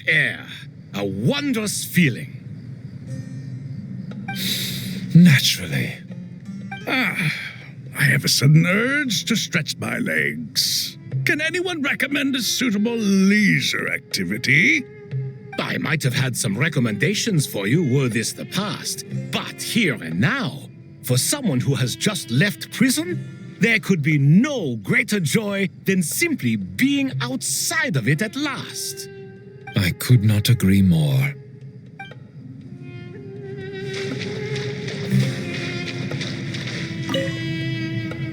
fresh air. A wondrous feeling. Naturally. I have a sudden urge to stretch my legs. Can anyone recommend a suitable leisure activity? I might have had some recommendations for you were this the past, but here and now, for someone who has just left prison, there could be no greater joy than simply being outside of it at last. I could not agree more.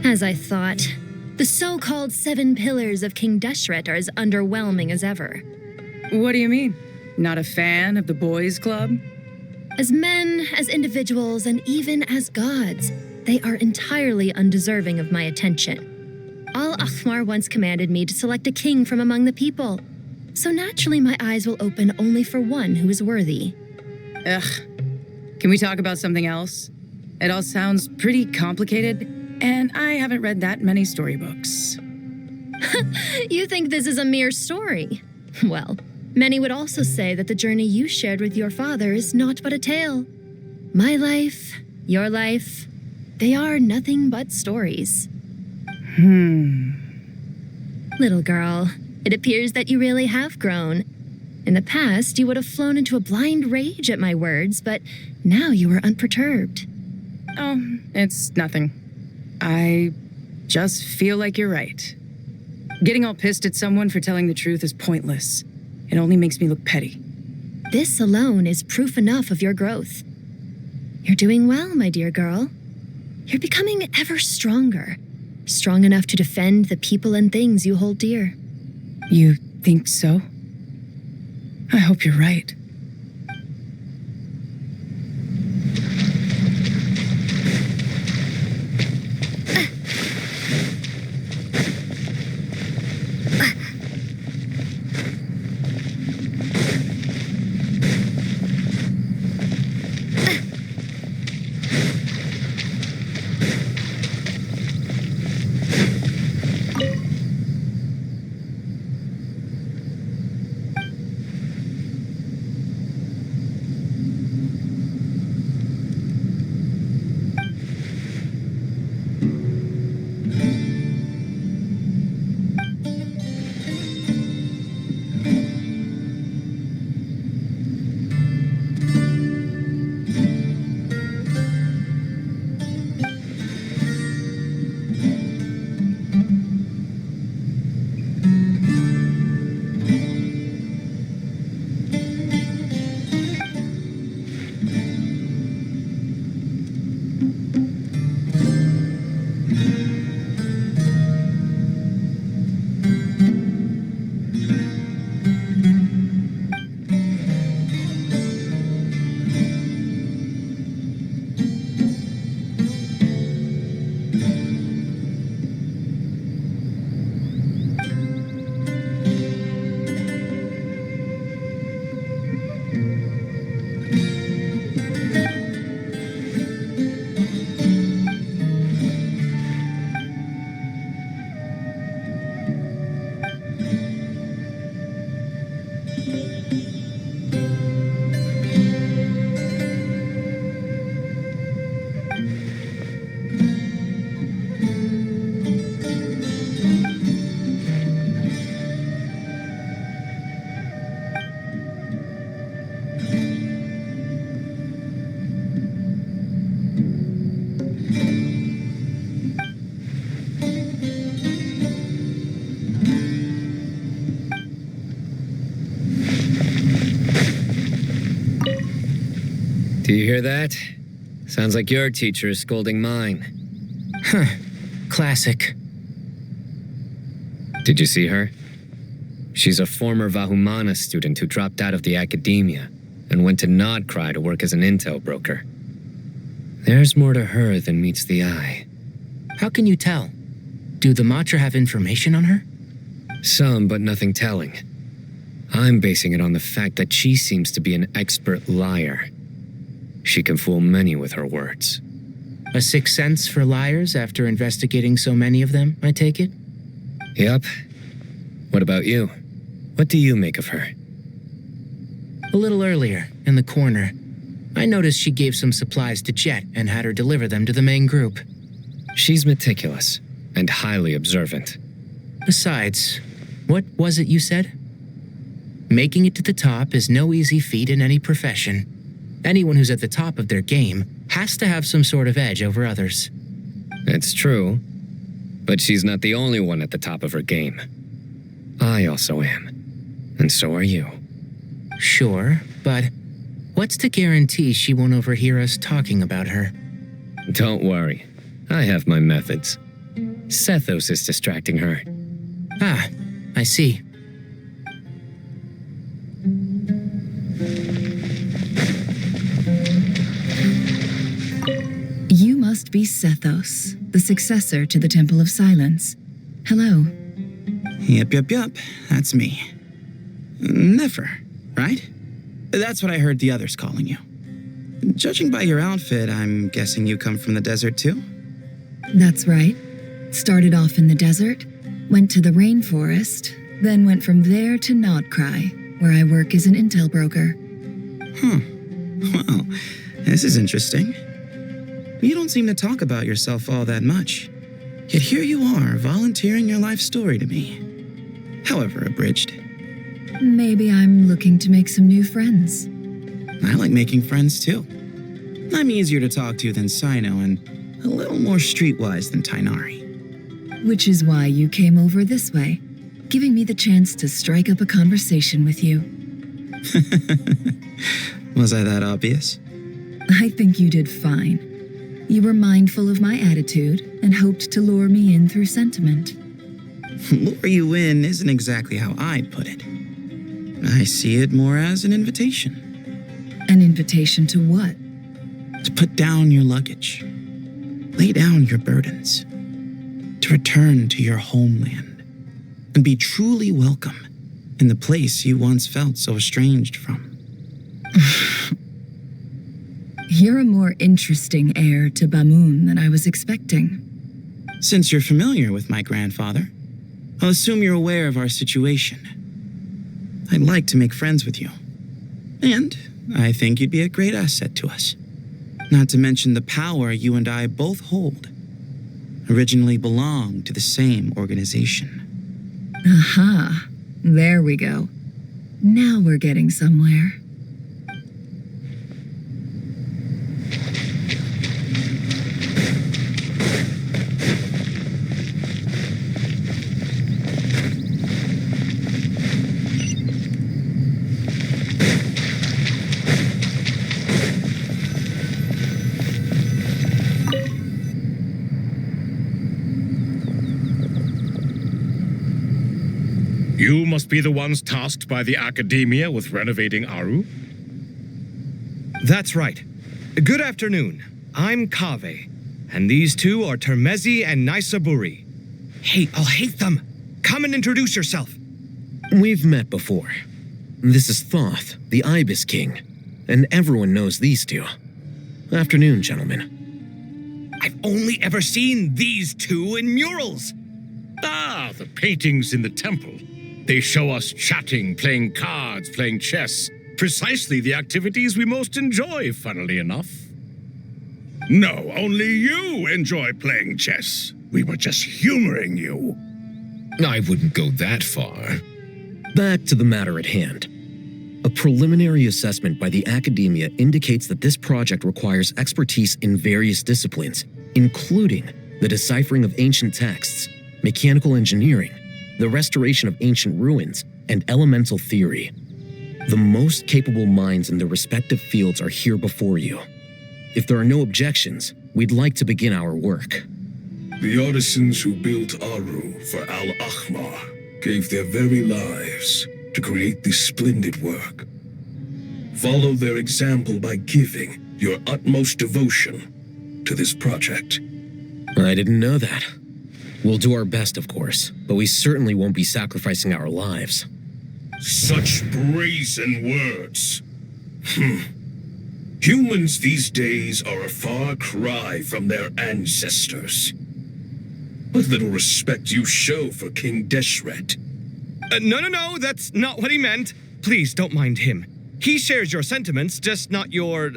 As I thought, the so-called 7 pillars of King Deshret are as underwhelming as ever. What do you mean? Not a fan of the boys' club? As men, as individuals, and even as gods, they are entirely undeserving of my attention. Al-Akhmar once commanded me to select a king from among the people, so naturally my eyes will open only for one who is worthy. Ugh. Can we talk about something else? It all sounds pretty complicated, and I haven't read that many storybooks. You think this is a mere story? Well, many would also say that the journey you shared with your father is not but a tale. My life, your life, they are nothing but stories. Little girl, it appears that you really have grown. In the past, you would have flown into a blind rage at my words, but now you are unperturbed. Oh, it's nothing. I just feel like you're right. Getting all pissed at someone for telling the truth is pointless. It only makes me look petty. This alone is proof enough of your growth. You're doing well, my dear girl. You're becoming ever stronger. Strong enough to defend the people and things you hold dear. You think so? I hope you're right. Do you hear that? Sounds like your teacher is scolding mine. Huh. Classic. Did you see her? She's a former Vahumana student who dropped out of the academia and went to Nodcry to work as an intel broker. There's more to her than meets the eye. How can you tell? Do the Matra have information on her? Some, but nothing telling. I'm basing it on the fact that she seems to be an expert liar. She can fool many with her words. A sixth sense for liars after investigating so many of them, I take it? Yup. What about you? What do you make of her? A little earlier, in the corner. I noticed she gave some supplies to Jet and had her deliver them to the main group. She's meticulous and highly observant. Besides, what was it you said? Making it to the top is no easy feat in any profession. Anyone who's at the top of their game has to have some sort of edge over others. It's true, but she's not the only one at the top of her game. I also am, and so are you. Sure, but what's to guarantee she won't overhear us talking about her? Don't worry, I have my methods. Sethos is distracting her. Ah, I see. You must be Sethos, the successor to the Temple of Silence. Hello. Yep, that's me. Nefer, right? That's what I heard the others calling you. Judging by your outfit, I'm guessing you come from the desert too? That's right. Started off in the desert, went to the rainforest, then went from there to Nodcry, where I work as an intel broker. Well, this is interesting. You don't seem to talk about yourself all that much. Yet here you are, volunteering your life story to me. However abridged. Maybe I'm looking to make some new friends. I like making friends too. I'm easier to talk to than Sino and a little more streetwise than Tainari. Which is why you came over this way, giving me the chance to strike up a conversation with you. Was I that obvious? I think you did fine. You were mindful of my attitude and hoped to lure me in through sentiment. Lure you in isn't exactly how I'd put it. I see it more as an invitation. An invitation to what? To put down your luggage. Lay down your burdens. To return to your homeland. And be truly welcome in the place you once felt so estranged from. You're a more interesting heir to Bamun than I was expecting. Since you're familiar with my grandfather, I'll assume you're aware of our situation. I'd like to make friends with you. And I think you'd be a great asset to us. Not to mention the power you and I both hold. Originally belonged to the same organization. Aha, there we go. Now we're getting somewhere. You must be the ones tasked by the Academia with renovating Aru? That's right. Good afternoon. I'm Kaveh, and these two are Termezi and Naisaburi. Hey, I'll hate them. Come and introduce yourself. We've met before. This is Thoth, the Ibis King, and everyone knows these two. Afternoon, gentlemen. I've only ever seen these two in murals. Ah, the paintings in the temple. They show us chatting, playing cards, playing chess. Precisely the activities we most enjoy, funnily enough. No, only you enjoy playing chess. We were just humoring you. I wouldn't go that far. Back to the matter at hand. A preliminary assessment by the Academia indicates that this project requires expertise in various disciplines, including the deciphering of ancient texts, mechanical engineering, the restoration of ancient ruins, and elemental theory. The most capable minds in their respective fields are here before you. If there are no objections, we'd like to begin our work. The artisans who built Aru for Al-Ahmar gave their very lives to create this splendid work. Follow their example by giving your utmost devotion to this project. I didn't know that. We'll do our best, of course, but we certainly won't be sacrificing our lives. Such brazen words. Humans these days are a far cry from their ancestors. What little respect you show for King Deshret. No, that's not what he meant. Please don't mind him. He shares your sentiments, just not your,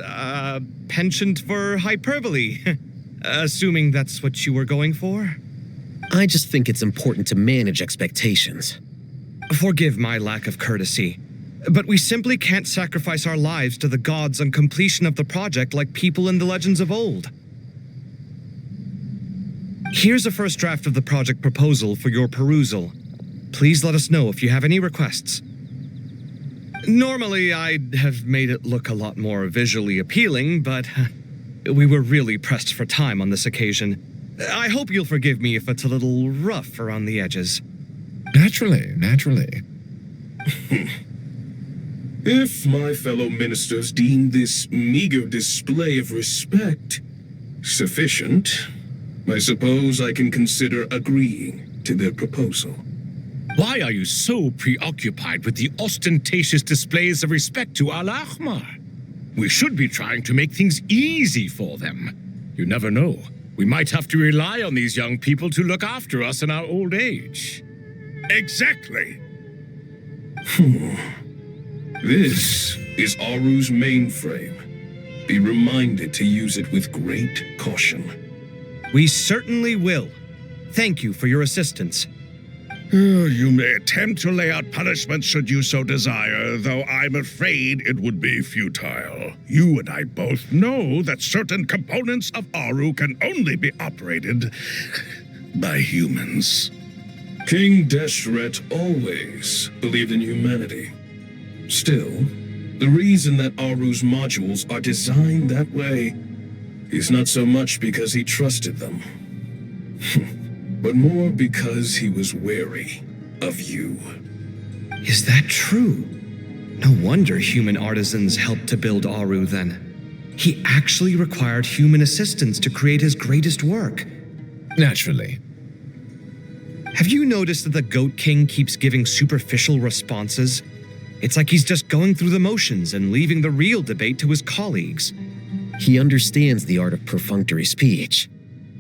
penchant for hyperbole. Assuming that's what you were going for? I just think it's important to manage expectations. Forgive my lack of courtesy, but we simply can't sacrifice our lives to the gods on completion of the project like people in the legends of old. Here's a first draft of the project proposal for your perusal. Please let us know if you have any requests. Normally, I'd have made it look a lot more visually appealing, but we were really pressed for time on this occasion. I hope you'll forgive me if it's a little rough around the edges. Naturally. If my fellow ministers deem this meager display of respect sufficient, I suppose I can consider agreeing to their proposal. Why are you so preoccupied with the ostentatious displays of respect to Al-Ahmar? We should be trying to make things easy for them. You never know. We might have to rely on these young people to look after us in our old age. Exactly. This is Aru's mainframe. Be reminded to use it with great caution. We certainly will. Thank you for your assistance. You may attempt to lay out punishment should you so desire, though I'm afraid it would be futile. You and I both know that certain components of Aru can only be operated by humans. King Deshret always believed in humanity. Still, the reason that Aru's modules are designed that way is not so much because he trusted them, but more because he was wary of you. Is that true? No wonder human artisans helped to build Aru then. He actually required human assistance to create his greatest work. Naturally. Have you noticed that the Goat King keeps giving superficial responses? It's like he's just going through the motions and leaving the real debate to his colleagues. He understands the art of perfunctory speech.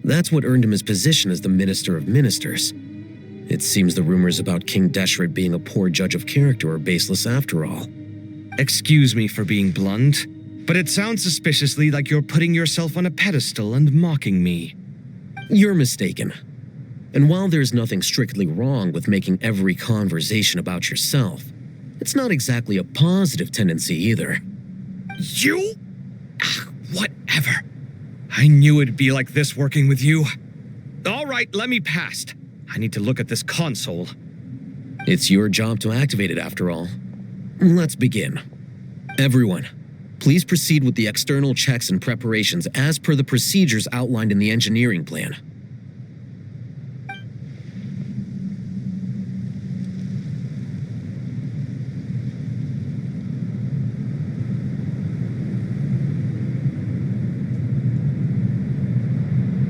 That's what earned him his position as the Minister of Ministers. It seems the rumors about King Deshret being a poor judge of character are baseless after all. Excuse me for being blunt, but it sounds suspiciously like you're putting yourself on a pedestal and mocking me. You're mistaken. And while there's nothing strictly wrong with making every conversation about yourself, it's not exactly a positive tendency either. You? Whatever. I knew it'd be like this working with you. All right, let me past. I need to look at this console. It's your job to activate it after all. Let's begin. Everyone, please proceed with the external checks and preparations as per the procedures outlined in the engineering plan.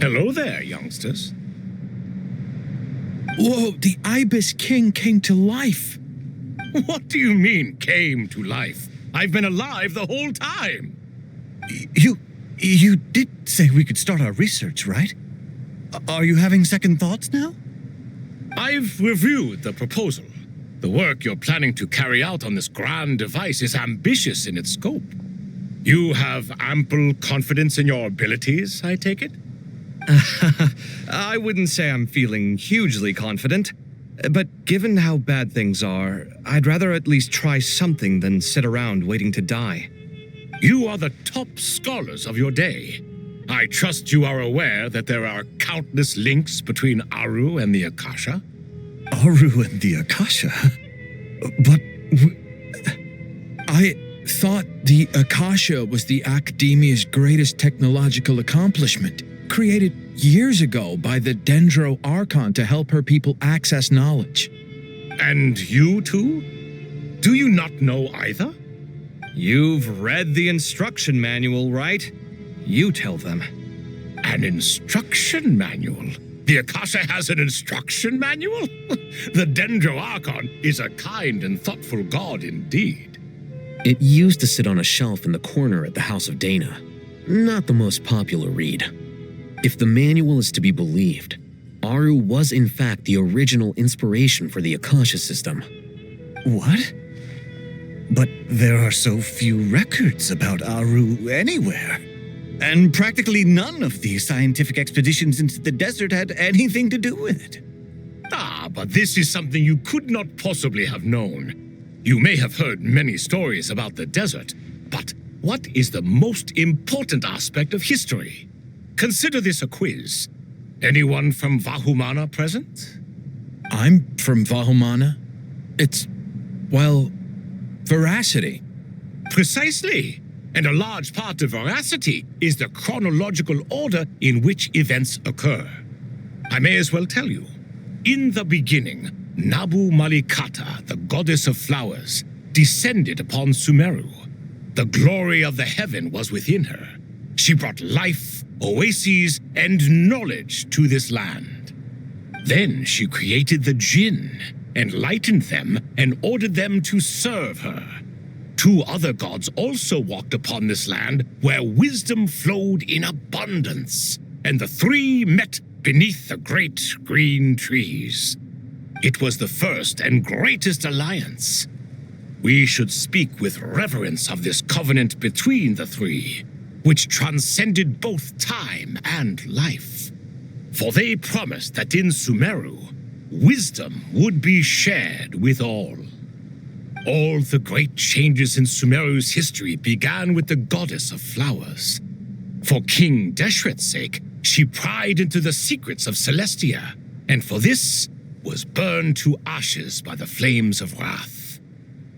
Hello there, youngsters. Whoa, the Ibis King came to life. What do you mean, came to life? I've been alive the whole time. You did say we could start our research, right? Are you having second thoughts now? I've reviewed the proposal. The work you're planning to carry out on this grand device is ambitious in its scope. You have ample confidence in your abilities, I take it? I wouldn't say I'm feeling hugely confident, but given how bad things are, I'd rather at least try something than sit around waiting to die. You are the top scholars of your day. I trust you are aware that there are countless links between Aru and the Akasha. Aru and the Akasha? But I thought the Akasha was the Academia's greatest technological accomplishment, created years ago by the Dendro Archon to help her people access knowledge. And you too? Do you not know either? You've read the instruction manual, right? You tell them. An instruction manual? The Akasha has an instruction manual? The Dendro Archon is a kind and thoughtful god indeed. It used to sit on a shelf in the corner at the House of Dana. Not the most popular read. If the manual is to be believed, Aru was in fact the original inspiration for the Akasha system. What? But there are so few records about Aru anywhere. And practically none of the scientific expeditions into the desert had anything to do with it. Ah, but this is something you could not possibly have known. You may have heard many stories about the desert, but what is the most important aspect of history? Consider this a quiz. Anyone from Vahumana present? I'm from Vahumana. It's, well, veracity. Precisely. And a large part of veracity is the chronological order in which events occur. I may as well tell you. In the beginning, Nabu Malikata, the goddess of flowers, descended upon Sumeru. The glory of the heaven was within her. She brought life, oases, and knowledge to this land. Then she created the Jinn, enlightened them, and ordered them to serve her. Two other gods also walked upon this land where wisdom flowed in abundance, and the three met beneath the great green trees. It was the first and greatest alliance. We should speak with reverence of this covenant between the three, which transcended both time and life. For they promised that in Sumeru, wisdom would be shared with all. All the great changes in Sumeru's history began with the goddess of flowers. For King Deshret's sake, she pried into the secrets of Celestia, and for this was burned to ashes by the flames of wrath.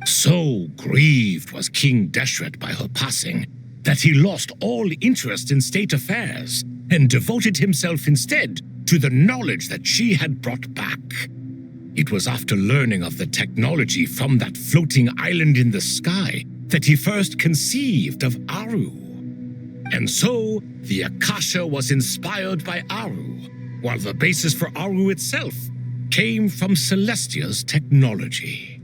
So grieved was King Deshret by her passing that he lost all interest in state affairs and devoted himself instead to the knowledge that she had brought back. It was after learning of the technology from that floating island in the sky that he first conceived of Aru. And so, the Akasha was inspired by Aru, while the basis for Aru itself came from Celestia's technology.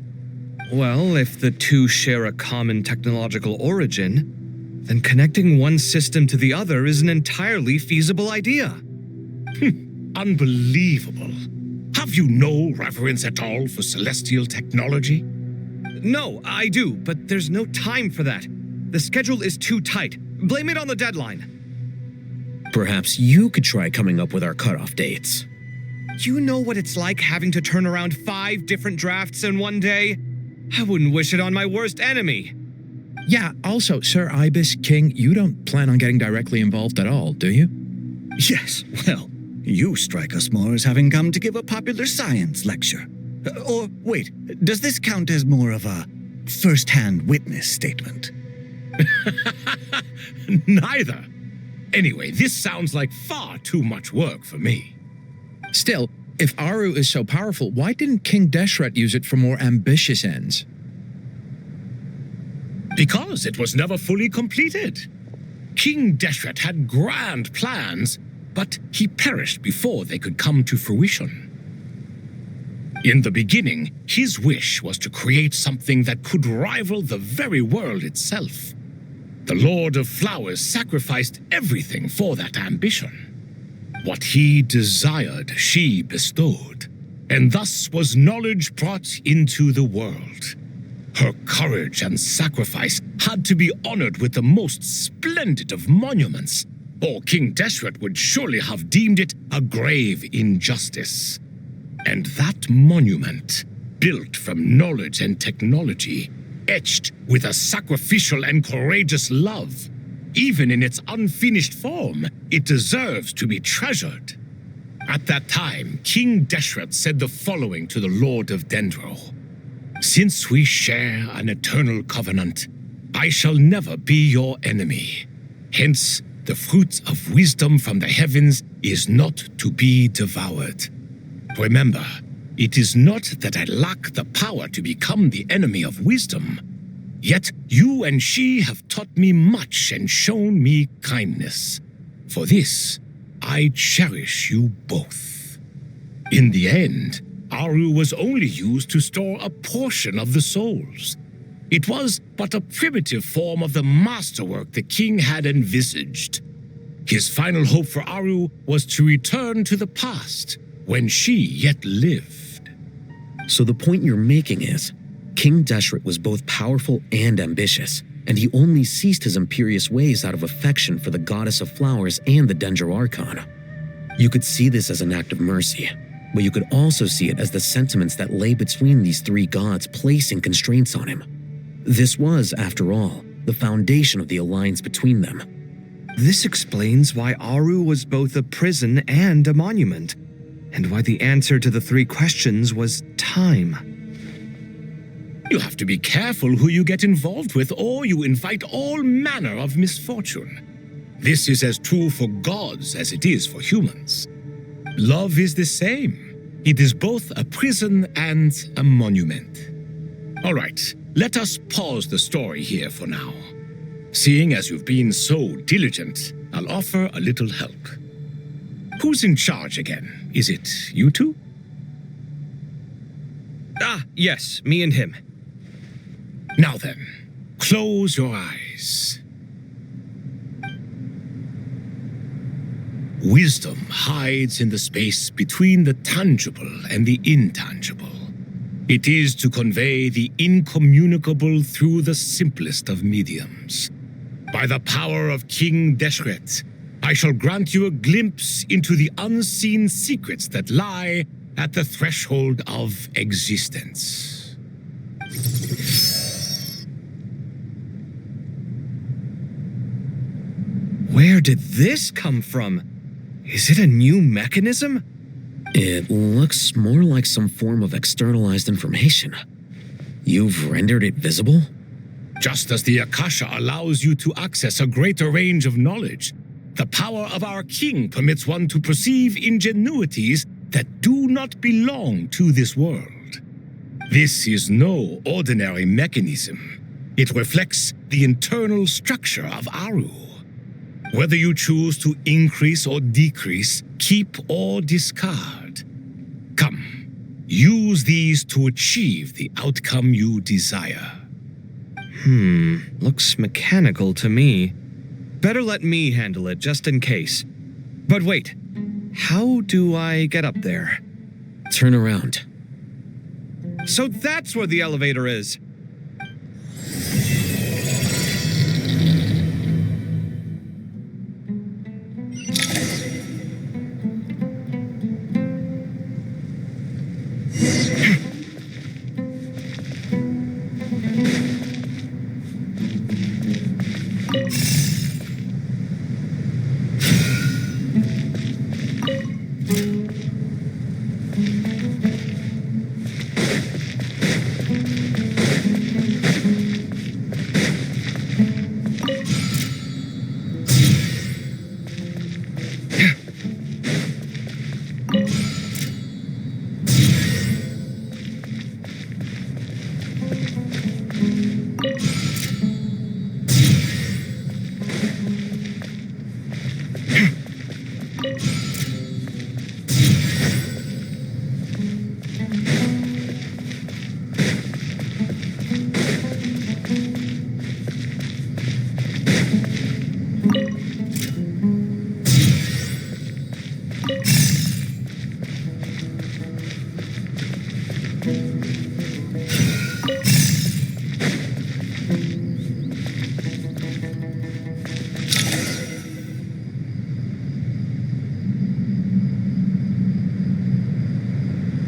Well, if the two share a common technological origin, then connecting one system to the other is an entirely feasible idea. Unbelievable. Have you no reverence at all for celestial technology? No, I do, but there's no time for that. The schedule is too tight. Blame it on the deadline. Perhaps you could try coming up with our cutoff dates. You know what it's like having to turn around 5 different drafts in one day? I wouldn't wish it on my worst enemy. Yeah, also, Sir Ibis King, you don't plan on getting directly involved at all, do you? Yes, well, you strike us more as having come to give a popular science lecture. Or, wait, does this count as more of a first-hand witness statement? Neither. Anyway, this sounds like far too much work for me. Still, if Aru is so powerful, why didn't King Deshret use it for more ambitious ends? Because it was never fully completed. King Deshret had grand plans, but he perished before they could come to fruition. In the beginning, his wish was to create something that could rival the very world itself. The Lord of Flowers sacrificed everything for that ambition. What he desired, she bestowed, and thus was knowledge brought into the world. Her courage and sacrifice had to be honored with the most splendid of monuments, or King Deshret would surely have deemed it a grave injustice. And that monument, built from knowledge and technology, etched with a sacrificial and courageous love, even in its unfinished form, it deserves to be treasured. At that time, King Deshret said the following to the Lord of Dendro. Since we share an eternal covenant, I shall never be your enemy. Hence, the fruit of wisdom from the heavens is not to be devoured. Remember, it is not that I lack the power to become the enemy of wisdom. Yet you and she have taught me much and shown me kindness. For this, I cherish you both. In the end, Aru was only used to store a portion of the souls. It was but a primitive form of the masterwork the king had envisaged. His final hope for Aru was to return to the past, when she yet lived. So the point you're making is, King Deshret was both powerful and ambitious, and he only ceased his imperious ways out of affection for the goddess of flowers and the Dendro Archon. You could see this as an act of mercy, but you could also see it as the sentiments that lay between these three gods placing constraints on him. This was, after all, the foundation of the alliance between them. This explains why Aru was both a prison and a monument, and why the answer to the three questions was time. You have to be careful who you get involved with, or you invite all manner of misfortune. This is as true for gods as it is for humans. Love is the same. It is both a prison and a monument. All right, let us pause the story here for now. Seeing as you've been so diligent, I'll offer a little help. Who's in charge again? Is it you two? Ah, yes, me and him. Now then, close your eyes. Wisdom hides in the space between the tangible and the intangible. It is to convey the incommunicable through the simplest of mediums. By the power of King Deshret, I shall grant you a glimpse into the unseen secrets that lie at the threshold of existence. Where did this come from? Is it a new mechanism? It looks more like some form of externalized information. You've rendered it visible? Just as the Akasha allows you to access a greater range of knowledge, the power of our king permits one to perceive ingenuities that do not belong to this world. This is no ordinary mechanism. It reflects the internal structure of Aru. Whether you choose to increase or decrease, keep or discard. Come, use these to achieve the outcome you desire. Looks mechanical to me. Better let me handle it just in case. But wait, how do I get up there? Turn around. So that's where the elevator is.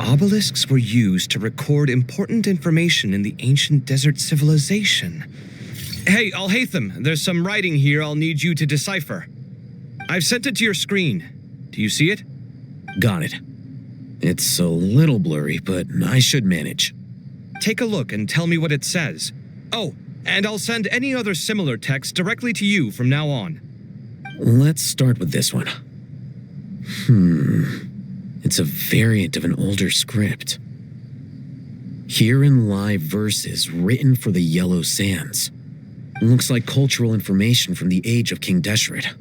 Obelisks were used to record important information in the ancient desert civilization. Hey, Al-Haytham, there's some writing here I'll need you to decipher. I've sent it to your screen. Do you see it? Got it. It's a little blurry, but I should manage. Take a look and tell me what it says. Oh, and I'll send any other similar text directly to you from now on. Let's start with this one. It's a variant of an older script. Herein lie verses written for the Yellow Sands. Looks like cultural information from the age of King Deshret.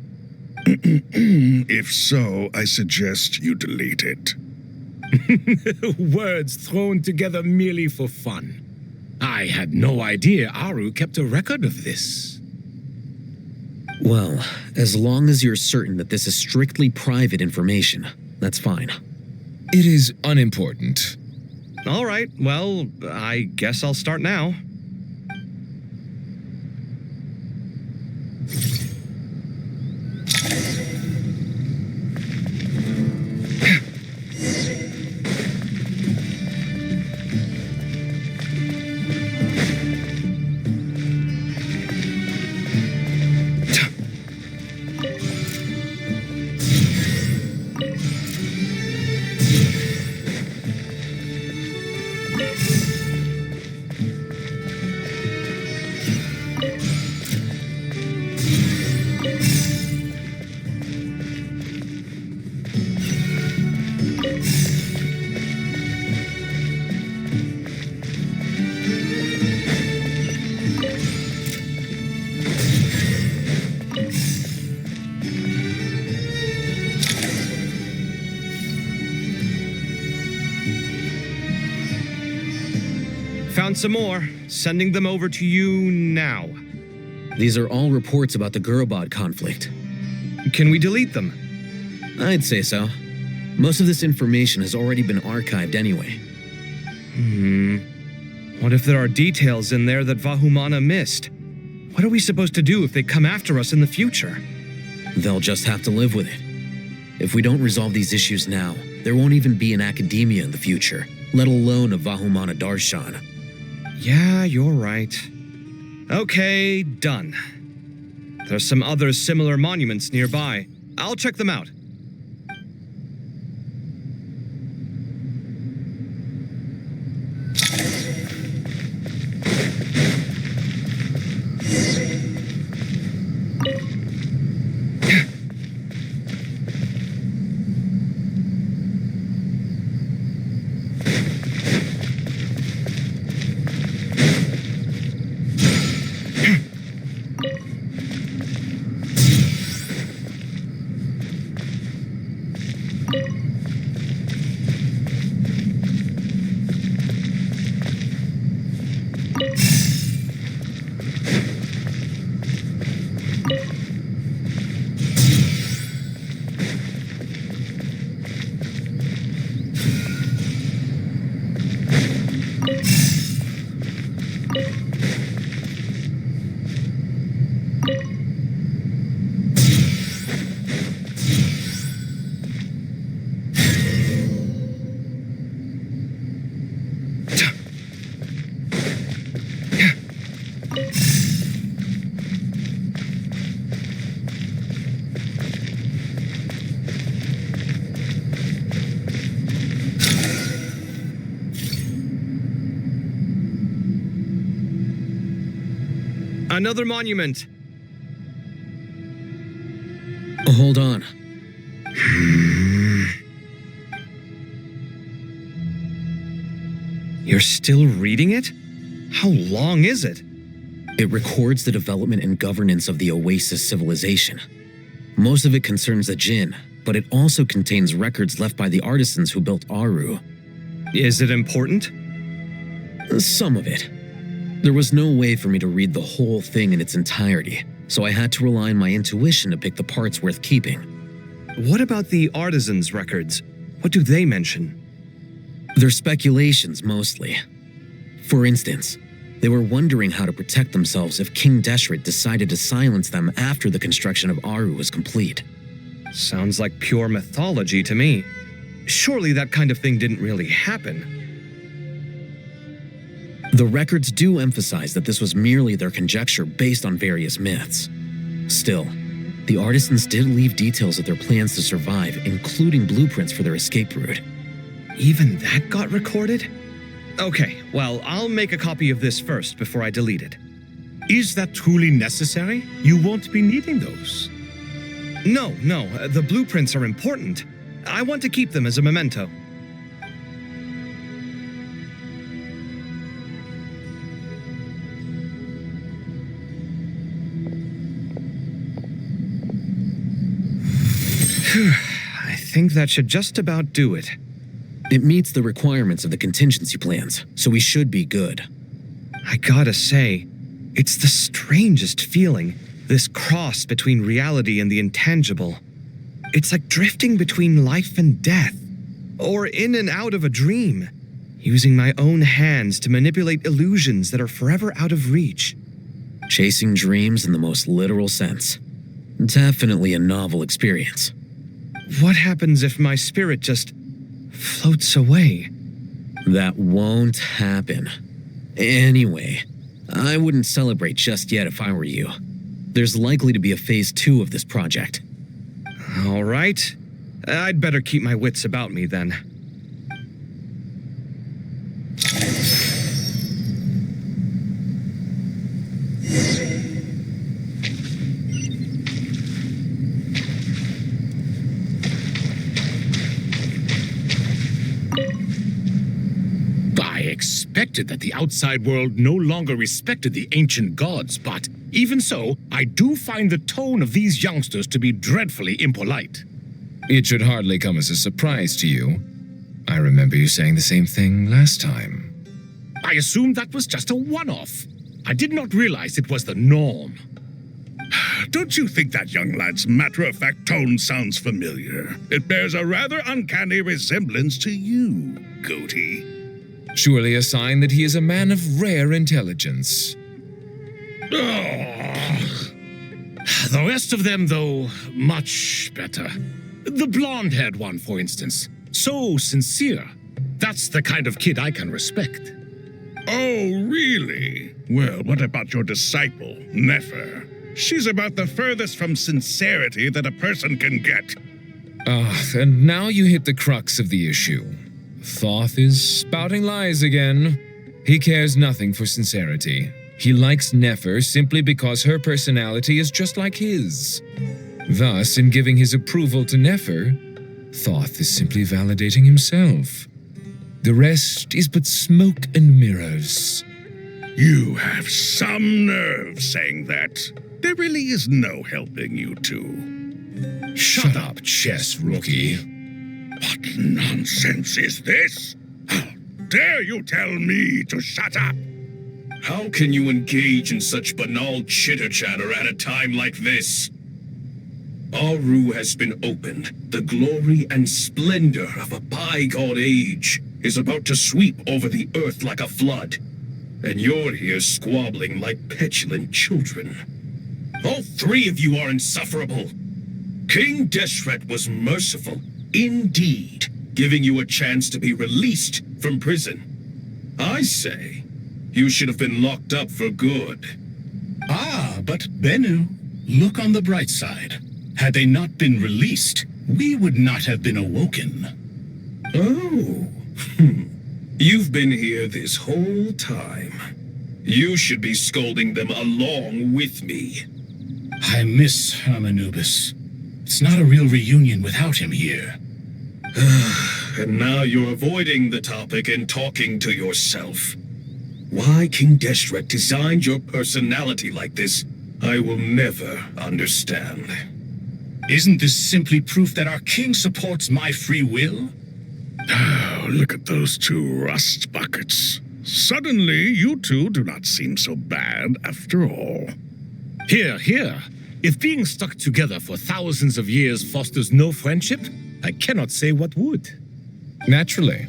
If so, I suggest you delete it. Words thrown together merely for fun. I had no idea Aru kept a record of this. Well, as long as you're certain that this is strictly private information, that's fine. It is unimportant. All right, well, I guess I'll start now. Found some more. Sending them over to you now. These are all reports about the Gurubad conflict. Can we delete them? I'd say so. Most of this information has already been archived anyway. What if there are details in there that Vahumana missed? What are we supposed to do if they come after us in the future? They'll just have to live with it. If we don't resolve these issues now, there won't even be an academia in the future, let alone a Vahumana Darshan. Yeah, you're right. Okay, done. There's some other similar monuments nearby. I'll check them out. Another monument. Hold on. You're still reading it? How long is it? It records the development and governance of the Oasis civilization. Most of it concerns the Jinn, but it also contains records left by the artisans who built Aru. Is it important? Some of it. There was no way for me to read the whole thing in its entirety, so I had to rely on my intuition to pick the parts worth keeping. What about the artisans' records? What do they mention? They're speculations, mostly. For instance, they were wondering how to protect themselves if King Deshret decided to silence them after the construction of Aru was complete. Sounds like pure mythology to me. Surely that kind of thing didn't really happen. The records do emphasize that this was merely their conjecture based on various myths. Still, the artisans did leave details of their plans to survive, including blueprints for their escape route. Even that got recorded? Okay, well, I'll make a copy of this first before I delete it. Is that truly necessary? You won't be needing those. No, the blueprints are important. I want to keep them as a memento. I think that should just about do it. It meets the requirements of the contingency plans, so we should be good. I gotta say, it's the strangest feeling, this cross between reality and the intangible. It's like drifting between life and death, or in and out of a dream. using my own hands to manipulate illusions that are forever out of reach. Chasing dreams in the most literal sense. Definitely a novel experience. What happens if my spirit just floats away? That won't happen. Anyway, I wouldn't celebrate just yet if I were you. There's likely to be a phase 2 of this project. All right. I'd better keep my wits about me then. I expected that the outside world no longer respected the ancient gods, but even so, I do find the tone of these youngsters to be dreadfully impolite. It should hardly come as a surprise to you. I remember you saying the same thing last time. I assumed that was just a one-off. I did not realize it was the norm. Don't you think that young lad's matter-of-fact tone sounds familiar? It bears a rather uncanny resemblance to you, Goatee. Surely a sign that he is a man of rare intelligence. The rest of them, though, much better. The blonde-haired one, for instance. So sincere. That's the kind of kid I can respect. Oh, really? Well, what about your disciple, Nefer? She's about the furthest from sincerity that a person can get. And now you hit the crux of the issue. Thoth is spouting lies again. He cares nothing for sincerity. He likes Nefer simply because her personality is just like his. Thus, in giving his approval to Nefer, Thoth is simply validating himself. The rest is but smoke and mirrors. You have some nerve saying that. There really is no helping you two. Shut up, chess rookie. What nonsense is this? How dare you tell me to shut up? How can you engage in such banal chitter-chatter at a time like this? Aru has been opened. The glory and splendor of a bygone age is about to sweep over the earth like a flood. And you're here squabbling like petulant children. All three of you are insufferable. King Deshret was merciful, indeed, giving you a chance to be released from prison. I say, you should have been locked up for good. But Bennu, look on the bright side. Had they not been released, we would not have been awoken. Oh. You've been here this whole time. You should be scolding them along with me. I miss Hermanubis. It's not a real reunion without him here. And now you're avoiding the topic and talking to yourself. Why King Deshret designed your personality like this, I will never understand. Isn't this simply proof that our king supports my free will? Oh, look at those two rust buckets. Suddenly, you two do not seem so bad after all. Here, here. If being stuck together for thousands of years fosters no friendship, I cannot say what would. Naturally.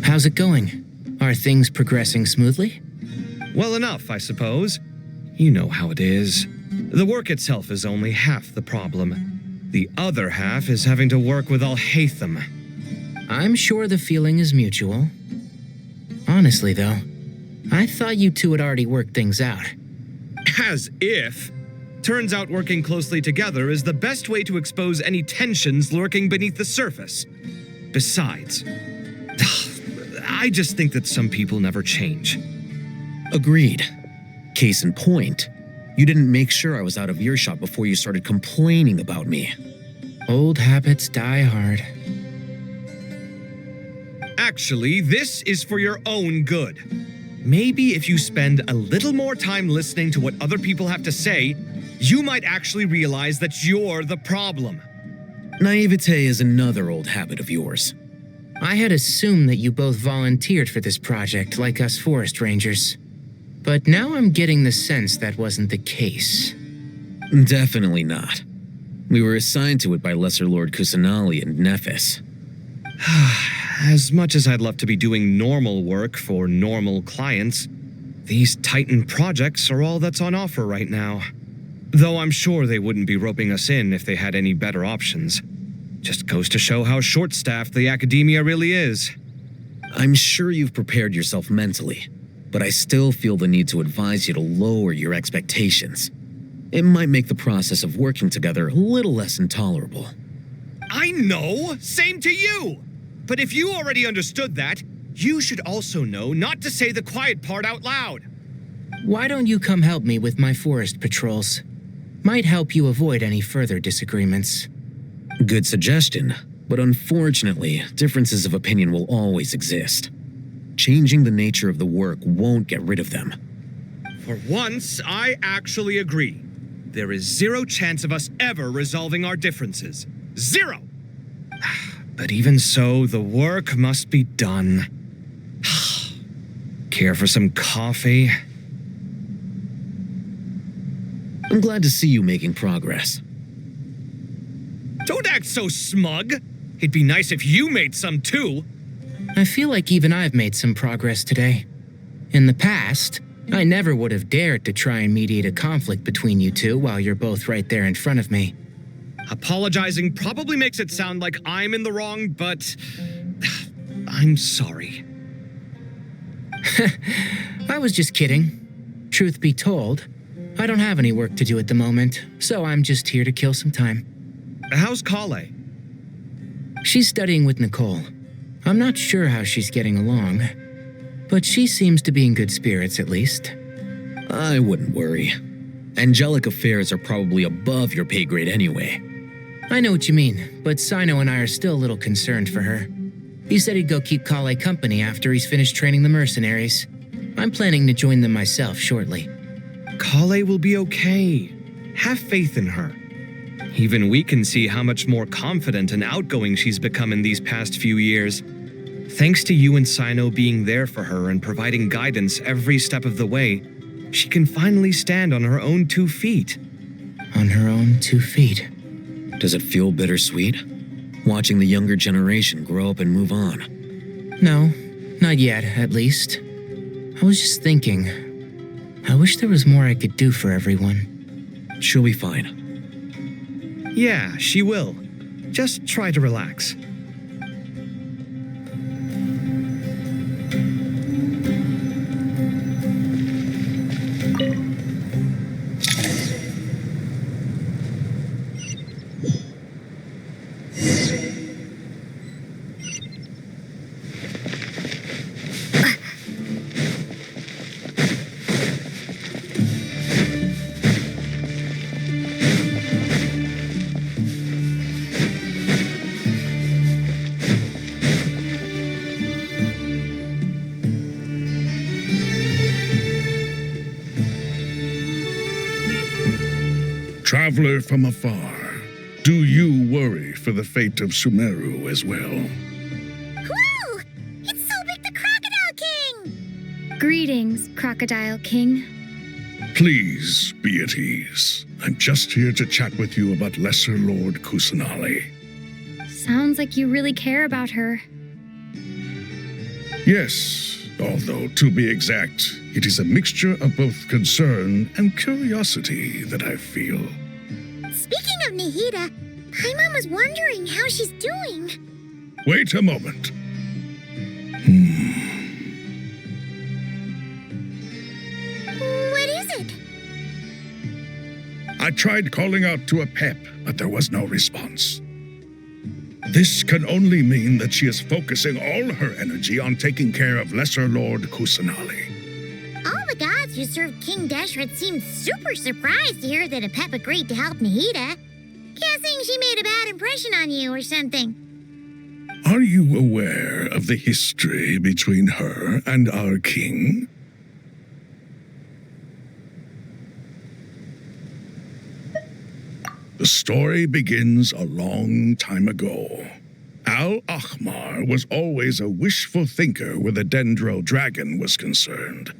How's it going? Are things progressing smoothly? Well enough, I suppose. You know how it is. The work itself is only half the problem. The other half is having to work with Al-Haytham. I'm sure the feeling is mutual. Honestly, though, I thought you two had already worked things out. As if. Turns out working closely together is the best way to expose any tensions lurking beneath the surface. Besides, I just think that some people never change. Agreed. Case in point, you didn't make sure I was out of earshot before you started complaining about me. Old habits die hard. Actually, this is for your own good. Maybe if you spend a little more time listening to what other people have to say, you might actually realize that you're the problem. Naivete is another old habit of yours. I had assumed that you both volunteered for this project, like us forest rangers. But now I'm getting the sense that wasn't the case. Definitely not. We were assigned to it by Lesser Lord Kusanali and Nephis. As much as I'd love to be doing normal work for normal clients, these Titan projects are all that's on offer right now. Though I'm sure they wouldn't be roping us in if they had any better options. Just goes to show how short-staffed the academia really is. I'm sure you've prepared yourself mentally, but I still feel the need to advise you to lower your expectations. It might make the process of working together a little less intolerable. I know! Same to you! But if you already understood that, you should also know not to say the quiet part out loud. Why don't you come help me with my forest patrols? Might help you avoid any further disagreements. Good suggestion, but unfortunately, differences of opinion will always exist. Changing the nature of the work won't get rid of them. For once, I actually agree. There is zero chance of us ever resolving our differences. Zero! But even so, the work must be done. Care for some coffee? I'm glad to see you making progress. Don't act so smug! It'd be nice if you made some too! I feel like even I've made some progress today. In the past, I never would have dared to try and mediate a conflict between you two while you're both right there in front of me. Apologizing probably makes it sound like I'm in the wrong, but I'm sorry. I was just kidding. Truth be told, I don't have any work to do at the moment, so I'm just here to kill some time. How's Kale? She's studying with Nicole. I'm not sure how she's getting along, but she seems to be in good spirits at least. I wouldn't worry. Angelic affairs are probably above your pay grade anyway. I know what you mean, but Sino and I are still a little concerned for her. He said he'd go keep Kale company after he's finished training the mercenaries. I'm planning to join them myself shortly. Kale will be okay. Have faith in her. Even we can see how much more confident and outgoing she's become in these past few years. Thanks to you and Sino being there for her and providing guidance every step of the way, she can finally stand on her own 2 feet. On her own 2 feet. Does it feel bittersweet? Watching the younger generation grow up and move on? No, not yet, at least. I was just thinking, I wish there was more I could do for everyone. She'll be fine. Yeah, she will. Just try to relax. Traveler from afar, do you worry for the fate of Sumeru as well? Whoa! It's Sobek the Crocodile King! Greetings, Crocodile King. Please be at ease. I'm just here to chat with you about Lesser Lord Kusanali. Sounds like you really care about her. Yes, although to be exact, it is a mixture of both concern and curiosity that I feel. Speaking of Nihida, Paimon was wondering how she's doing. Wait a moment. What is it? I tried calling out to a pep, but there was no response. This can only mean that she is focusing all her energy on taking care of Lesser Lord Kusanali. All the gods who served King Deshret seemed super surprised to hear that a pep agreed to help Nihida. Guessing she made a bad impression on you or something. Are you aware of the history between her and our king? The story begins a long time ago. Al-Ahmar was always a wishful thinker where the Dendro dragon was concerned.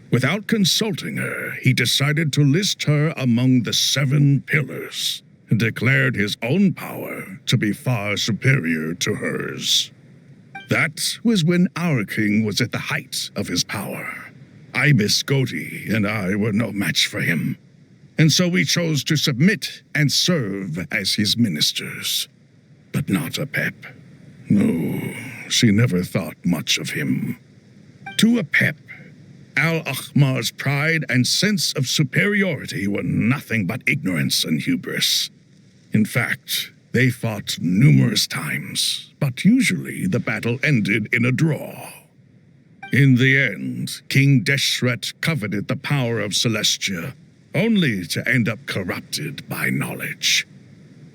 Without consulting her, he decided to list her among the 7 pillars and declared his own power to be far superior to hers. That was when our king was at the height of his power. Ibis Goti and I were no match for him, and so we chose to submit and serve as his ministers. But not Apep. No, she never thought much of him. To Apep, Al-Ahmar's pride and sense of superiority were nothing but ignorance and hubris. In fact, they fought numerous times, but usually the battle ended in a draw. In the end, King Deshret coveted the power of Celestia, only to end up corrupted by knowledge.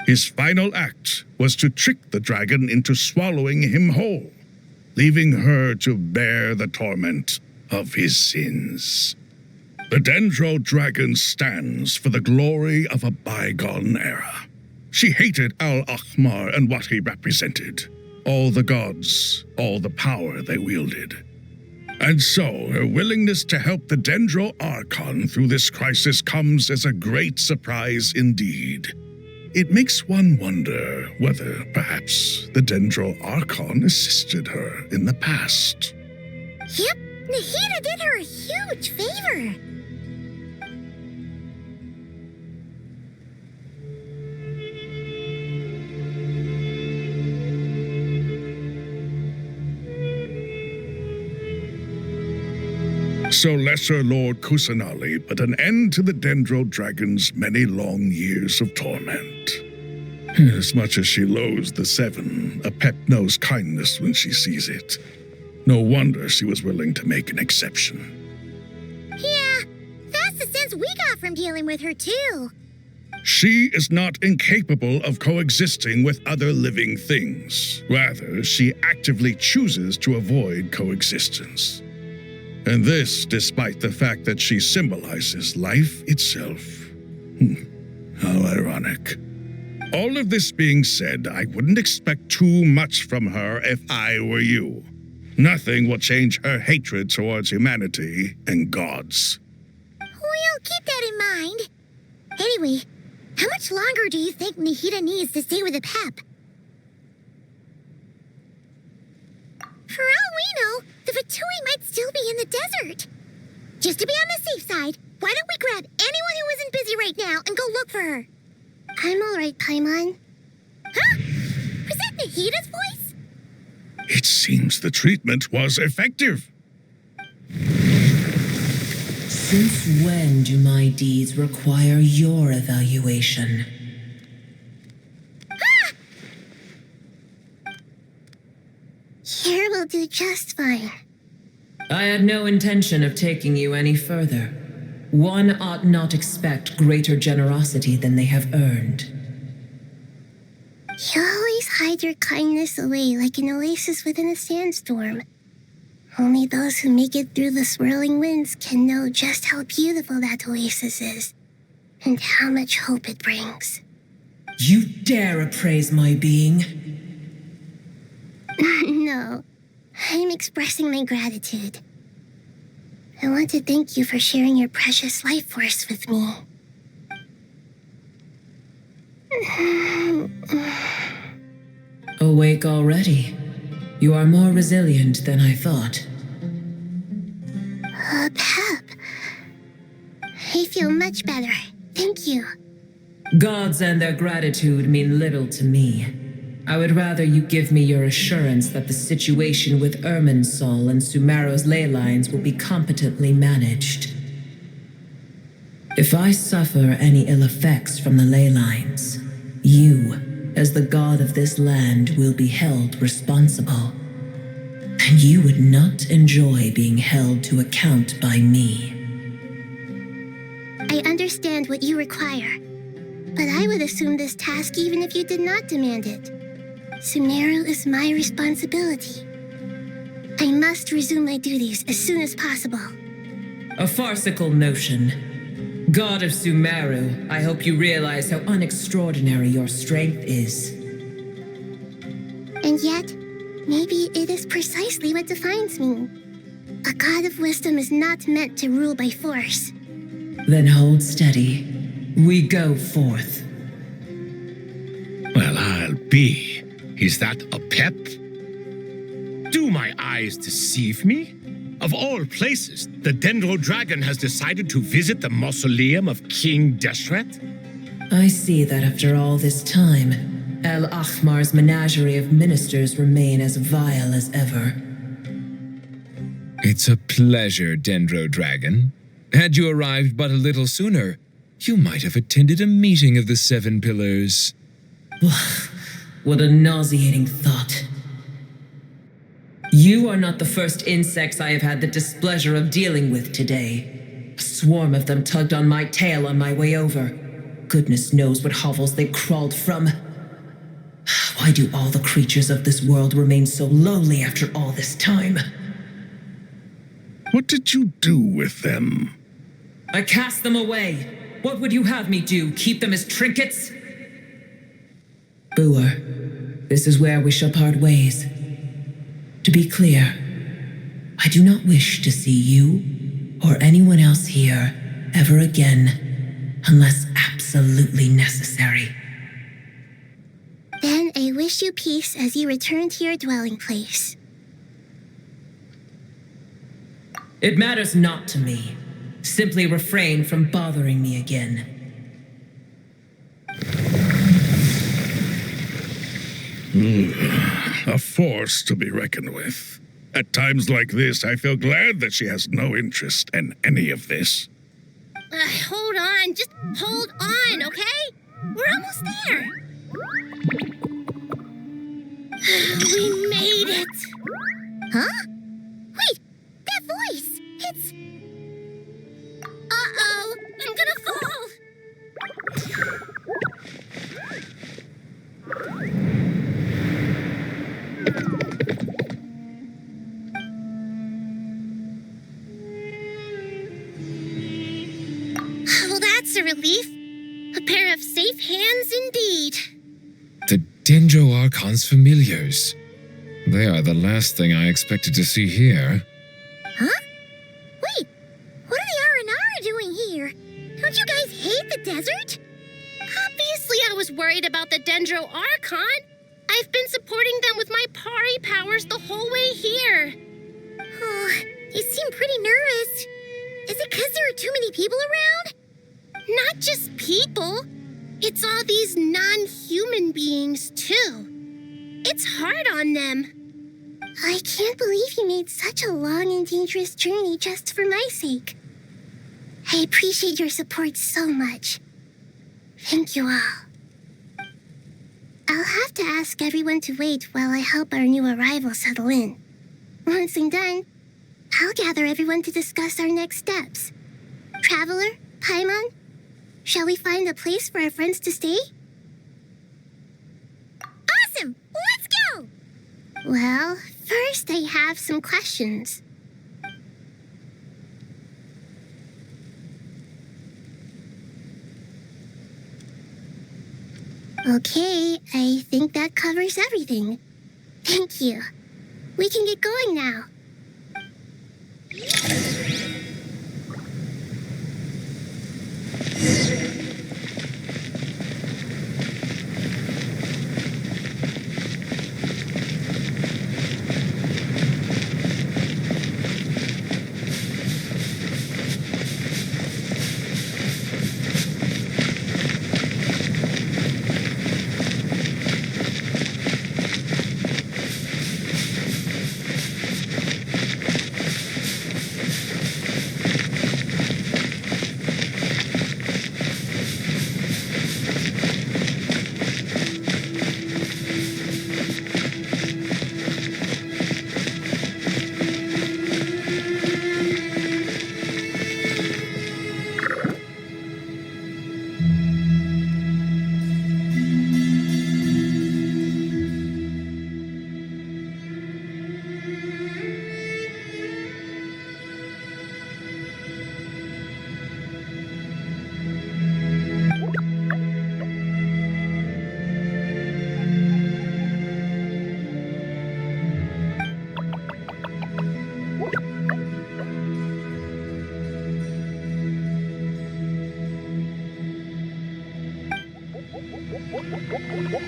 His final act was to trick the dragon into swallowing him whole, leaving her to bear the torment of his sins. The Dendro dragon stands for the glory of a bygone era. She hated Al-Ahmar and what he represented, all the gods, all the power they wielded. And so her willingness to help the Dendro Archon through this crisis comes as a great surprise indeed. It makes one wonder whether perhaps the Dendro Archon assisted her in the past. Yep, Nahida did her a huge favor. So Lesser Lord Kusanali put an end to the Dendro Dragon's many long years of torment. As much as she loathes the 7, Apep knows kindness when she sees it. No wonder she was willing to make an exception. Yeah, that's the sense we got from dealing with her too. She is not incapable of coexisting with other living things. Rather, she actively chooses to avoid coexistence. And this despite the fact that she symbolizes life itself. How ironic. All of this being said, I wouldn't expect too much from her if I were you. Nothing will change her hatred towards humanity and gods. We'll keep that in mind. Anyway, how much longer do you think Nahida needs to stay with Apep? For all we know, the Fatui might still be in the desert. Just to be on the safe side, why don't we grab anyone who isn't busy right now and go look for her? I'm all right, Paimon. Huh? Was that Nahida's voice? It seems the treatment was effective. Since when do my deeds require your evaluation? Here will do just fine. I had no intention of taking you any further. One ought not expect greater generosity than they have earned. You always hide your kindness away like an oasis within a sandstorm. Only those who make it through the swirling winds can know just how beautiful that oasis is, and how much hope it brings. You dare appraise my being? No, I'm expressing my gratitude. I want to thank you for sharing your precious life force with me. Awake already? You are more resilient than I thought. Pep. I feel much better. Thank you. Gods and their gratitude mean little to me. I would rather you give me your assurance that the situation with Irminsul and Sumero's ley lines will be competently managed. If I suffer any ill effects from the ley lines, you, as the god of this land, will be held responsible. And you would not enjoy being held to account by me. I understand what you require, but I would assume this task even if you did not demand it. Sumero is my responsibility. I must resume my duties as soon as possible. A farcical notion. God of Sumeru, I hope you realize how unextraordinary your strength is. And yet, maybe it is precisely what defines me. A god of wisdom is not meant to rule by force. Then hold steady. We go forth. Well, I'll be. Is that a pep? Do my eyes deceive me? Of all places, the Dendro Dragon has decided to visit the mausoleum of King Deshret? I see that after all this time, El Ahmar's menagerie of ministers remain as vile as ever. It's a pleasure, Dendro Dragon. Had you arrived but a little sooner, you might have attended a meeting of the Seven Pillars. What a nauseating thought. You are not the first insects I have had the displeasure of dealing with today. A swarm of them tugged on my tail on my way over. Goodness knows what hovels they crawled from. Why do all the creatures of this world remain so lowly after all this time? What did you do with them? I cast them away. What would you have me do? Keep them as trinkets? Boer, this is where we shall part ways. To be clear, I do not wish to see you or anyone else here ever again, unless absolutely necessary. Then I wish you peace as you return to your dwelling place. It matters not to me. Simply refrain from bothering me again. A force to be reckoned with. At times like this, I feel glad that she has no interest in any of this. Hold on, just hold on, okay? We're almost there. We made it. Huh? Wait, that voice. It's... Uh-oh, I'm gonna fall. Well, that's a relief. A pair of safe hands indeed. The Dendro Archon's familiars. They are the last thing I expected to see here. Huh? Wait, what are the R&R doing here? Don't you guys hate the desert? Obviously I was worried about the Dendro Archon. I've been supporting them with my Pari powers the whole way here. Oh, you seem pretty nervous. Is it because there are too many people around? Not just people. It's all these non-human beings, too. It's hard on them. I can't believe you made such a long and dangerous journey just for my sake. I appreciate your support so much. Thank you all. I'll have to ask everyone to wait while I help our new arrival settle in. Once I'm done, I'll gather everyone to discuss our next steps. Traveler, Paimon, shall we find a place for our friends to stay? Awesome! Let's go! Well, first I have some questions. Okay, I think that covers everything. Thank you. We can get going now.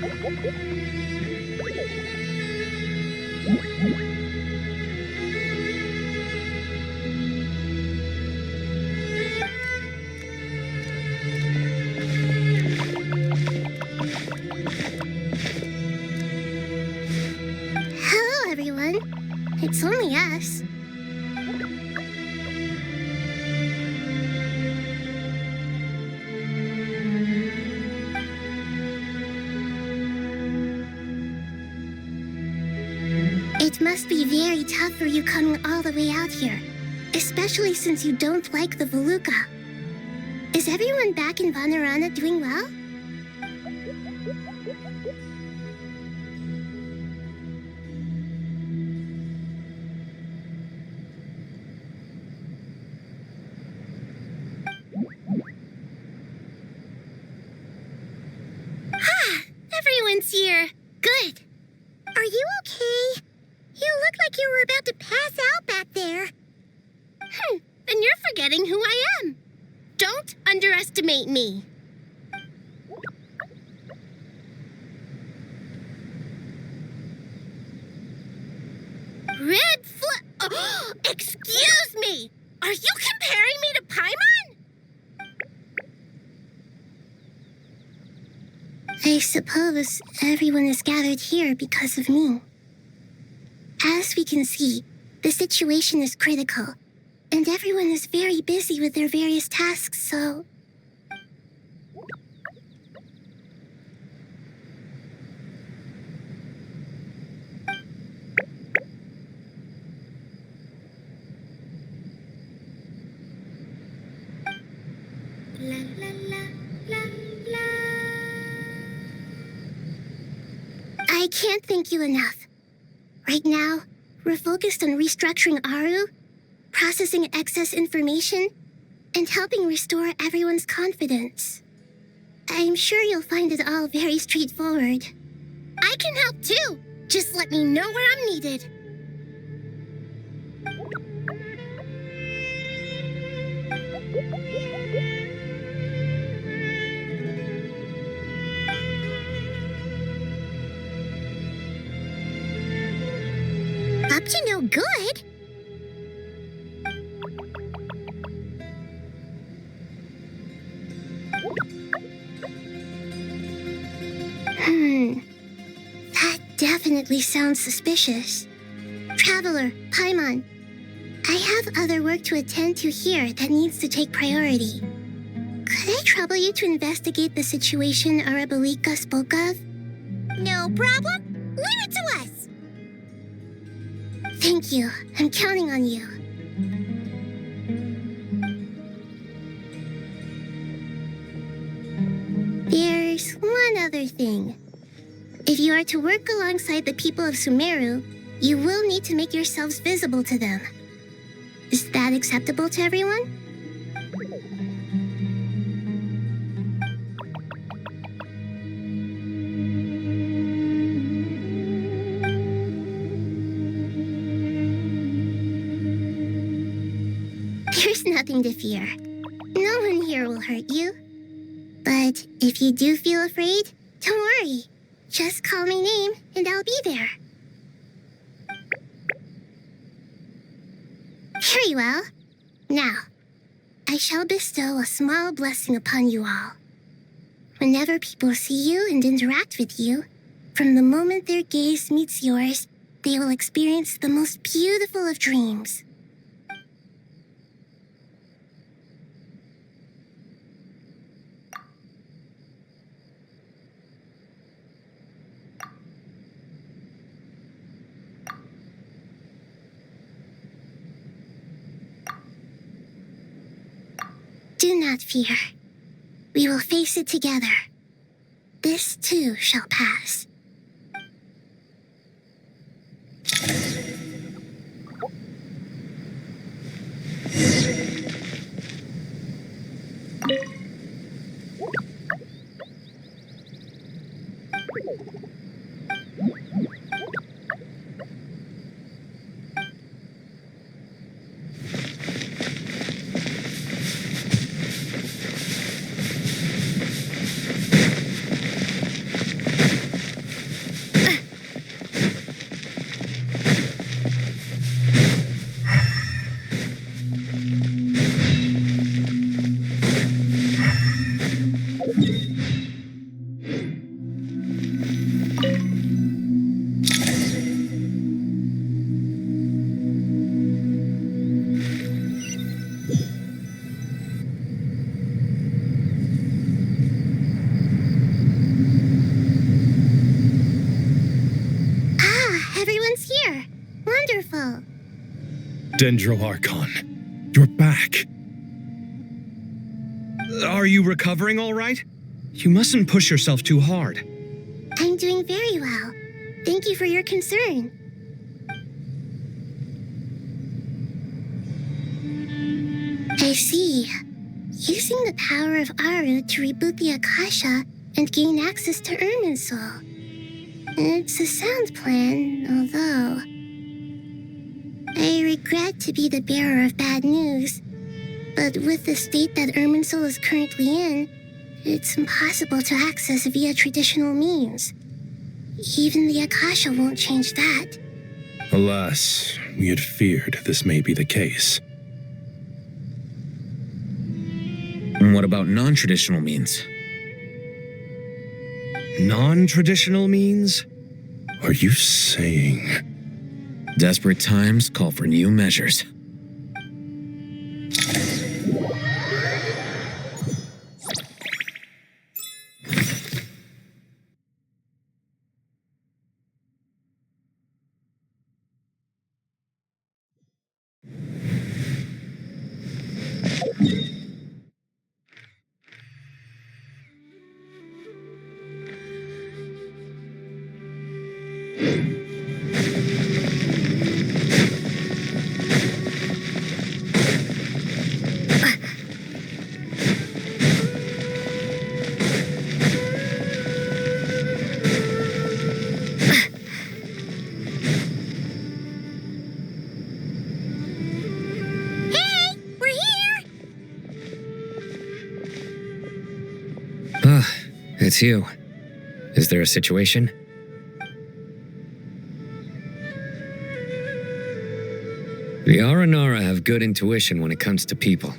Hello, everyone. It's only us. It must be very tough for you coming all the way out here, especially since you don't like the Voluka. Is everyone back in Vanarana doing well? Everyone's here. Good. Are you okay? You look like you were about to pass out back there. Then you're forgetting who I am. Don't underestimate me. Red Oh, excuse me! Are you comparing me to Paimon? I suppose everyone is gathered here because of me. As we can see, the situation is critical, and everyone is very busy with their various tasks, so... La la la la la. I can't thank you enough. Right now, we're focused on restructuring Aru, processing excess information, and helping restore everyone's confidence. I'm sure you'll find it all very straightforward. I can help too. Just let me know where I'm needed. Up to no good? That definitely sounds suspicious. Traveler, Paimon, I have other work to attend to here that needs to take priority. Could I trouble you to investigate the situation Arabalika spoke of? No problem. Leave it to us. Thank you. I'm counting on you. There's one other thing. If you are to work alongside the people of Sumeru, you will need to make yourselves visible to them. Is that acceptable to everyone? There's nothing to fear. No one here will hurt you. But if you do feel afraid, don't worry. Just call my name and I'll be there. Very well. Now, I shall bestow a small blessing upon you all. Whenever people see you and interact with you, from the moment their gaze meets yours, they will experience the most beautiful of dreams. Do not fear. We will face it together. This too shall pass. Dendro Archon, you're back. Are you recovering all right? You mustn't push yourself too hard. I'm doing very well. Thank you for your concern. I see. Using the power of Aru to reboot the Akasha and gain access to Irminsul. It's a sound plan, although I regret to be the bearer of bad news, but with the state that Irminsul is currently in, it's impossible to access via traditional means. Even the Akasha won't change that. Alas, we had feared this may be the case. And what about non-traditional means? Non-traditional means? Are you saying... Desperate times call for new measures. It's you. Is there a situation? The Aranara have good intuition when it comes to people.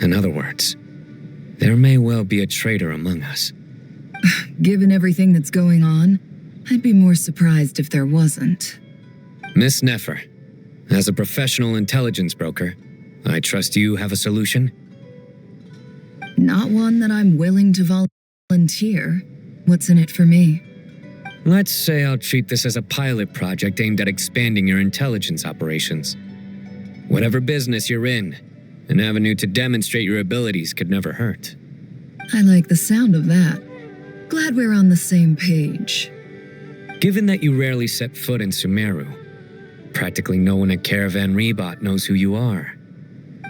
In other words, there may well be a traitor among us. Given everything that's going on, I'd be more surprised if there wasn't. Miss Nefer, as a professional intelligence broker, I trust you have a solution? Not one that I'm willing to volunteer. What's in it for me? Let's say I'll treat this as a pilot project aimed at expanding your intelligence operations. Whatever business you're in, an avenue to demonstrate your abilities could never hurt. I like the sound of that. Glad we're on the same page. Given that you rarely set foot in Sumeru, practically no one at Caravan Rebot knows who you are.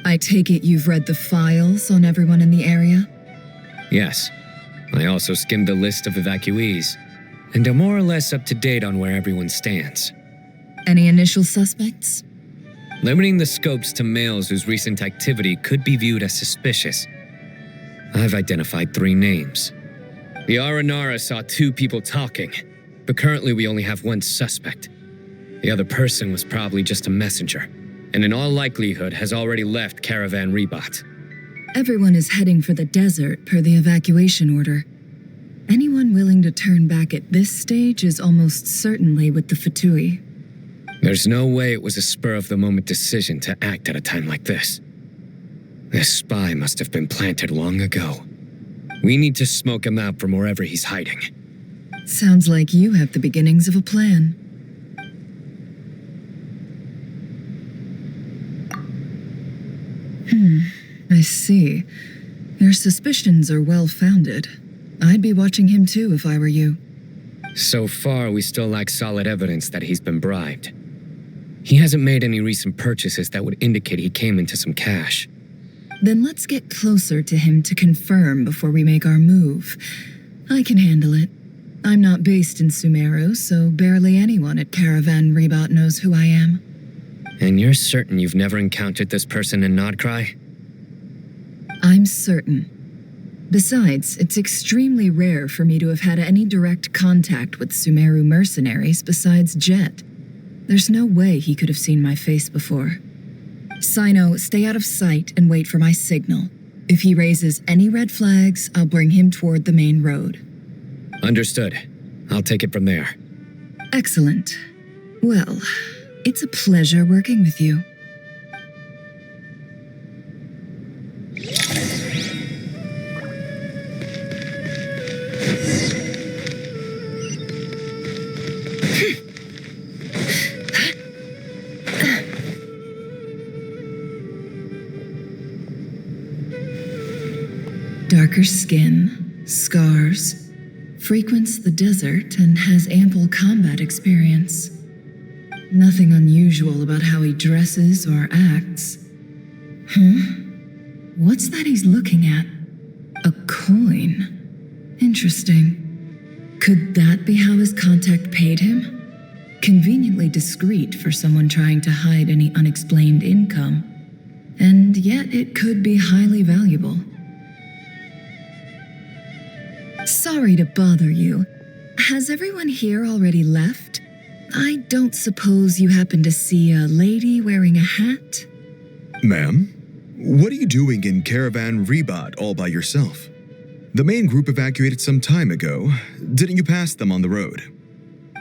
I take it you've read the files on everyone in the area? Yes. I also skimmed the list of evacuees, and am more or less up to date on where everyone stands. Any initial suspects? Limiting the scopes to males whose recent activity could be viewed as suspicious. I've identified 3 names. The Aranara saw 2 people talking, but currently we only have 1 suspect. The other person was probably just a messenger, and in all likelihood has already left Caravan Rebot. Everyone is heading for the desert per the evacuation order. Anyone willing to turn back at this stage is almost certainly with the Fatui. There's no way it was a spur-of-the-moment decision to act at a time like this. This spy must have been planted long ago. We need to smoke him out from wherever he's hiding. Sounds like you have the beginnings of a plan. I see. Your suspicions are well-founded. I'd be watching him too if I were you. So far, we still lack solid evidence that he's been bribed. He hasn't made any recent purchases that would indicate he came into some cash. Then let's get closer to him to confirm before we make our move. I can handle it. I'm not based in Sumeru, so barely anyone at Caravan Rebot knows who I am. And you're certain you've never encountered this person in Nodcry? I'm certain. Besides, it's extremely rare for me to have had any direct contact with Sumeru mercenaries besides Jet. There's no way he could have seen my face before. Sino, stay out of sight and wait for my signal. If he raises any red flags, I'll bring him toward the main road. Understood. I'll take it from there. Excellent. Well, it's a pleasure working with you. Darker skin, scars, frequents the desert, and has ample combat experience. Nothing unusual about how he dresses or acts. What's that he's looking at? A coin. Interesting. Could that be how his contact paid him? Conveniently discreet for someone trying to hide any unexplained income. And yet it could be highly valuable. Sorry to bother you. Has everyone here already left? I don't suppose you happen to see a lady wearing a hat? Ma'am, what are you doing in Caravan Rebat all by yourself? The main group evacuated some time ago. Didn't you pass them on the road?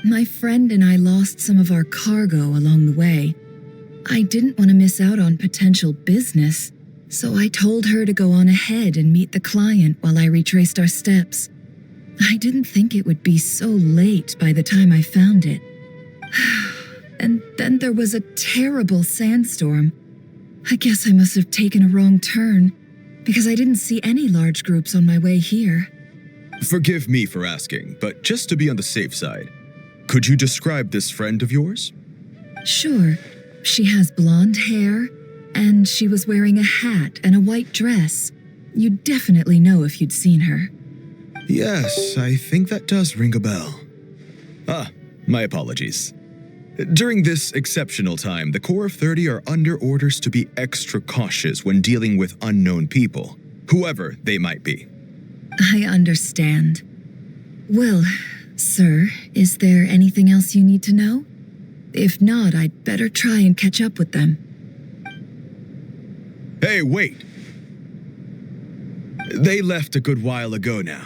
My friend and I lost some of our cargo along the way. I didn't want to miss out on potential business, so I told her to go on ahead and meet the client while I retraced our steps. I didn't think it would be so late by the time I found it. And then there was a terrible sandstorm. I guess I must have taken a wrong turn, because I didn't see any large groups on my way here. Forgive me for asking, but just to be on the safe side, could you describe this friend of yours? Sure. She has blonde hair, and she was wearing a hat and a white dress. You'd definitely know if you'd seen her. Yes, I think that does ring a bell. Ah, my apologies. During this exceptional time, the Corps of 30 are under orders to be extra cautious when dealing with unknown people, whoever they might be. I understand. Well, sir, is there anything else you need to know? If not, I'd better try and catch up with them. Hey, wait! They left a good while ago now.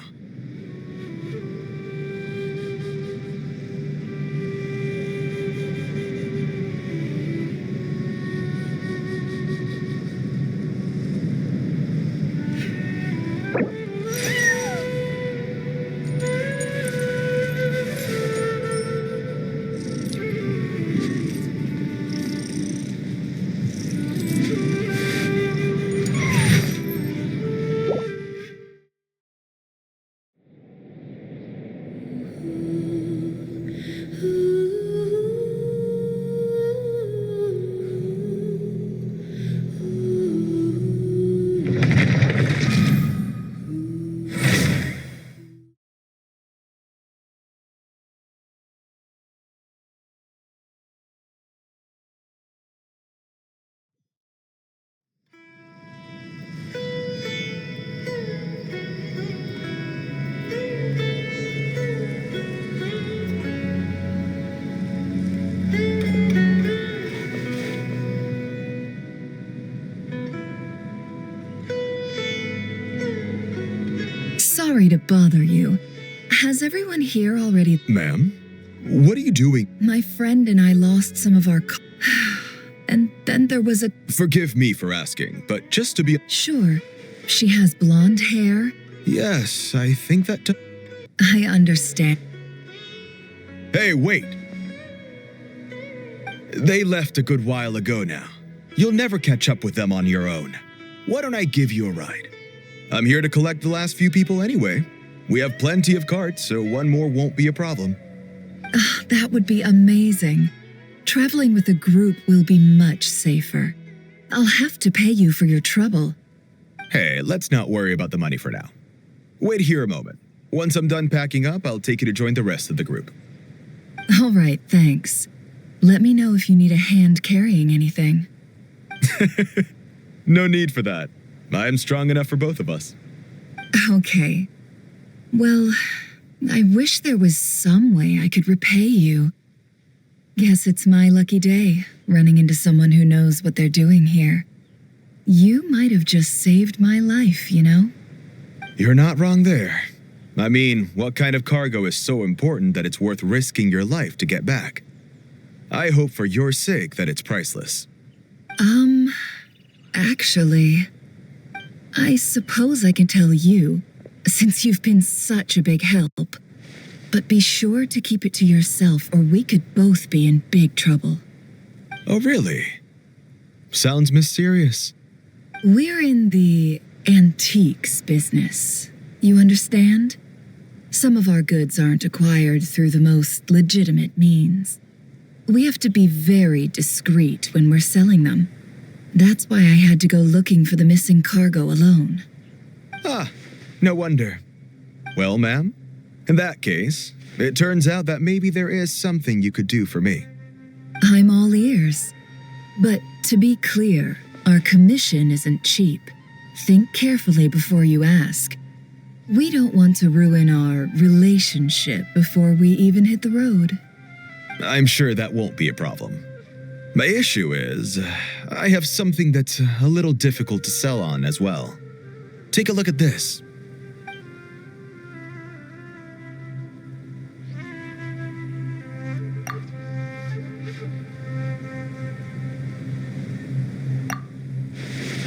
Sorry to bother you. Has everyone here already... Ma'am, what are you doing? My friend and I lost some of our... And then there was a... Forgive me for asking, but just to be... Sure. She has blonde hair. Yes, I think that... I understand. Hey, wait! They left a good while ago now. You'll never catch up with them on your own. Why don't I give you a ride? I'm here to collect the last few people anyway. We have plenty of carts, so one more won't be a problem. That would be amazing. Traveling with a group will be much safer. I'll have to pay you for your trouble. Hey, let's not worry about the money for now. Wait here a moment. Once I'm done packing up, I'll take you to join the rest of the group. All right, thanks. Let me know if you need a hand carrying anything. No need for that. I'm strong enough for both of us. Okay. Well, I wish there was some way I could repay you. Guess it's my lucky day, running into someone who knows what they're doing here. You might have just saved my life, you know? You're not wrong there. I mean, what kind of cargo is so important that it's worth risking your life to get back? I hope for your sake that it's priceless. Actually, I suppose I can tell you, since you've been such a big help. But be sure to keep it to yourself, or we could both be in big trouble. Oh, really? Sounds mysterious. We're in the antiques business. You understand? Some of our goods aren't acquired through the most legitimate means. We have to be very discreet when we're selling them. That's why I had to go looking for the missing cargo alone. Ah, no wonder. Well, ma'am, in that case, it turns out that maybe there is something you could do for me. I'm all ears. But to be clear, our commission isn't cheap. Think carefully before you ask. We don't want to ruin our relationship before we even hit the road. I'm sure that won't be a problem. My issue is, I have something that's a little difficult to sell on as well. Take a look at this.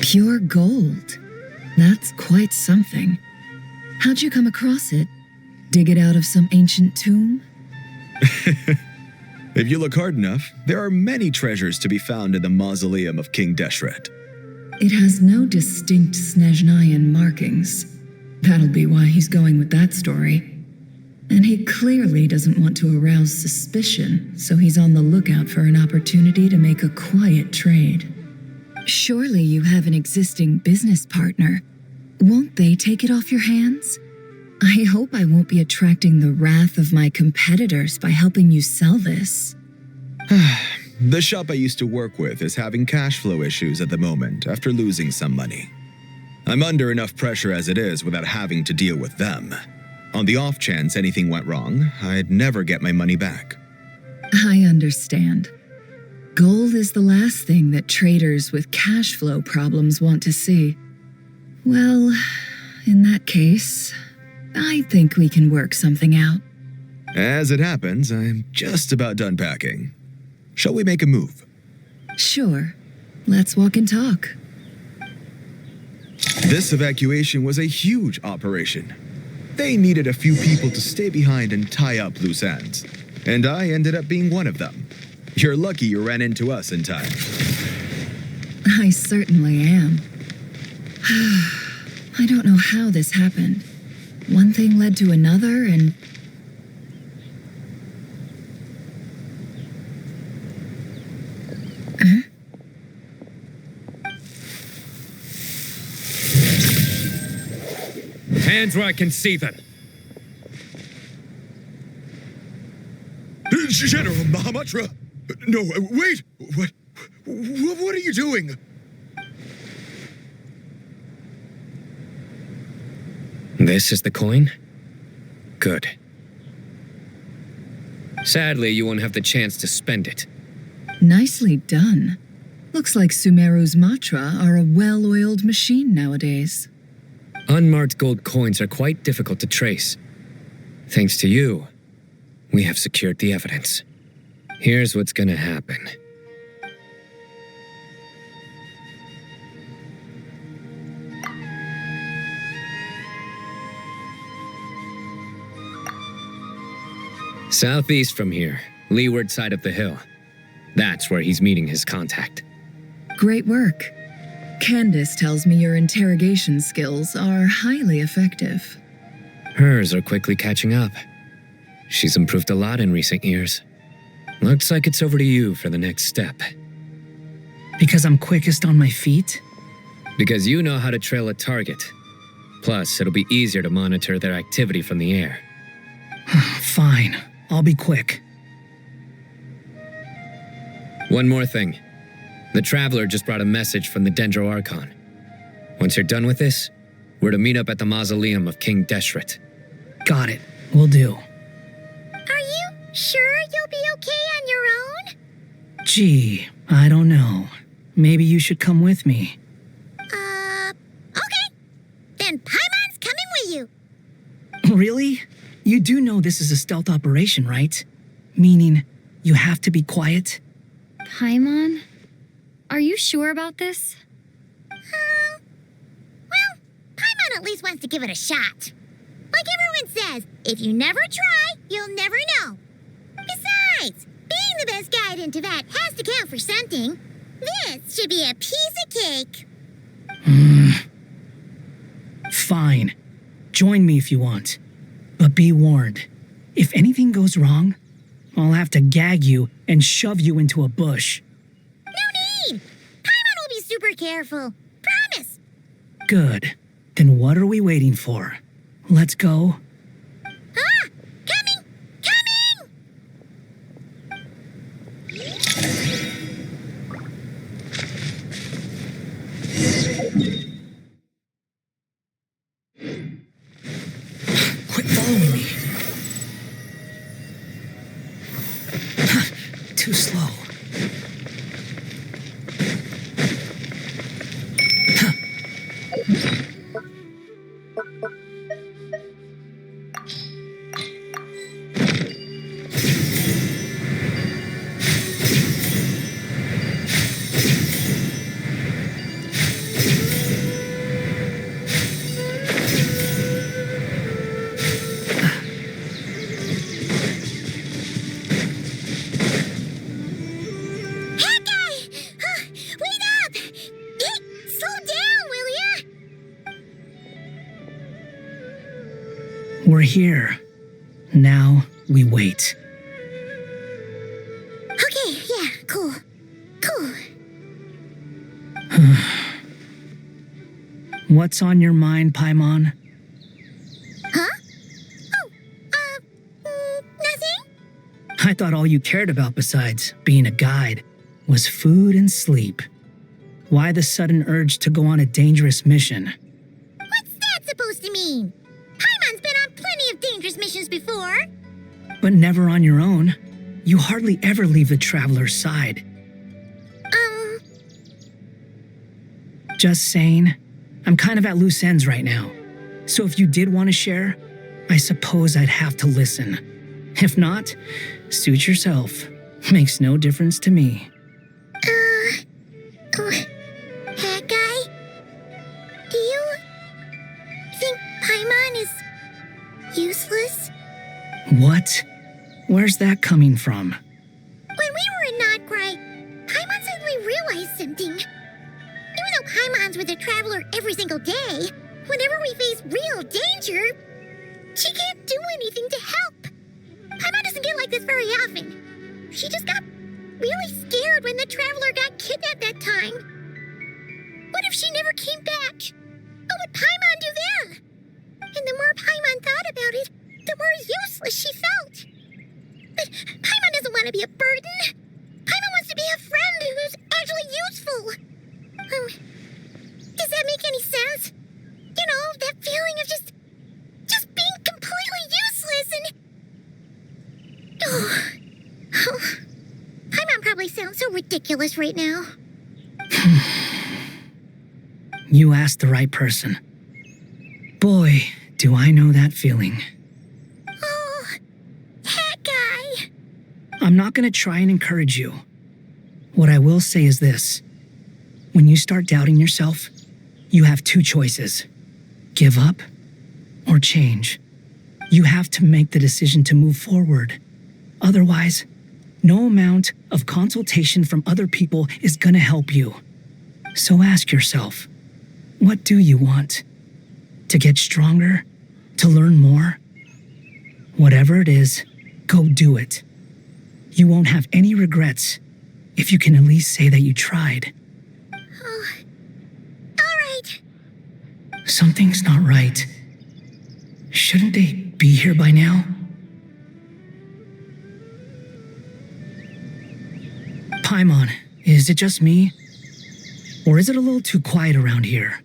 Pure gold. That's quite something. How'd you come across it? Dig it out of some ancient tomb? If you look hard enough, there are many treasures to be found in the mausoleum of King Deshret. It has no distinct Snezhnayan markings. That'll be why he's going with that story. And he clearly doesn't want to arouse suspicion, so he's on the lookout for an opportunity to make a quiet trade. Surely you have an existing business partner. Won't they take it off your hands? I hope I won't be attracting the wrath of my competitors by helping you sell this. The shop I used to work with is having cash flow issues at the moment after losing some money. I'm under enough pressure as it is without having to deal with them. On the off chance anything went wrong, I'd never get my money back. I understand. Gold is the last thing that traders with cash flow problems want to see. Well, in that case, I think we can work something out. As it happens, I'm just about done packing. Shall we make a move? Sure. Let's walk and talk. This evacuation was a huge operation. They needed a few people to stay behind and tie up loose ends. And I ended up being one of them. You're lucky you ran into us in time. I certainly am. I don't know how this happened. One thing led to another, and... Huh? Hands where I can see them. General Mahamatra! No, wait! What are you doing? This is the coin? Good. Sadly, you won't have the chance to spend it. Nicely done. Looks like Sumeru's Matra are a well-oiled machine nowadays. Unmarked gold coins are quite difficult to trace. Thanks to you, we have secured the evidence. Here's what's gonna happen. Southeast from here, leeward side of the hill. That's where he's meeting his contact. Great work. Candace tells me your interrogation skills are highly effective. Hers are quickly catching up. She's improved a lot in recent years. Looks like it's over to you for the next step. Because I'm quickest on my feet? Because you know how to trail a target. Plus, it'll be easier to monitor their activity from the air. Fine. I'll be quick. One more thing. The Traveler just brought a message from the Dendro Archon. Once you're done with this, we're to meet up at the mausoleum of King Deshret. Got it. Will do. Are you sure you'll be okay on your own? Gee, I don't know. Maybe you should come with me. Okay. Then Paimon's coming with you. Really? You do know this is a stealth operation, right? Meaning, you have to be quiet? Paimon? Are you sure about this? Well, Paimon at least wants to give it a shot. Like everyone says, if you never try, you'll never know. Besides, being the best guide in Teyvat has to count for something. This should be a piece of cake. Fine. Join me if you want. But be warned. If anything goes wrong, I'll have to gag you and shove you into a bush. No need! Paimon will be super careful. Promise! Good. Then what are we waiting for? Let's go. Ah! Coming! Coming! Quit following me. Too slow. We're here. Now we wait. Okay, yeah, cool. Cool. What's on your mind, Paimon? Huh? Nothing? I thought all you cared about besides being a guide was food and sleep. Why the sudden urge to go on a dangerous mission? What's that supposed to mean? Paimon's been on plenty of dangerous missions before. But never on your own. You hardly ever leave the traveler's side. Just saying, I'm kind of at loose ends right now. So if you did want to share, I suppose I'd have to listen. If not, suit yourself. Makes no difference to me. That guy? Do you think Paimon is useless? What? Where's that coming from? When we were in Notcry, Paimon suddenly realized something. Even though Paimon's with a traveler every single day, whenever we face real danger, she can't do anything to help. Paimon doesn't get like this very often. She just got really scared when the traveler got kidnapped that time. What if she never came back? What would Paimon do then? And the more Paimon thought about it, the more useless she felt. But Paimon doesn't want to be a burden. Paimon wants to be a friend who's actually useful. Does that make any sense? You know, that feeling of just being completely useless and... Oh. Paimon probably sounds so ridiculous right now. You asked the right person. Boy, do I know that feeling. Oh, that guy. I'm not going to try and encourage you. What I will say is this. When you start doubting yourself, you have two choices. Give up or change. You have to make the decision to move forward. Otherwise, no amount of consultation from other people is going to help you. So ask yourself, what do you want? To get stronger? To learn more? Whatever it is, go do it. You won't have any regrets if you can at least say that you tried. Oh, all right. Something's not right. Shouldn't they be here by now? Paimon, is it just me? Or is it a little too quiet around here?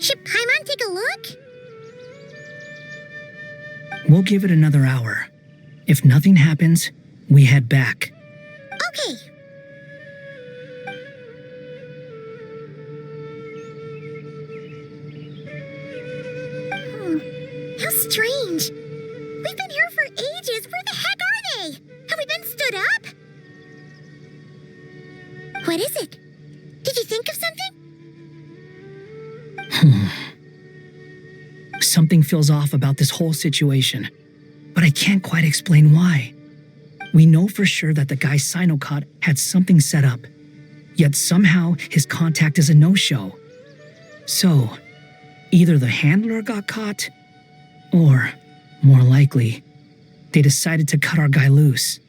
Should Paimon take a look? We'll give it another hour. If nothing happens, we head back. Okay. How strange. We've been here for ages. Where the heck are they? Have we been stood up? What is it? Did you think of something? Something feels off about this whole situation, but I can't quite explain why. We know for sure that the guy Sinocot had something set up, yet somehow his contact is a no-show. So, Either the handler got caught, or, more likely, they decided to cut our guy loose.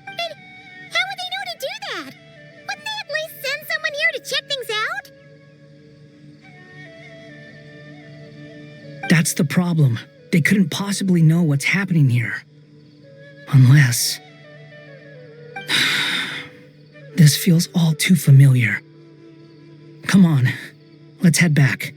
How would they know to do that? Wouldn't they at least send someone here to check things out? That's the problem. They couldn't possibly know what's happening here. Unless... This feels all too familiar. Come on, let's head back.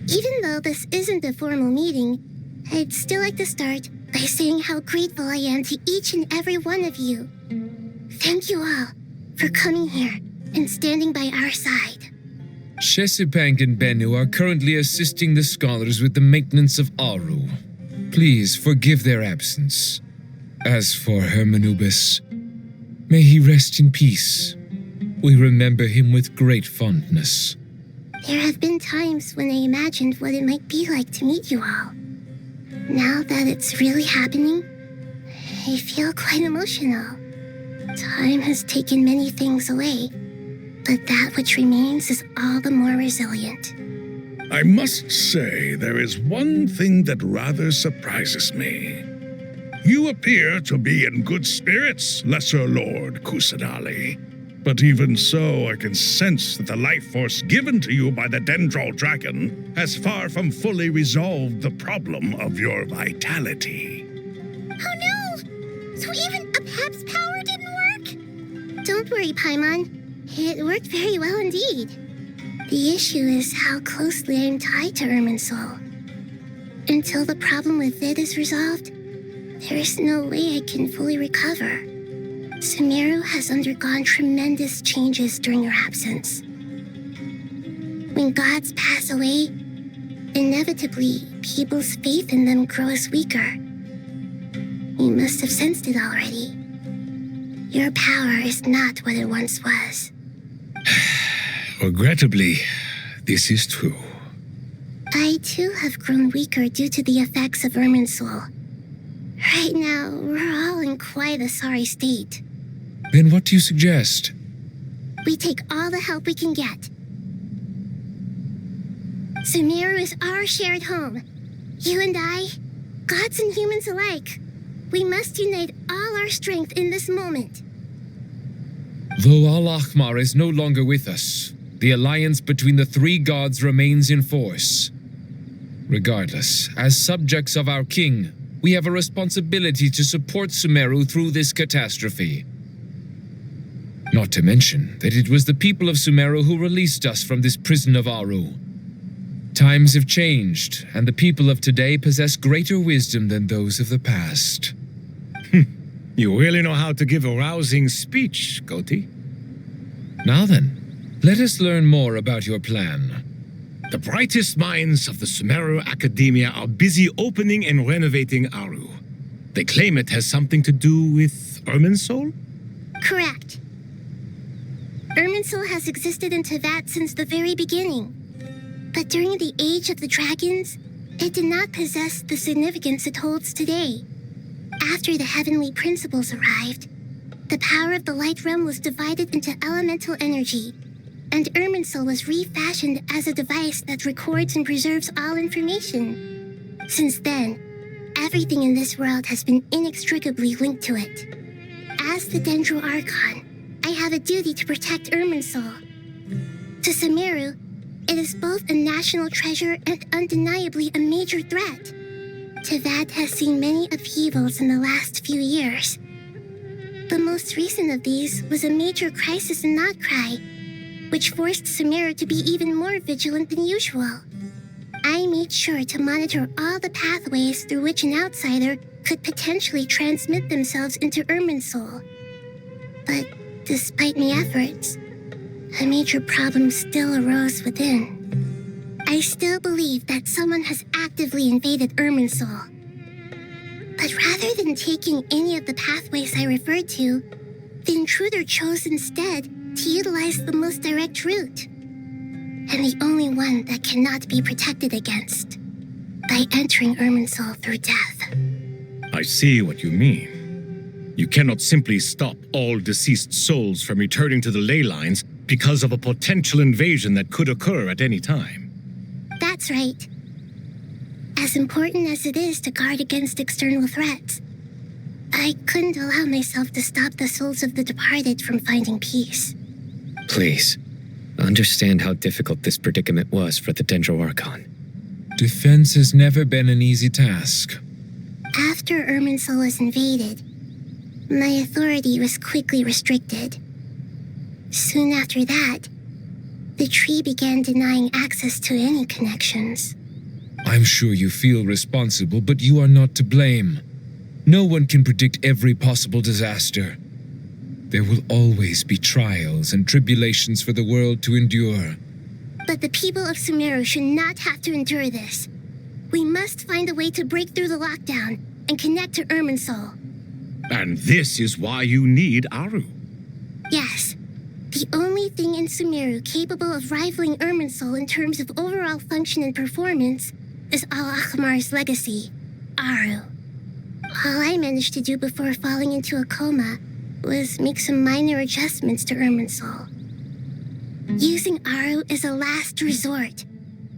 Even though this isn't a formal meeting, I'd still like to start by saying how grateful I am to each and every one of you. Thank you all for coming here and standing by our side. Shesipank and Bennu are currently assisting the scholars with the maintenance of Aru. Please forgive their absence. As for Hermanubis, may he rest in peace. We remember him with great fondness. There have been times when I imagined what it might be like to meet you all. Now that it's really happening, I feel quite emotional. Time has taken many things away, but that which remains is all the more resilient. I must say, there is one thing that rather surprises me. You appear to be in good spirits, Lesser Lord Kusanali. But even so, I can sense that the life force given to you by the Dendral Dragon has far from fully resolved the problem of your vitality. Oh no! So even Apep's power didn't work? Don't worry, Paimon. It worked very well indeed. The issue is how closely I am tied to Irminsul. Until the problem with it is resolved, there is no way I can fully recover. Sumeru has undergone tremendous changes during your absence. When gods pass away, inevitably, people's faith in them grows weaker. You must have sensed it already. Your power is not what it once was. Regrettably, this is true. I too have grown weaker due to the effects of Irminsul. Right now, we're all in quite a sorry state. Then what do you suggest? We take all the help we can get. Sumeru is our shared home. You and I, gods and humans alike, we must unite all our strength in this moment. Though Al-Ahmar is no longer with us, the alliance between the three gods remains in force. Regardless, as subjects of our king, we have a responsibility to support Sumeru through this catastrophe. Not to mention that it was the people of Sumeru who released us from this prison of Aru. Times have changed, and the people of today possess greater wisdom than those of the past. You really know how to give a rousing speech, Goti. Now then, let us learn more about your plan. The brightest minds of the Sumeru Academia are busy opening and renovating Aru. They claim it has something to do with Irminsul? Correct. Irminsul has existed in Tevat since the very beginning. But during the Age of the Dragons, it did not possess the significance it holds today. After the heavenly principles arrived, the power of the Light Realm was divided into elemental energy, and Irminsul was refashioned as a device that records and preserves all information. Since then, everything in this world has been inextricably linked to it. As the Dendro Archon, I have a duty to protect Irminsul. To Sumeru, it is both a national treasure and undeniably a major threat. Tevat has seen many upheavals in the last few years. The most recent of these was a major crisis in Notcry, which forced Sumeru to be even more vigilant than usual. I made sure to monitor all the pathways through which an outsider could potentially transmit themselves into Irminsul. But despite my efforts, a major problem still arose within. I still believe that someone has actively invaded Irminsul. But rather than taking any of the pathways I referred to, the intruder chose instead to utilize the most direct route, and the only one that cannot be protected against. by entering Irminsul through death. I see what you mean. You cannot simply stop all deceased souls from returning to the ley lines because of a potential invasion that could occur at any time. That's right. As important as it is to guard against external threats, I couldn't allow myself to stop the souls of the departed from finding peace. Please, understand how difficult this predicament was for the Dendro Archon. Defense has never been an easy task. After Irminsul was invaded, my authority was quickly restricted. Soon after that, the tree began denying access to any connections. I'm sure you feel responsible, but you are not to blame. No one can predict every possible disaster. There will always be trials and tribulations for the world to endure. But the people of Sumeru should not have to endure this. We must find a way to break through the lockdown and connect to Irminsul. And this is why you need Aru. Yes. The only thing in Sumeru capable of rivaling Irminsul in terms of overall function and performance is Al-Akhmar's legacy, Aru. All I managed to do before falling into a coma was make some minor adjustments to Irminsul. Using Aru is a last resort,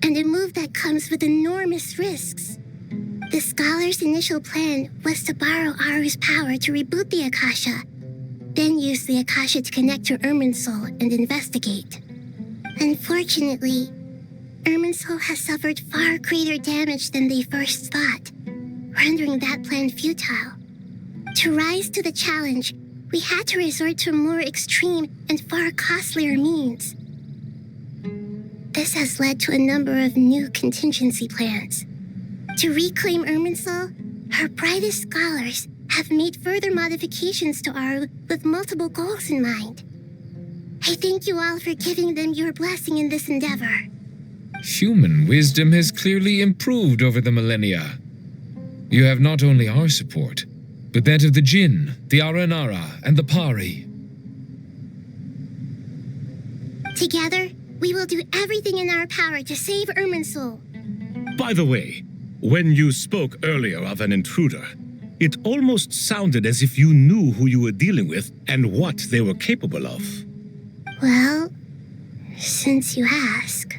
and a move that comes with enormous risks. The scholar's initial plan was to borrow Aru's power to reboot the Akasha, then use the Akasha to connect to Irminsul and investigate. Unfortunately, Irminsul has suffered far greater damage than they first thought, rendering that plan futile. To rise to the challenge, we had to resort to more extreme and far costlier means. This has led to a number of new contingency plans. To reclaim Irminsul, our brightest scholars have made further modifications to Aru with multiple goals in mind. I thank you all for giving them your blessing in this endeavor. Human wisdom has clearly improved over the millennia. You have not only our support, but that of the Jinn, the Aranara, and the Pari. Together, we will do everything in our power to save Irminsul. By the way, when you spoke earlier of an intruder, it almost sounded as if you knew who you were dealing with and what they were capable of. Well, since you ask.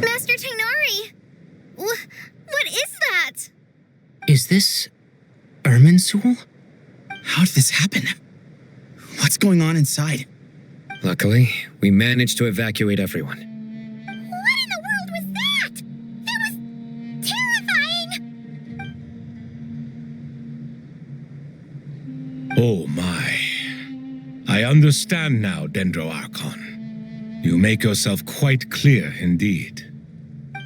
Master Tainari! What is that? Is this Irminsul? How did this happen? What's going on inside? Luckily, we managed to evacuate everyone. What in the world was that? That was terrifying! Oh my. I understand now, Dendro Archon. You make yourself quite clear indeed.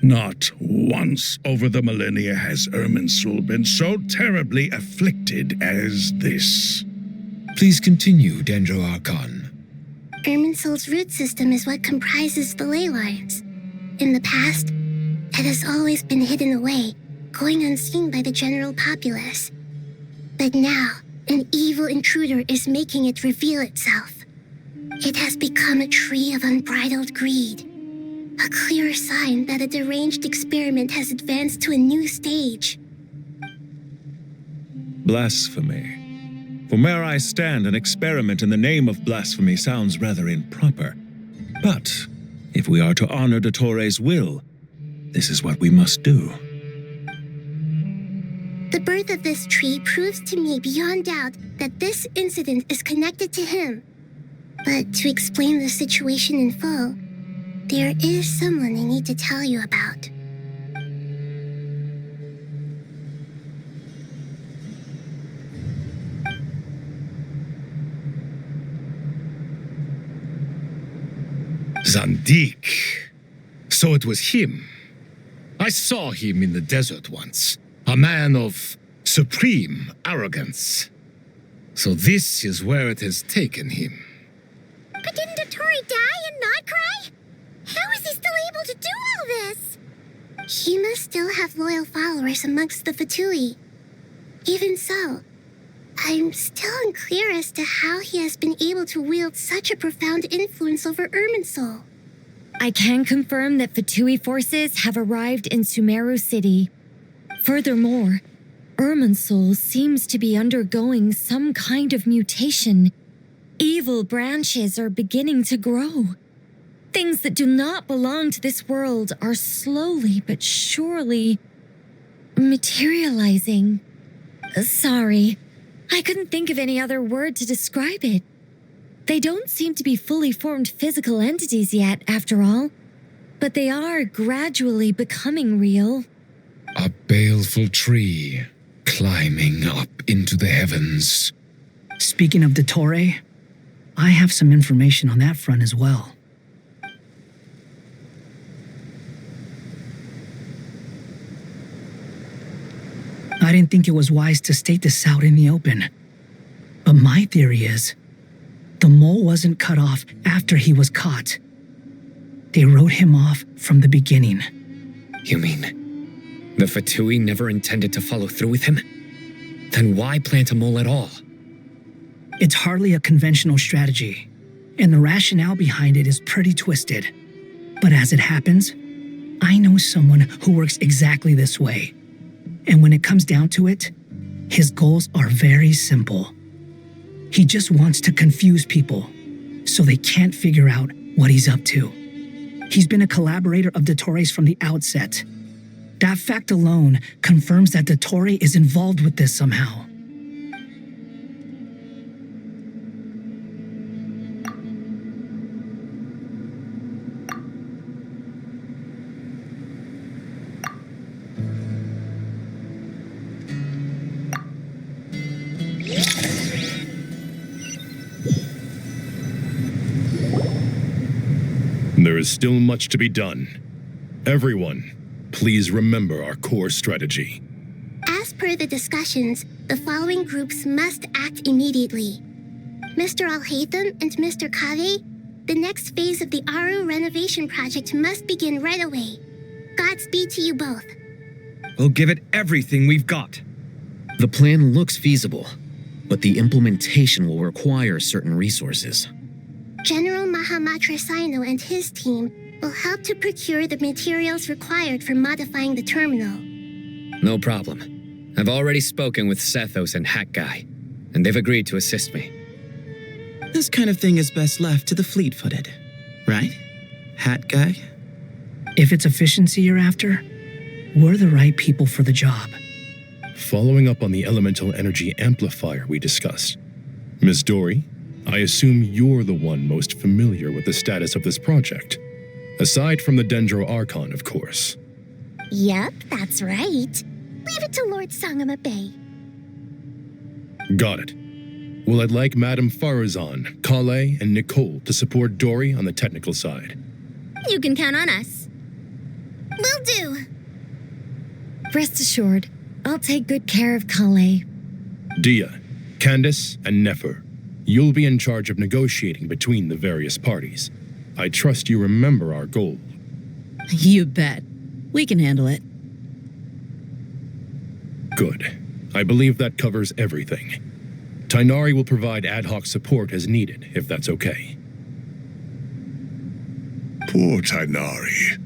Not once over the millennia has Irminsul been so terribly afflicted as this. Please continue, Dendro Archon. Irminsul's root system is what comprises the ley lines. In the past, it has always been hidden away, going unseen by the general populace. But now, an evil intruder is making it reveal itself. It has become a tree of unbridled greed. A clear sign that a deranged experiment has advanced to a new stage. Blasphemy. From where I stand, an experiment in the name of blasphemy sounds rather improper. But if we are to honor Dottores' will, this is what we must do. The birth of this tree proves to me beyond doubt that this incident is connected to him. But to explain the situation in full, there is someone I need to tell you about. Zandik. So it was him. I saw him in the desert once. A man of supreme arrogance. So this is where it has taken him. But didn't Dottore die and not cry? How is he still able to do all this? He must still have loyal followers amongst the Fatui. Even so, I'm still unclear as to how he has been able to wield such a profound influence over Irminsul. I can confirm that Fatui forces have arrived in Sumeru City. Furthermore, Irminsul seems to be undergoing some kind of mutation. Evil branches are beginning to grow. Things that do not belong to this world are slowly but surely materializing. Sorry, I couldn't think of any other word to describe it. They don't seem to be fully formed physical entities yet, after all, but they are gradually becoming real. A baleful tree climbing up into the heavens. Speaking of Dottore, I have some information on that front as well. I didn't think it was wise to state this out in the open. But my theory is, the mole wasn't cut off after he was caught. They wrote him off from the beginning. You mean, the Fatui never intended to follow through with him? Then why plant a mole at all? It's hardly a conventional strategy, and the rationale behind it is pretty twisted. But as it happens, I know someone who works exactly this way. And when it comes down to it, his goals are very simple. He just wants to confuse people, so they can't figure out what he's up to. He's been a collaborator of Dottore's from the outset. That fact alone confirms that Dottore is involved with this somehow. There is still much to be done. Everyone, please remember our core strategy. As per the discussions, the following groups must act immediately. Mr. Alhaitham and Mr. Kave, the next phase of the Aru renovation project must begin right away. Godspeed to you both. We'll give it everything we've got. The plan looks feasible, but the implementation will require certain resources. General Mahamatra Sino and his team will help to procure the materials required for modifying the terminal. No problem. I've already spoken with Sethos and Hat Guy, and they've agreed to assist me. This kind of thing is best left to the fleet-footed, right? Hat Guy? If it's efficiency you're after, we're the right people for the job. Following up on the elemental energy amplifier we discussed, Ms. Dory, I assume you're the one most familiar with the status of this project. Aside from the Dendro Archon, of course. Yep, that's right. Leave it to Lord Sangama Bay. Got it. Well, I'd like Madame Farazan, Kale, and Nicole to support Dory on the technical side. You can count on us. Will do. Rest assured, I'll take good care of Kale. Dia, Candace, and Nefer, you'll be in charge of negotiating between the various parties. I trust you remember our goal. You bet. We can handle it. Good. I believe that covers everything. Tainari will provide ad hoc support as needed, if that's okay. Poor Tainari.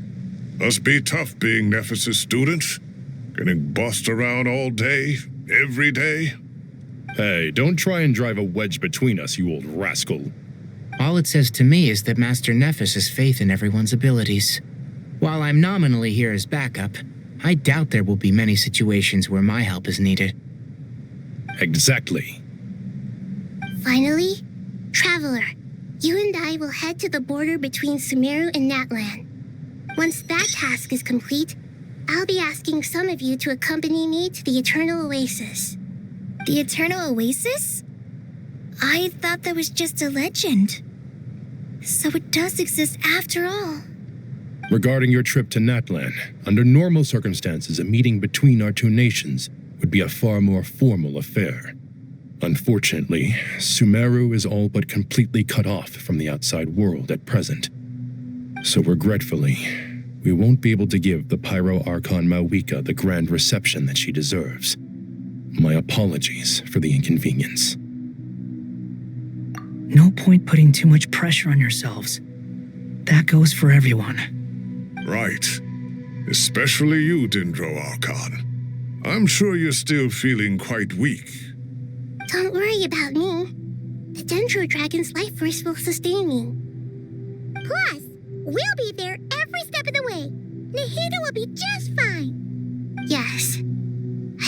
Must be tough being Nephis' student. Getting bossed around all day, every day. Hey, don't try and drive a wedge between us, you old rascal. All it says to me is that Master Nephis has faith in everyone's abilities. While I'm nominally here as backup, I doubt there will be many situations where my help is needed. Exactly. Finally, Traveler, You and I will head to the border between Sumeru and Natlan. Once that task is complete, I'll be asking some of you to accompany me to the Eternal Oasis. The Eternal Oasis? I thought that was just a legend. So it does exist after all. Regarding your trip to Natlan, under normal circumstances, a meeting between our two nations would be a far more formal affair. Unfortunately, Sumeru is all but completely cut off from the outside world at present. So regretfully, we won't be able to give the Pyro Archon Mawika the grand reception that she deserves. My apologies for the inconvenience. No point putting too much pressure on yourselves. That goes for everyone. Right. Especially you, Dendro Archon. I'm sure you're still feeling quite weak. Don't worry about me. The Dendro Dragon's life force will sustain me. Plus, we'll be there every step of the way. Nahida will be just fine. Yes,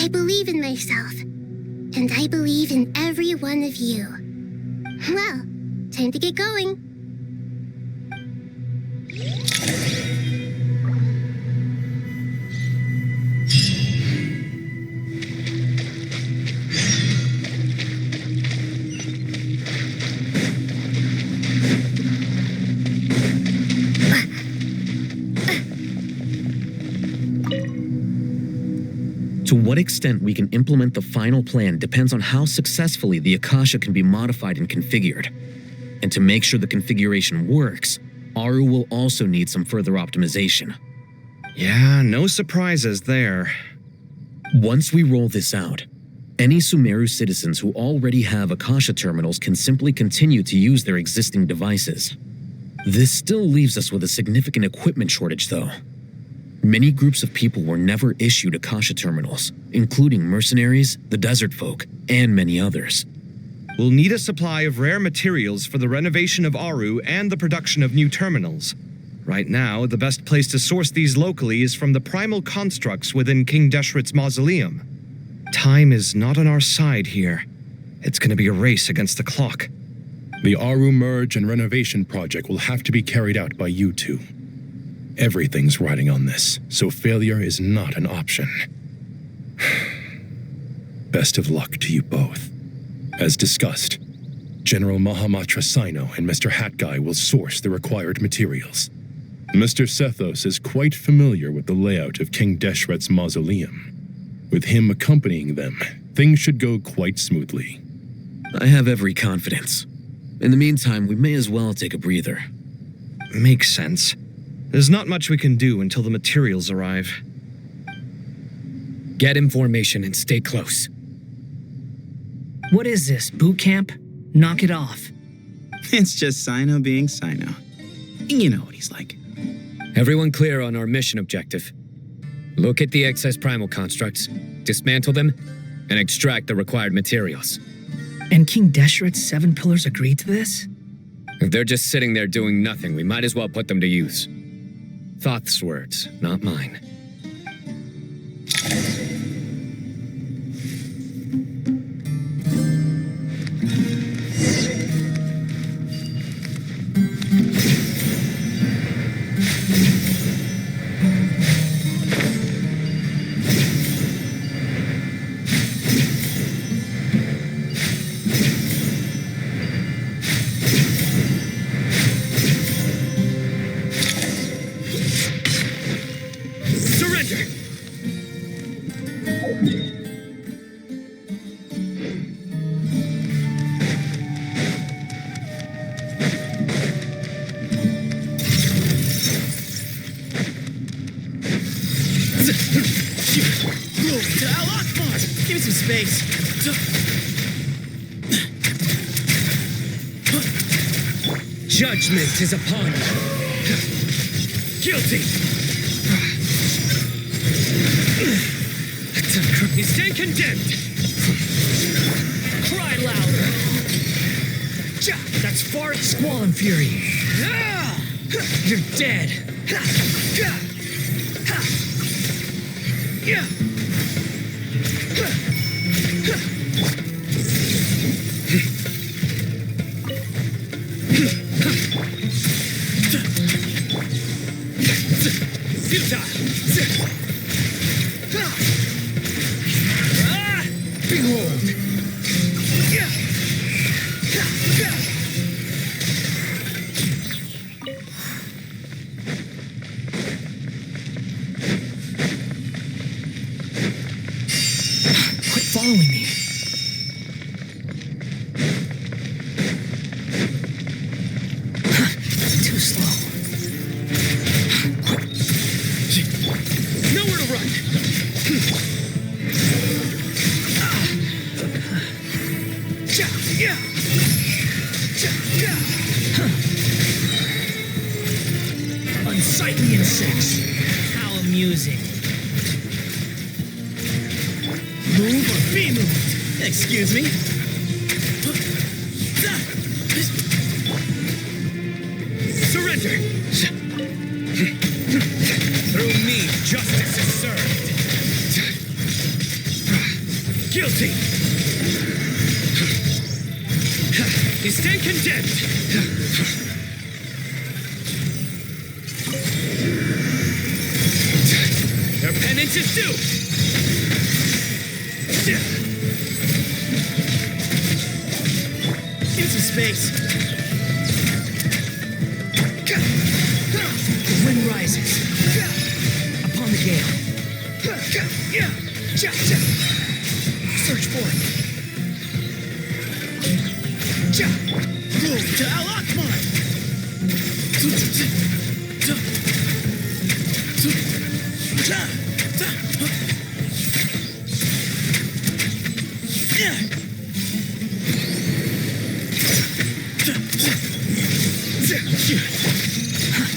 I believe in myself. And I believe in every one of you. Well, time to get going. To what extent we can implement the final plan depends on how successfully the Akasha can be modified and configured. And to make sure the configuration works, Aru will also need some further optimization. Yeah, no surprises there. Once we roll this out, any Sumeru citizens who already have Akasha terminals can simply continue to use their existing devices. This still leaves us with a significant equipment shortage, though. Many groups of people were never issued Akasha terminals, including mercenaries, the desert folk, and many others. We'll need a supply of rare materials for the renovation of Aru and the production of new terminals. Right now, the best place to source these locally is from the primal constructs within King Deshret's mausoleum. Time is not on our side here. It's going to be a race against the clock. The Aru merge and renovation project will have to be carried out by you two. Everything's riding on this, so failure is not an option. Best of luck to you both. As discussed, General Mahamatra Sino and Mr. Hat Guy will source the required materials. Mr. Sethos is quite familiar with the layout of King Deshret's mausoleum. With him accompanying them, things should go quite smoothly. I have every confidence. In the meantime, we may as well take a breather. Makes sense. There's not much we can do until the materials arrive. Get information and stay close. What is this, boot camp? Knock it off. It's just Sino being Sino. You know what he's like. Everyone clear on our mission objective. Locate the excess primal constructs, dismantle them, and extract the required materials. And King Deshret's 7 pillars agreed to this? If they're just sitting there doing nothing, we might as well put them to use. Thoth's words, not mine. Give me some space. Judgment is upon you. Guilty. You stand condemned. Cry louder. That's fart, squall, and fury. You're dead. Behold! Quit following me. Too slow. Nowhere to run! Unsightly insects. How amusing. Move or be moved. Excuse me. Surrender! Through me, justice is served. Guilty! You stand condemned! Your penance is due! Into space. The wind rises. Upon the gale. Search for it. Move to Al-Akmar.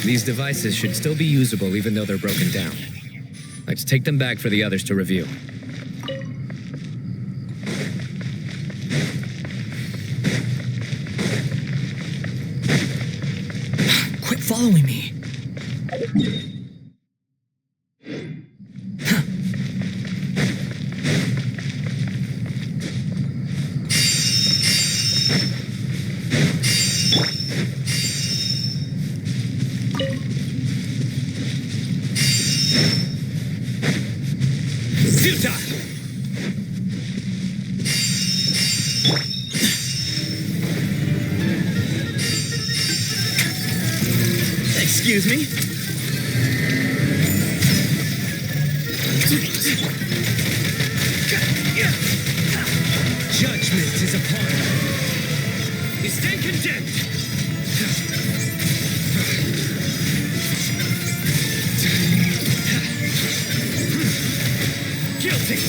These devices should still be usable even though they're broken down. Let's take them back for the others to review. Quit following me. Excuse me? Judgment is upon you. You stand condemned. Guilty.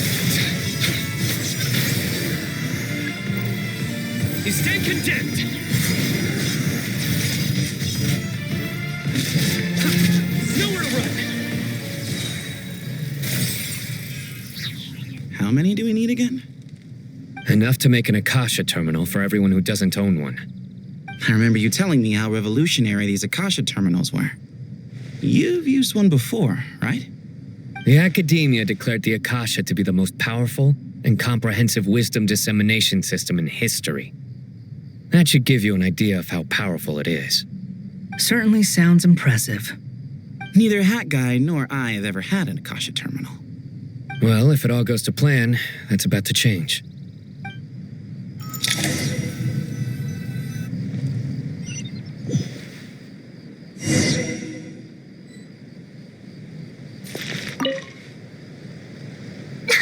You stand condemned. Nowhere to run. How many do we need again? Enough to make an Akasha terminal for everyone who doesn't own one. I remember you telling me how revolutionary these Akasha terminals were. You've used one before, right? The Academia declared the Akasha to be the most powerful and comprehensive wisdom dissemination system in history. That should give you an idea of how powerful it is. Certainly sounds impressive. Neither Hat Guy nor I have ever had an Akasha terminal. Well, if it all goes to plan, that's about to change.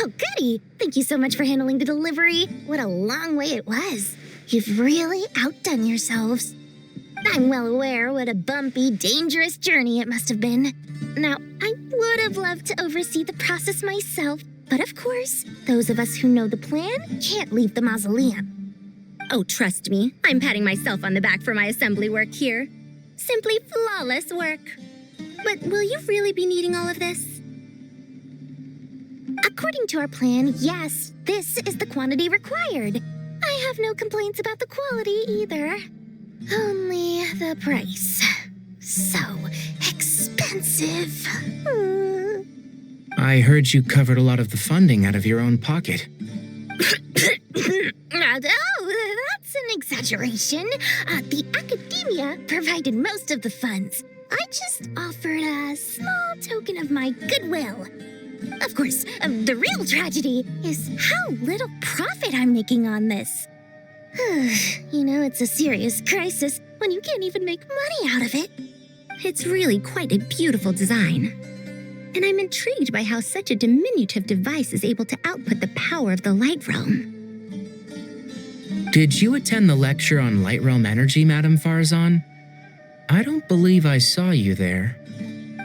Oh, goody! Thank you so much for handling the delivery. What a long way it was. You've really outdone yourselves. I'm well aware what a bumpy, dangerous journey it must have been. Now, I would have loved to oversee the process myself, but of course, those of us who know the plan can't leave the mausoleum. Oh, trust me, I'm patting myself on the back for my assembly work here. Simply flawless work. But will you really be needing all of this? According to our plan, yes, this is the quantity required. I have no complaints about the quality either. Only the price. So expensive. I heard you covered a lot of the funding out of your own pocket. Oh, that's an exaggeration. The Academia provided most of the funds. I just offered a small token of my goodwill. Of course, the real tragedy is how little profit I'm making on this. You know, it's a serious crisis when you can't even make money out of it. It's really quite a beautiful design. And I'm intrigued by how such a diminutive device is able to output the power of the Light Realm. Did you attend the lecture on Light Realm energy, Madame Farzan? I don't believe I saw you there.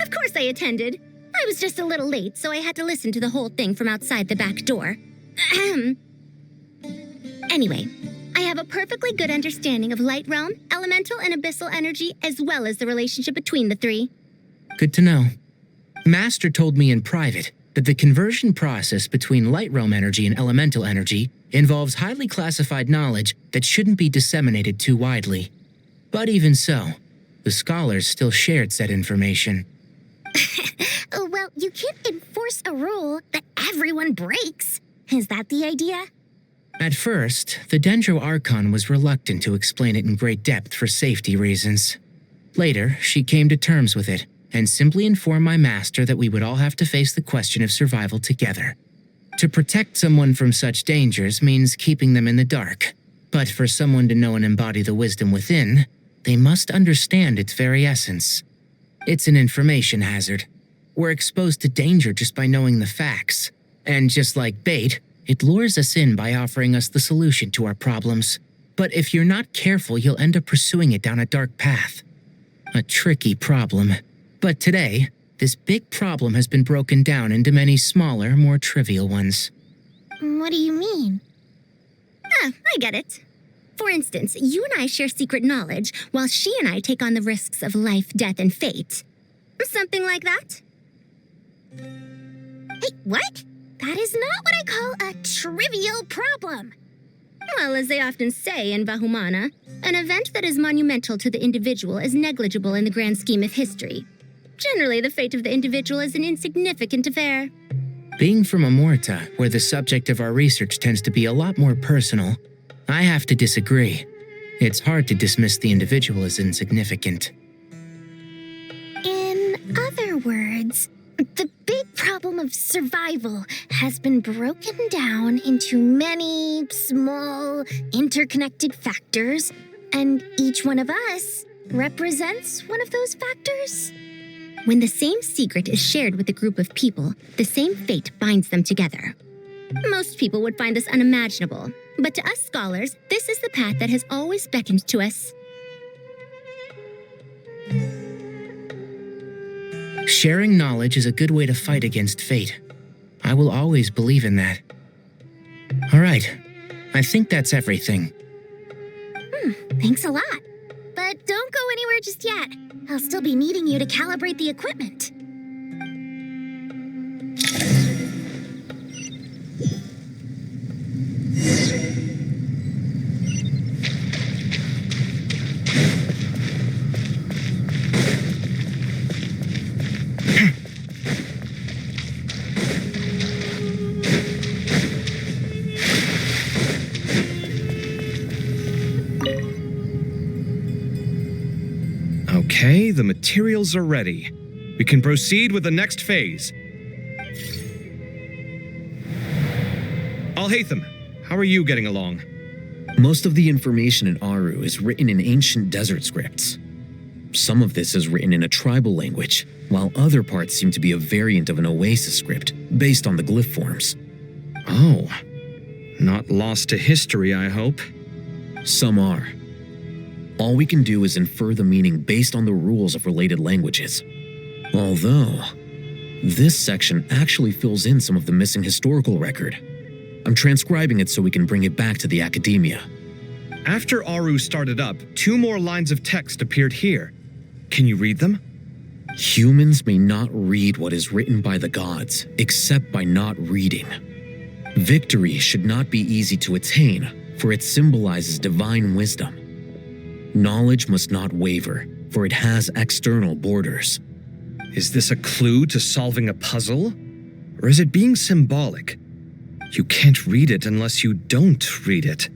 Of course I attended. I was just a little late, so I had to listen to the whole thing from outside the back door. Anyway, I have a perfectly good understanding of Light Realm, elemental and abyssal energy, as well as the relationship between the three. Good to know. Master told me in private that the conversion process between Light Realm energy and elemental energy involves highly classified knowledge that shouldn't be disseminated too widely. But even so, the scholars still shared said information. Well, you can't enforce a rule that everyone breaks. Is that the idea? At first, the Dendro Archon was reluctant to explain it in great depth for safety reasons. Later, she came to terms with it and simply informed my master that we would all have to face the question of survival together. To protect someone from such dangers means keeping them in the dark. But for someone to know and embody the wisdom within, they must understand its very essence. It's an information hazard. We're exposed to danger just by knowing the facts. And just like bait, it lures us in by offering us the solution to our problems. But if you're not careful, you'll end up pursuing it down a dark path. A tricky problem. But today, this big problem has been broken down into many smaller, more trivial ones. What do you mean? I get it. For instance, you and I share secret knowledge, while she and I take on the risks of life, death, and fate. Something like that? Hey, what? That is not what I call a trivial problem. Well, as they often say in Vahumana, an event that is monumental to the individual is negligible in the grand scheme of history. Generally, the fate of the individual is an insignificant affair. Being from Amorta, where the subject of our research tends to be a lot more personal, I have to disagree. It's hard to dismiss the individual as insignificant. In other words, the big problem of survival has been broken down into many small, interconnected factors, and each one of us represents one of those factors. When the same secret is shared with a group of people, the same fate binds them together. Most people would find this unimaginable, but to us scholars, this is the path that has always beckoned to us. Sharing knowledge is a good way to fight against fate. I will always believe in that. All right, I think that's everything. Thanks a lot. But don't go anywhere just yet. I'll still be needing you to calibrate the equipment. Okay, the materials are ready. We can proceed with the next phase. Al-Haytham, how are you getting along? Most of the information in Aru is written in ancient desert scripts. Some of this is written in a tribal language, while other parts seem to be a variant of an oasis script based on the glyph forms. Oh, not lost to history, I hope. Some are. All we can do is infer the meaning based on the rules of related languages. Although, this section actually fills in some of the missing historical record. I'm transcribing it so we can bring it back to the academia. After Aru started up, 2 more lines of text appeared here. Can you read them? Humans may not read what is written by the gods, except by not reading. Victory should not be easy to attain, for it symbolizes divine wisdom. Knowledge must not waver, for it has external borders. Is this a clue to solving a puzzle? Or is it being symbolic? You can't read it unless you don't read it.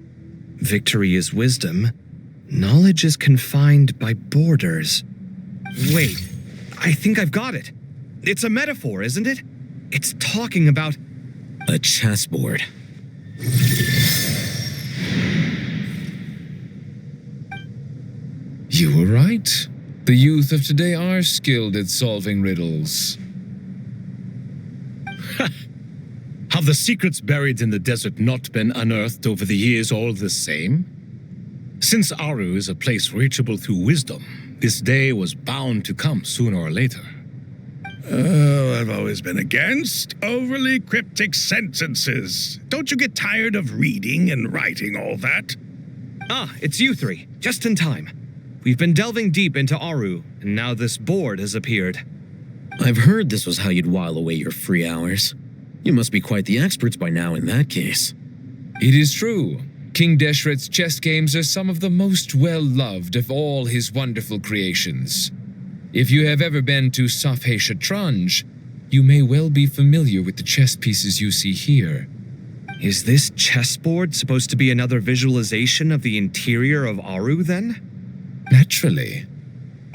Victory is wisdom. Knowledge is confined by borders. Wait, I think I've got it. It's a metaphor, isn't it? It's talking about a chessboard. You were right. The youth of today are skilled at solving riddles. Have the secrets buried in the desert not been unearthed over the years all the same? Since Aru is a place reachable through wisdom, this day was bound to come sooner or later. Oh, I've always been against overly cryptic sentences. Don't you get tired of reading and writing all that? Ah, it's you three. Just in time. We've been delving deep into Aru, and now this board has appeared. I've heard this was how you'd while away your free hours. You must be quite the experts by now in that case. It is true. King Deshret's chess games are some of the most well-loved of all his wonderful creations. If you have ever been to Safhe Shatranj, you may well be familiar with the chess pieces you see here. Is this chessboard supposed to be another visualization of the interior of Aru, then? Naturally.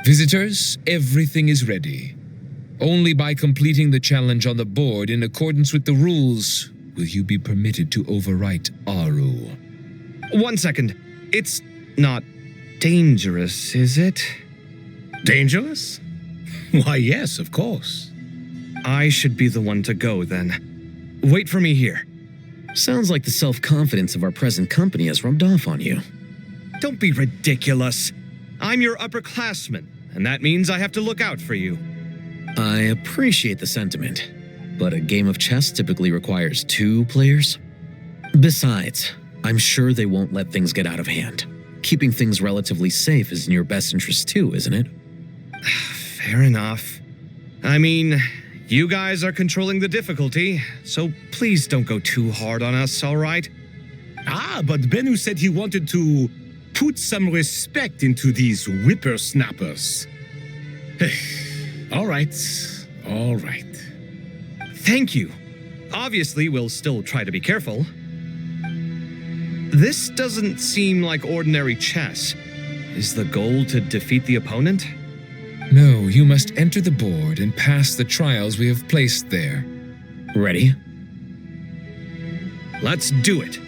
Visitors, everything is ready. Only by completing the challenge on the board in accordance with the rules will you be permitted to overwrite Aru. 1 second. It's not dangerous, is it? Dangerous? Why, yes, of course. I should be the one to go, then. Wait for me here. Sounds like the self-confidence of our present company has rubbed off on you. Don't be ridiculous. I'm your upperclassman, and that means I have to look out for you. I appreciate the sentiment, but a game of chess typically requires 2 players. Besides, I'm sure they won't let things get out of hand. Keeping things relatively safe is in your best interest too, isn't it? Fair enough. I mean, you guys are controlling the difficulty, so please don't go too hard on us, all right? Ah, but Bennu said he wanted to put some respect into these whippersnappers. All right, all right. Thank you. Obviously, we'll still try to be careful. This doesn't seem like ordinary chess. Is the goal to defeat the opponent? No, you must enter the board and pass the trials we have placed there. Ready? Let's do it.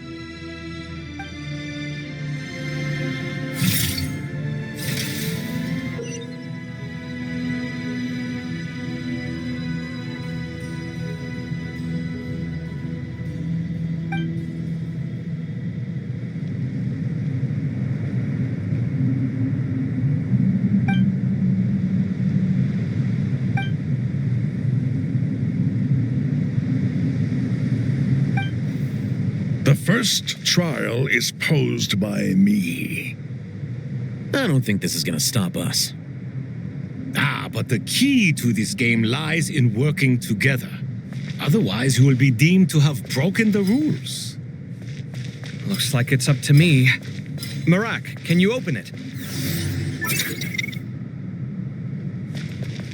The first trial is posed by me. I don't think this is gonna stop us. Ah, but the key to this game lies in working together. Otherwise, you will be deemed to have broken the rules. Looks like it's up to me. Marak, can you open it?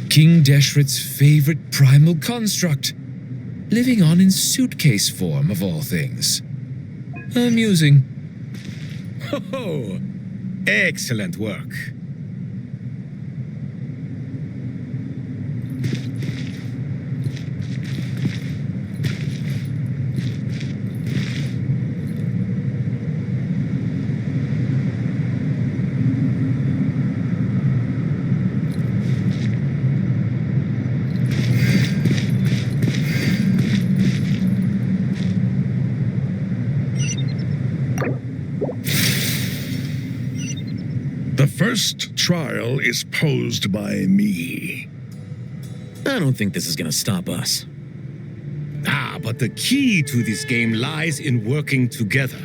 King Deshret's favorite primal construct, living on in suitcase form of all things. Amusing. Oh, excellent work. The first trial is posed by me. I don't think this is gonna stop us. Ah, but the key to this game lies in working together.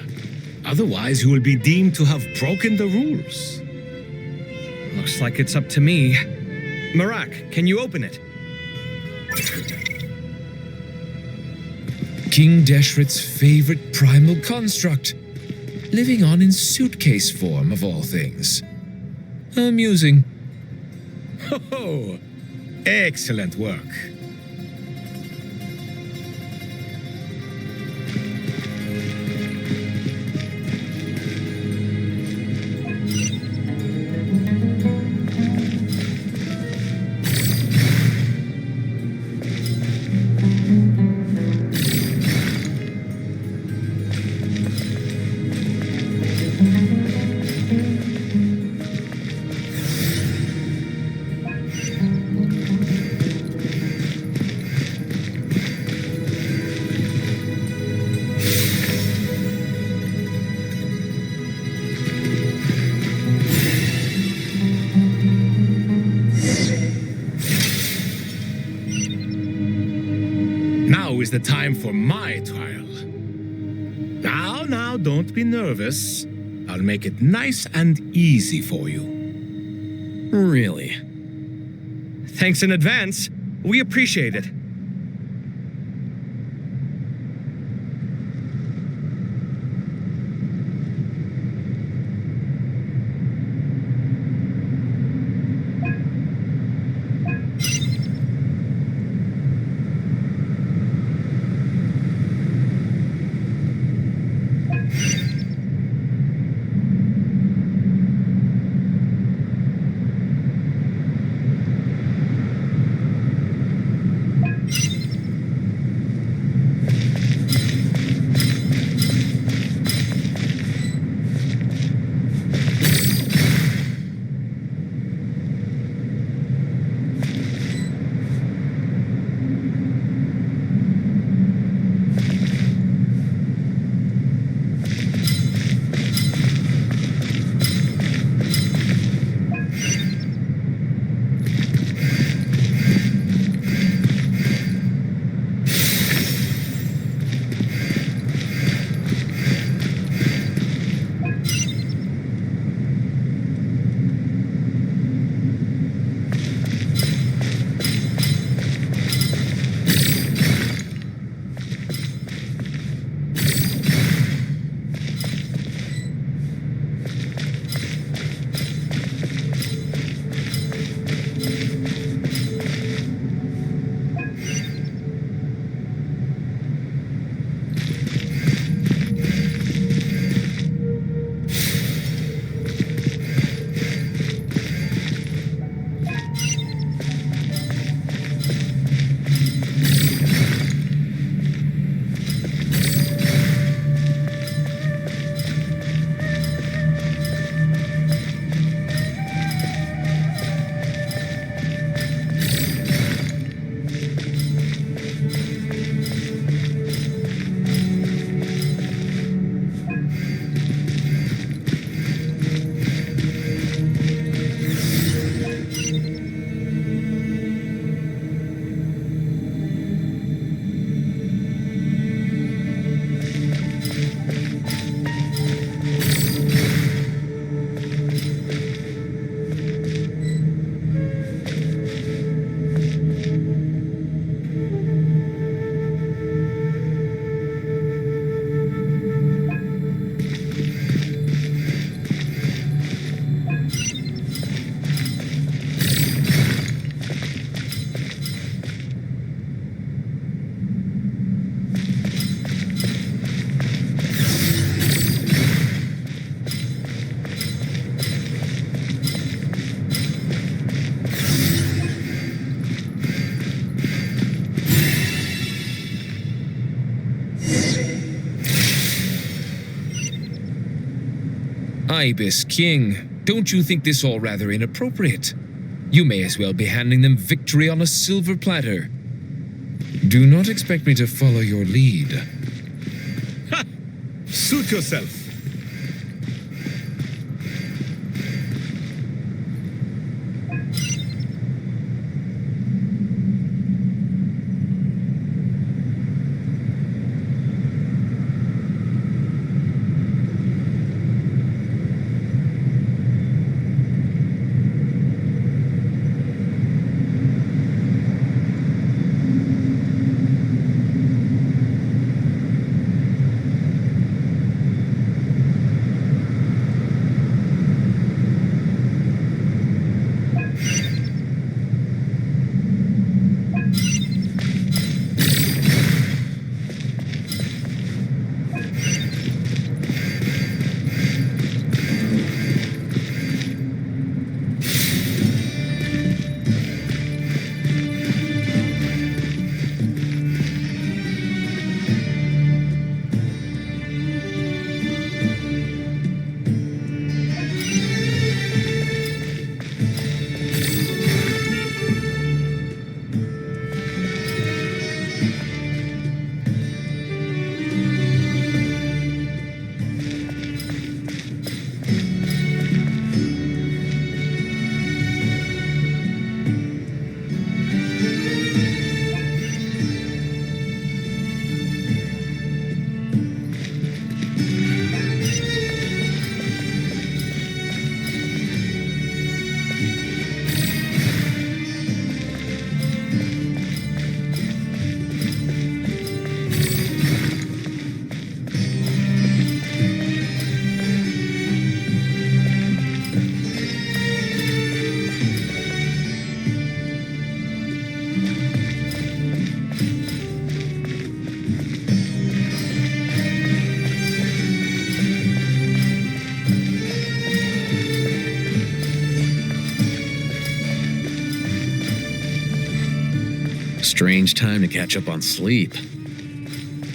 Otherwise, you will be deemed to have broken the rules. Looks like it's up to me. Marak, can you open it? King Deshret's favorite primal construct, living on in suitcase form of all things. Amusing. Oh, excellent work. is the time for my trial. Now, don't be nervous. I'll make it nice and easy for you. Really? Thanks in advance. We appreciate it. Ibis King, don't you think this all rather inappropriate? You may as well be handing them victory on a silver platter. Do not expect me to follow your lead. Ha! Suit yourself. Strange time to catch up on sleep.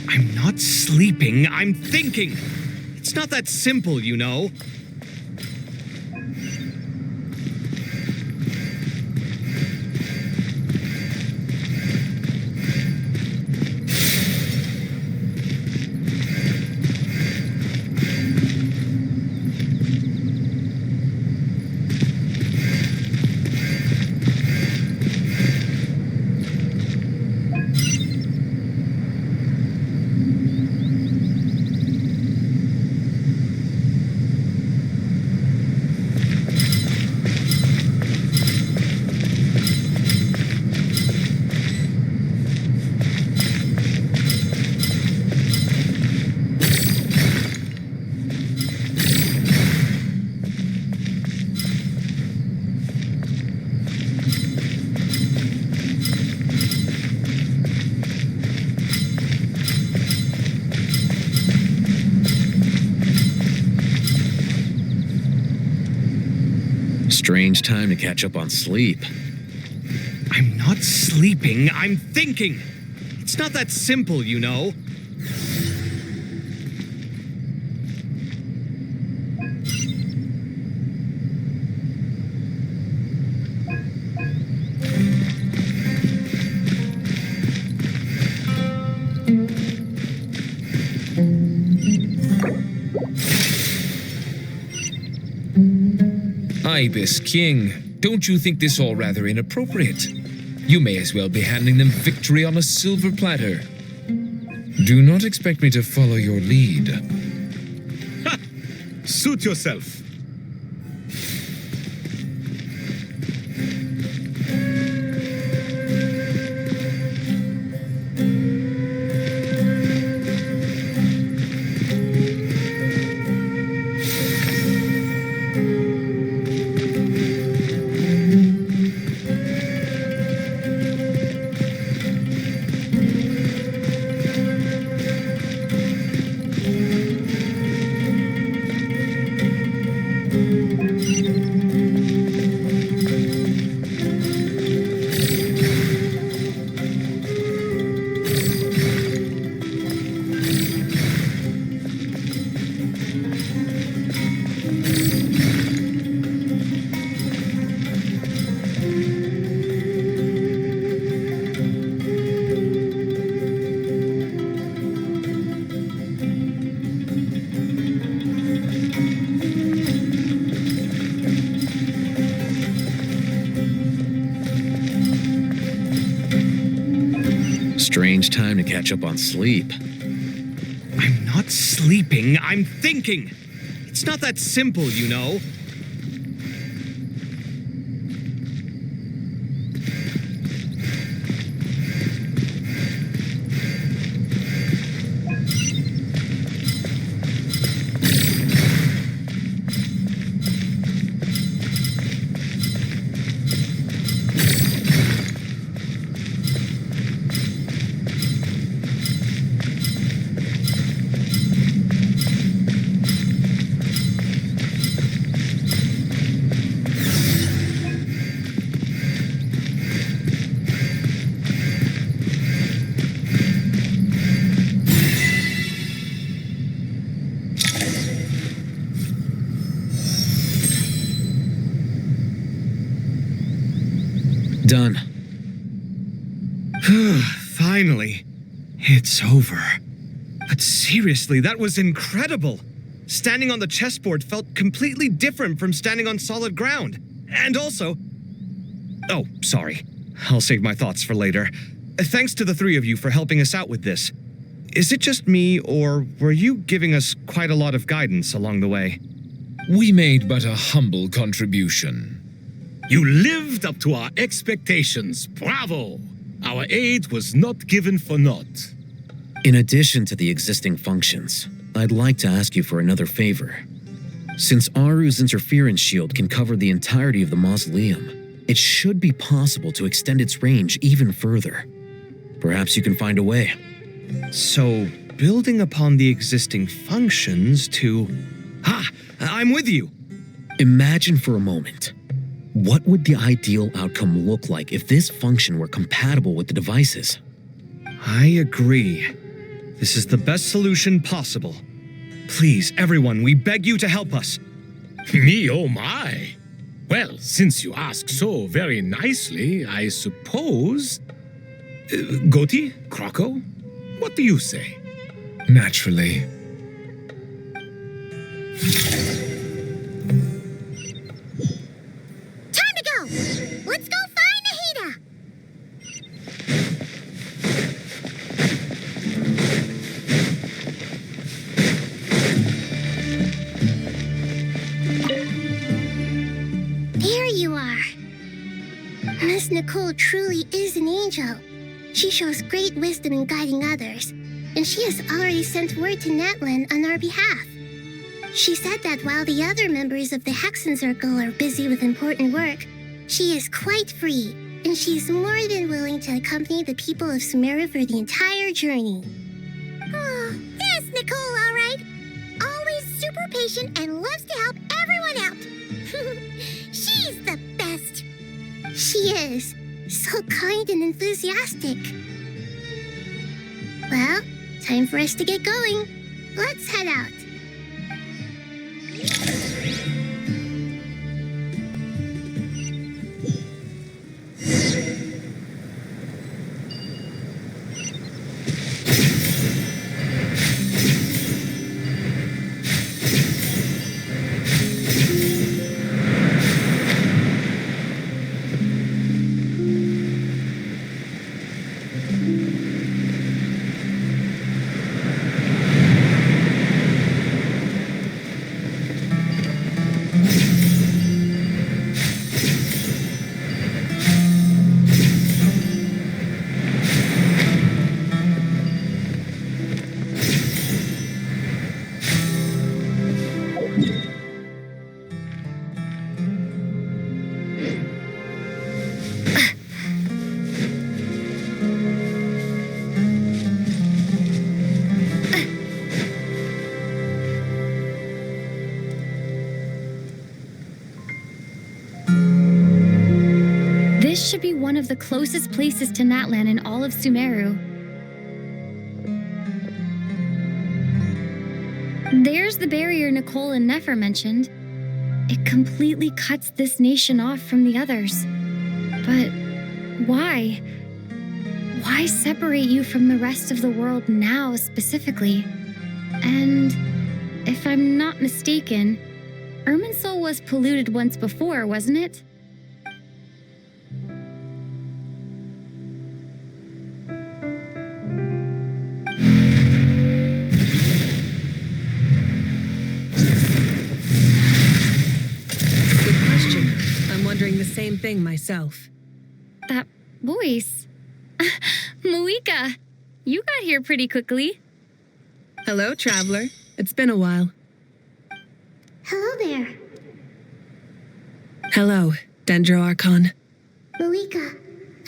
I'm not sleeping, I'm thinking. It's not that simple, you know. Strange time to catch up on sleep. I'm not sleeping, I'm thinking. It's not that simple, you know. Ibis King, don't you think this all rather inappropriate? You may as well be handing them victory on a silver platter. Do not expect me to follow your lead. Ha! Suit yourself. Strange time to catch up on sleep. I'm not sleeping, I'm thinking. It's not that simple, you know. Done. Finally. It's over. But seriously, that was incredible. Standing on the chessboard felt completely different from standing on solid ground. And also... Oh, sorry. I'll save my thoughts for later. Thanks to the three of you for helping us out with this. Is it just me, or were you giving us quite a lot of guidance along the way? We made but a humble contribution. You lived up to our expectations. Bravo! Our aid was not given for naught. In addition to the existing functions, I'd like to ask you for another favor. Since Aru's interference shield can cover the entirety of the mausoleum, it should be possible to extend its range even further. Perhaps you can find a way. So, building upon the existing functions to... Ha! I'm with you! Imagine for a moment. What would the ideal outcome look like if this function were compatible with the devices? I agree. This is the best solution possible. Please, everyone, we beg you to help us. Me, oh my. Well, since you ask so very nicely, I suppose... Goti? Kroko? What do you say? Naturally. Time to go! Let's go find Nahida! There you are. Miss Nicole truly is an angel. She shows great wisdom in guiding others, and she has already sent word to Natlan on our behalf. She said that while the other members of the Hexen Circle are busy with important work, she is quite free, and she is more than willing to accompany the people of Sumeru for the entire journey. Oh, yes, Nicole, all right. Always super patient and loves to help everyone out. She's the best. She is. So kind and enthusiastic. Well, time for us to get going. Let's head out. This should be one of the closest places to Natlan in all of Sumeru. There's the barrier Nicole and Nefer mentioned. It completely cuts this nation off from the others. But why? Why separate you from the rest of the world now specifically? And if I'm not mistaken, Irminsul was polluted once before, wasn't it? The same thing myself. That voice. Muika, you got here pretty quickly. Hello, traveler. It's been a while. Hello there. Hello, Dendro Archon. Muika,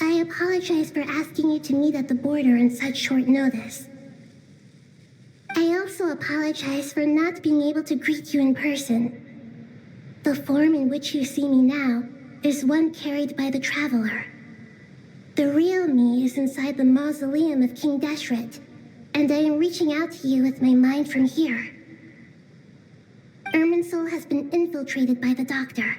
I apologize for asking you to meet at the border on such short notice. I also apologize for not being able to greet you in person. The form in which you see me now is one carried by the traveler. The real me is inside the mausoleum of King Deshret, and I am reaching out to you with my mind from here. Irminsul has been infiltrated by the Doctor.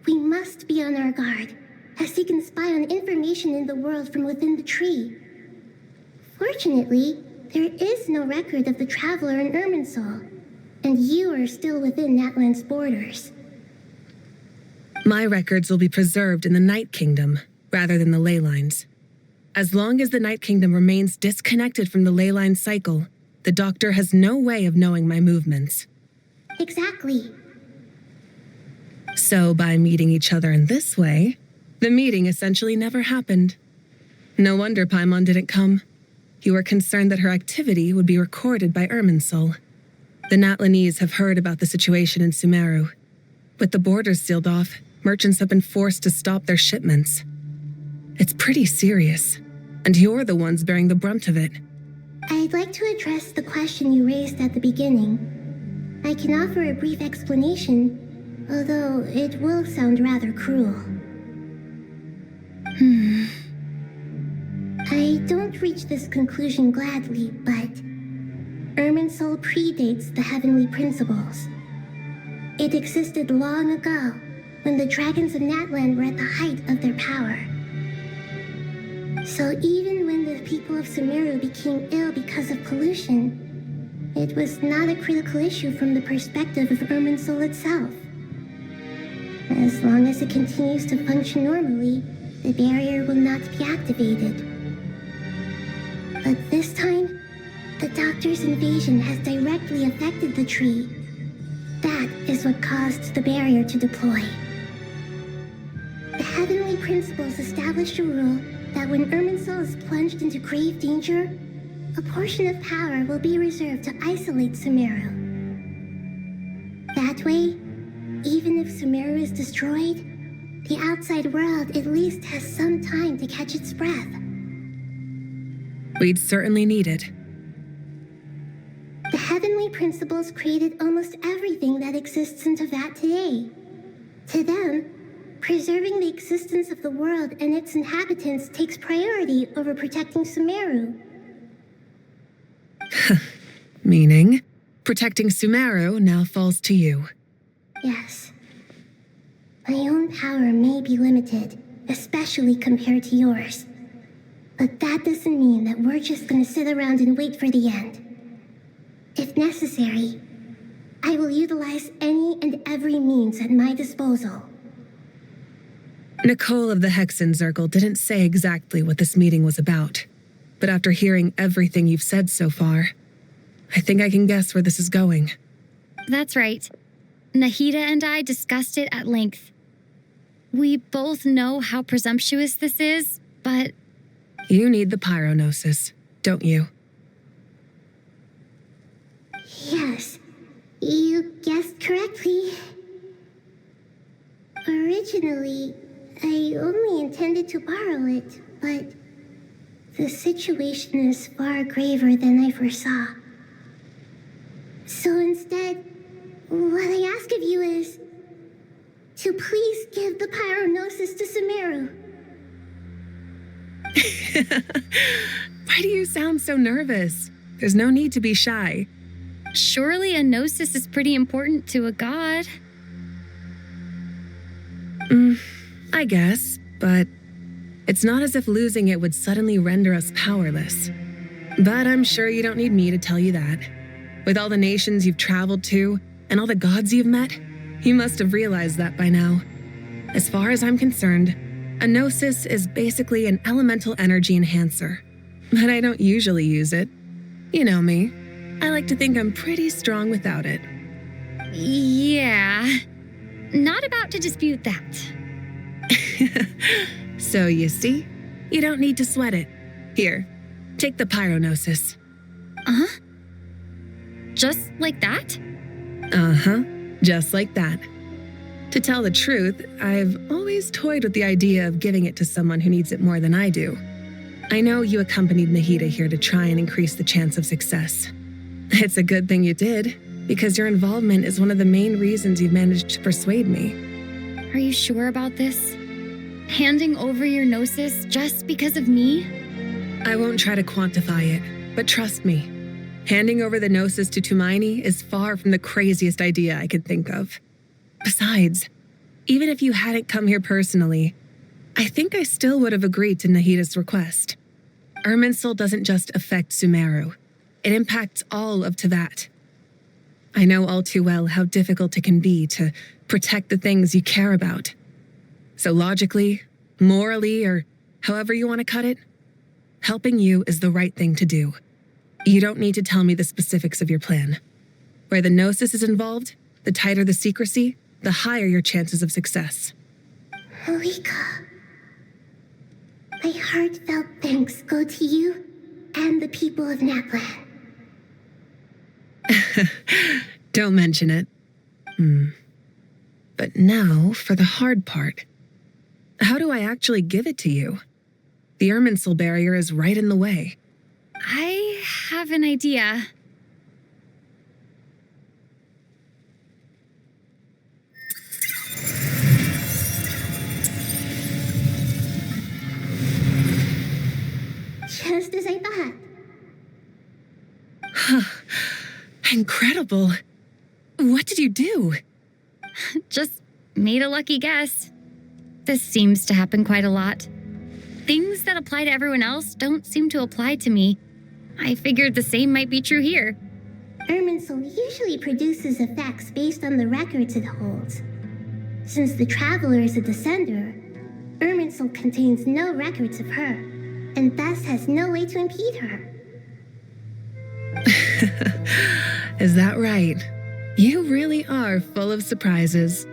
We must be on our guard, as he can spy on information in the world from within the tree. Fortunately, there is no record of the traveler in Irminsul, and you are still within Natlan's borders. My records will be preserved in the Night Kingdom, rather than the ley lines. As long as the Night Kingdom remains disconnected from the ley line cycle, the Doctor has no way of knowing my movements. Exactly. So by meeting each other in this way, the meeting essentially never happened. No wonder Paimon didn't come. You were concerned that her activity would be recorded by Irminsul. The Natlanese have heard about the situation in Sumeru. With the borders sealed off, merchants have been forced to stop their shipments. It's pretty serious, and you're the ones bearing the brunt of it. I'd like to address the question you raised at the beginning. I can offer a brief explanation, Although it will sound rather cruel. I don't reach this conclusion gladly, but Irminsul predates the heavenly principles. It existed long ago, when the dragons of Natlan were at the height of their power. So even when the people of Sumeru became ill because of pollution, it was not a critical issue from the perspective of Irminsul itself. As long as it continues to function normally, the barrier will not be activated. But this time, the Doctor's invasion has directly affected the tree. That is what caused the barrier to deploy. The heavenly principles established a rule that when Irminsul is plunged into grave danger, a portion of power will be reserved to isolate Sumeru. That way, even if Sumeru is destroyed, the outside world at least has some time to catch its breath. We'd certainly need it. The heavenly principles created almost everything that exists in Teyvat today. To them, preserving the existence of the world and its inhabitants takes priority over protecting Sumeru. Meaning, protecting Sumeru now falls to you. Yes. My own power may be limited, especially compared to yours. But that doesn't mean that we're just gonna sit around and wait for the end. If necessary, I will utilize any and every means at my disposal. Nicole of the Hexen Circle didn't say exactly what this meeting was about, but after hearing everything you've said so far, I think I can guess where this is going. That's right. Nahida and I discussed it at length. We both know how presumptuous this is, but... You need the pyronosis, don't you? Yes, you guessed correctly. Originally, I only intended to borrow it, but the situation is far graver than I foresaw. So instead, what I ask of you is to please give the pyronosis to Sumeru. Why do you sound so nervous? There's no need to be shy. Surely a gnosis is pretty important to a god. I guess, but it's not as if losing it would suddenly render us powerless. But I'm sure you don't need me to tell you that. With all the nations you've traveled to, and all the gods you've met, you must have realized that by now. As far as I'm concerned, a gnosis is basically an elemental energy enhancer. But I don't usually use it. You know me. I like to think I'm pretty strong without it. Yeah. Not about to dispute that. So you see, you don't need to sweat it. Here, take the pyronosis. Uh-huh. Just like that? Uh-huh. Just like that. To tell the truth, I've always toyed with the idea of giving it to someone who needs it more than I do. I know you accompanied Nahida here to try and increase the chance of success. It's a good thing you did, because your involvement is one of the main reasons you've managed to persuade me. Are you sure about this? Handing over your gnosis just because of me? I won't try to quantify it, but trust me, handing over the gnosis to Tumaini is far from the craziest idea I could think of. Besides, even if you hadn't come here personally, I think I still would have agreed to Nahida's request. Irminsul doesn't just affect Sumeru. It impacts all of Teyvat. I know all too well how difficult it can be to protect the things you care about. So logically, morally, or however you want to cut it, helping you is the right thing to do. You don't need to tell me the specifics of your plan. Where the gnosis is involved, the tighter the secrecy, the higher your chances of success. Malika, my heartfelt thanks go to you and the people of Natlan. Don't mention it. But now for the hard part. How do I actually give it to you? The Irminsul barrier is right in the way. I have an idea. Incredible. What did you do? Just made a lucky guess. This seems to happen quite a lot. Things that apply to everyone else don't seem to apply to me. I figured the same might be true here. Irminsul usually produces effects based on the records it holds. Since the Traveler is a descender, Irminsul contains no records of her, and thus has no way to impede her. Is that right? You really are full of surprises.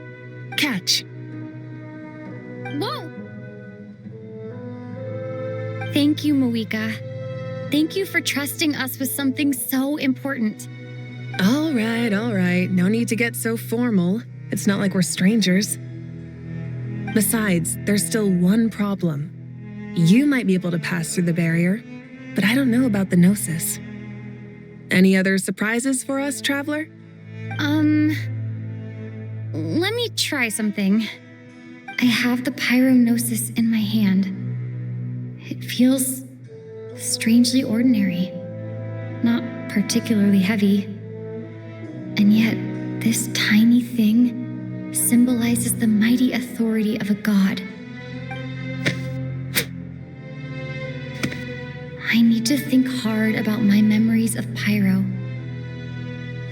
Catch. Whoa! Thank you, Moika. Thank you for trusting us with something so important. All right. No need to get so formal. It's not like we're strangers. Besides, there's still one problem. You might be able to pass through the barrier, but I don't know about the Gnosis. Any other surprises for us, Traveler? Let me try something. I have the Pyrognosis in my hand. It feels strangely ordinary, not particularly heavy. And yet, this tiny thing symbolizes the mighty authority of a god. I need to think hard about my memories of Pyro,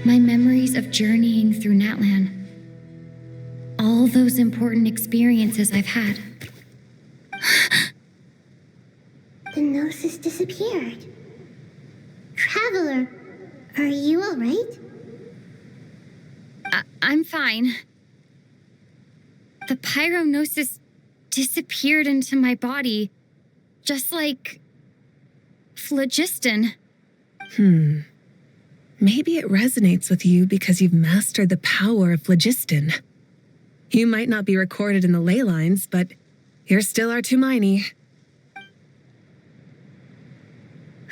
my memories of journeying through Natlan, all those important experiences I've had. The Gnosis disappeared. Traveler, are you all right? I'm fine. The Pyrognosis disappeared into my body, just like phlogiston. Maybe it resonates with you because you've mastered the power of phlogiston. You might not be recorded in the ley lines, but you're still our Tumini.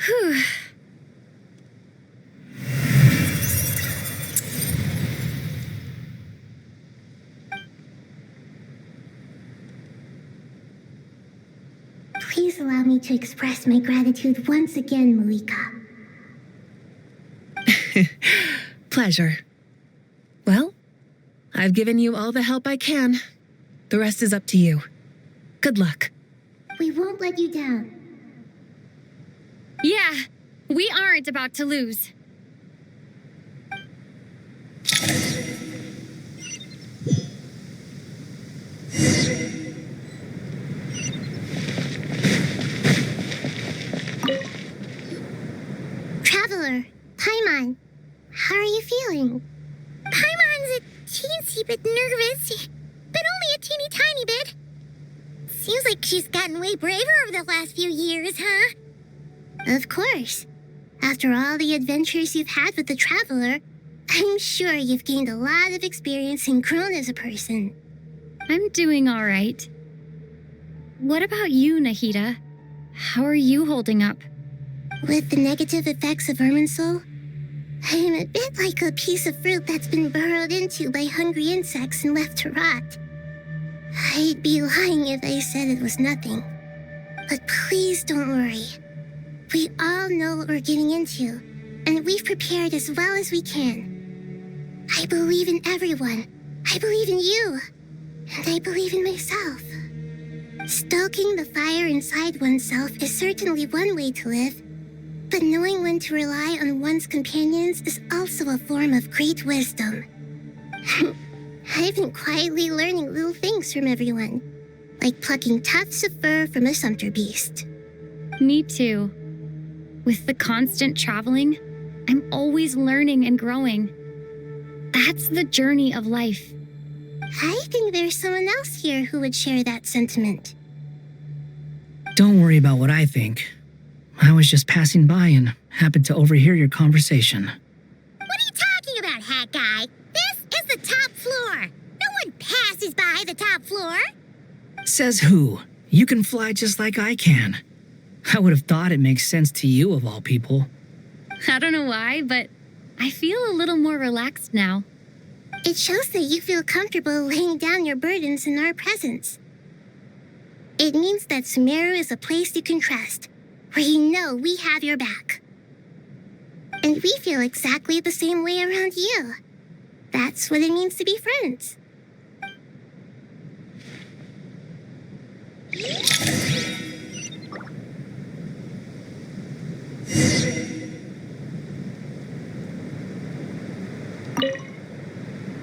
Whew. Please allow me to express my gratitude once again, Moika. Pleasure. Well, I've given you all the help I can. The rest is up to you. Good luck. We won't let you down. Yeah, we aren't about to lose. Traveler, Paimon, how are you feeling? Paimon's a teensy bit nervous, but only a teeny tiny bit. Seems like she's gotten way braver over the last few years, huh? Of course. After all the adventures you've had with the Traveler, I'm sure you've gained a lot of experience and grown as a person. I'm doing all right. What about you, Nahida? How are you holding up? With the negative effects of Irminsul, I am a bit like a piece of fruit that's been burrowed into by hungry insects and left to rot. I'd be lying if I said it was nothing. But please don't worry. We all know what we're getting into, and we've prepared as well as we can. I believe in everyone. I believe in you. And I believe in myself. Stoking the fire inside oneself is certainly one way to live, but knowing when to rely on one's companions is also a form of great wisdom. I've been quietly learning little things from everyone, like plucking tufts of fur from a sumpter beast. Me too. With the constant traveling, I'm always learning and growing. That's the journey of life. I think there's someone else here who would share that sentiment. Don't worry about what I think. I was just passing by and happened to overhear your conversation. What are you talking about, Hat Guy? This is the top floor. No one passes by the top floor. Says who? You can fly just like I can. I would have thought it makes sense to you of all people. I don't know why, but I feel a little more relaxed now. It shows that you feel comfortable laying down your burdens in our presence. It means that Sumeru is a place you can trust, where you know we have your back. And we feel exactly the same way around you. That's what it means to be friends.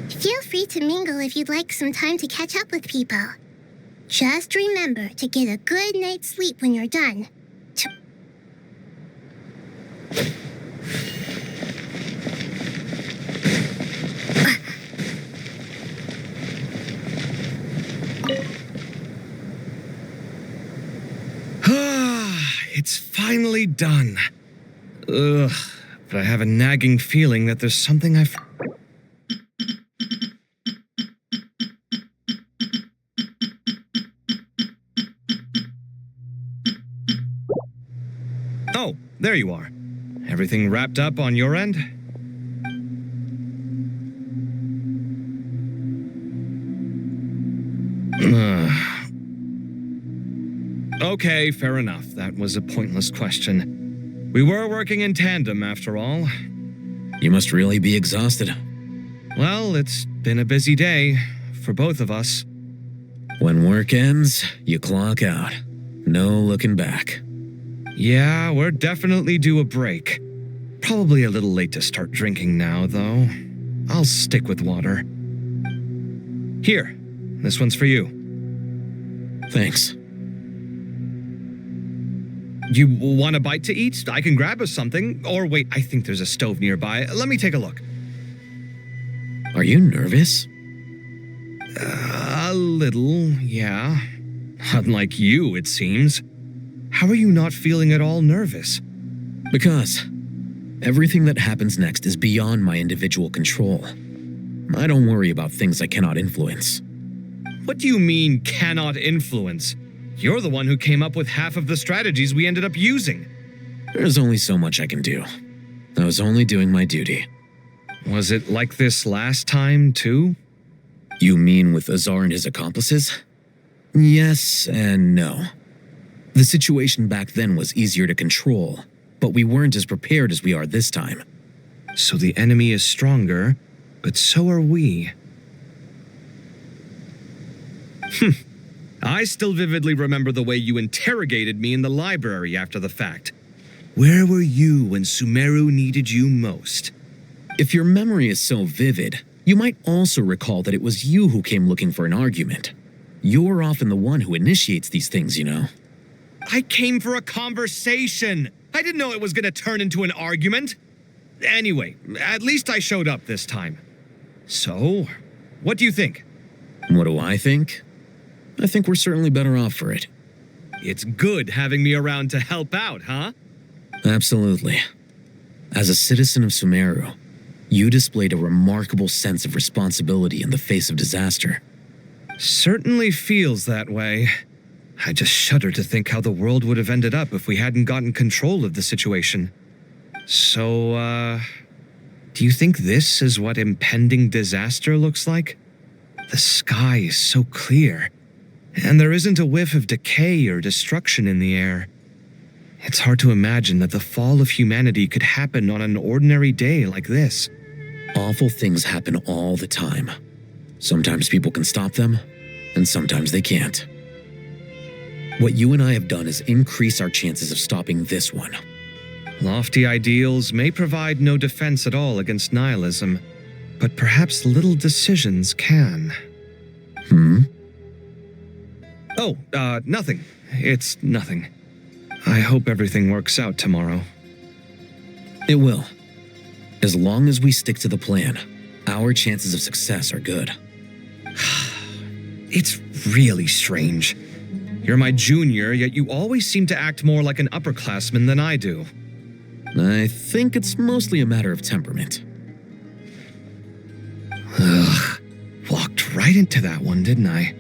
Feel free to mingle if you'd like some time to catch up with people. Just remember to get a good night's sleep when you're done. It's finally done. Ugh, but I have a nagging feeling that there's something I've... Oh, there you are. Everything wrapped up on your end? Okay, fair enough. That was a pointless question. We were working in tandem, after all. You must really be exhausted. Well, it's been a busy day for both of us. When work ends, you clock out. No looking back. Yeah, we're definitely due a break. Probably a little late to start drinking now, though. I'll stick with water. Here, this one's for you. Thanks. You want a bite to eat? I can grab us something. Or wait, I think there's a stove nearby. Let me take a look. Are you nervous? A little, yeah. Unlike you, it seems. How are you not feeling at all nervous? Because everything that happens next is beyond my individual control. I don't worry about things I cannot influence. What do you mean, cannot influence? You're the one who came up with half of the strategies we ended up using. There's only so much I can do. I was only doing my duty. Was it like this last time, too? You mean with Azar and his accomplices? Yes and no. The situation back then was easier to control, but we weren't as prepared as we are this time. So the enemy is stronger, but so are we. I still vividly remember the way you interrogated me in the library after the fact. Where were you when Sumeru needed you most? If your memory is so vivid, you might also recall that it was you who came looking for an argument. You're often the one who initiates these things, you know. I came for a conversation. I didn't know it was going to turn into an argument. Anyway, at least I showed up this time. So, what do you think? What do I think? I think we're certainly better off for it. It's good having me around to help out, huh? Absolutely. As a citizen of Sumeru, you displayed a remarkable sense of responsibility in the face of disaster. Certainly feels that way. I just shudder to think how the world would have ended up if we hadn't gotten control of the situation. So, do you think this is what impending disaster looks like? The sky is so clear, and there isn't a whiff of decay or destruction in the air. It's hard to imagine that the fall of humanity could happen on an ordinary day like this. Awful things happen all the time. Sometimes people can stop them, and sometimes they can't. What you and I have done is increase our chances of stopping this one. Lofty ideals may provide no defense at all against nihilism, but perhaps little decisions can. Oh, nothing. It's nothing. I hope everything works out tomorrow. It will. As long as we stick to the plan, our chances of success are good. It's really strange. You're my junior, yet you always seem to act more like an upperclassman than I do. I think it's mostly a matter of temperament. Ugh. Walked right into that one, didn't I?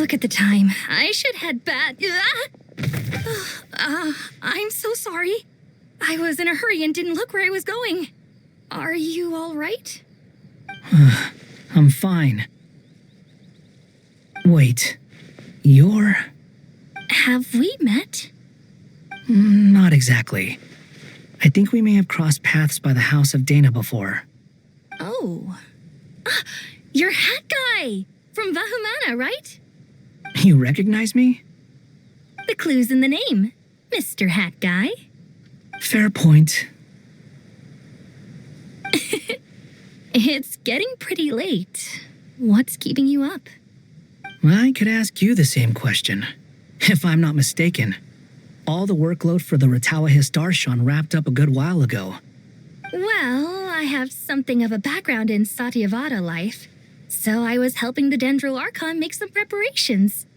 Look at the time. I should head back. I'm so sorry. I was in a hurry and didn't look where I was going. Are you all right? I'm fine. Wait, you're... Have we met? Not exactly. I think we may have crossed paths by the house of Dana before. Oh. You're Hat Guy! From Vahumana, right? You recognize me? The clue's in the name. Mr. Hat Guy. Fair point. It's getting pretty late. What's keeping you up? I could ask you the same question. If I'm not mistaken, all the workload for the Ratawa Hisdarshan wrapped up a good while ago. Well, I have something of a background in Satyavada life, so I was helping the Dendro Archon make some preparations.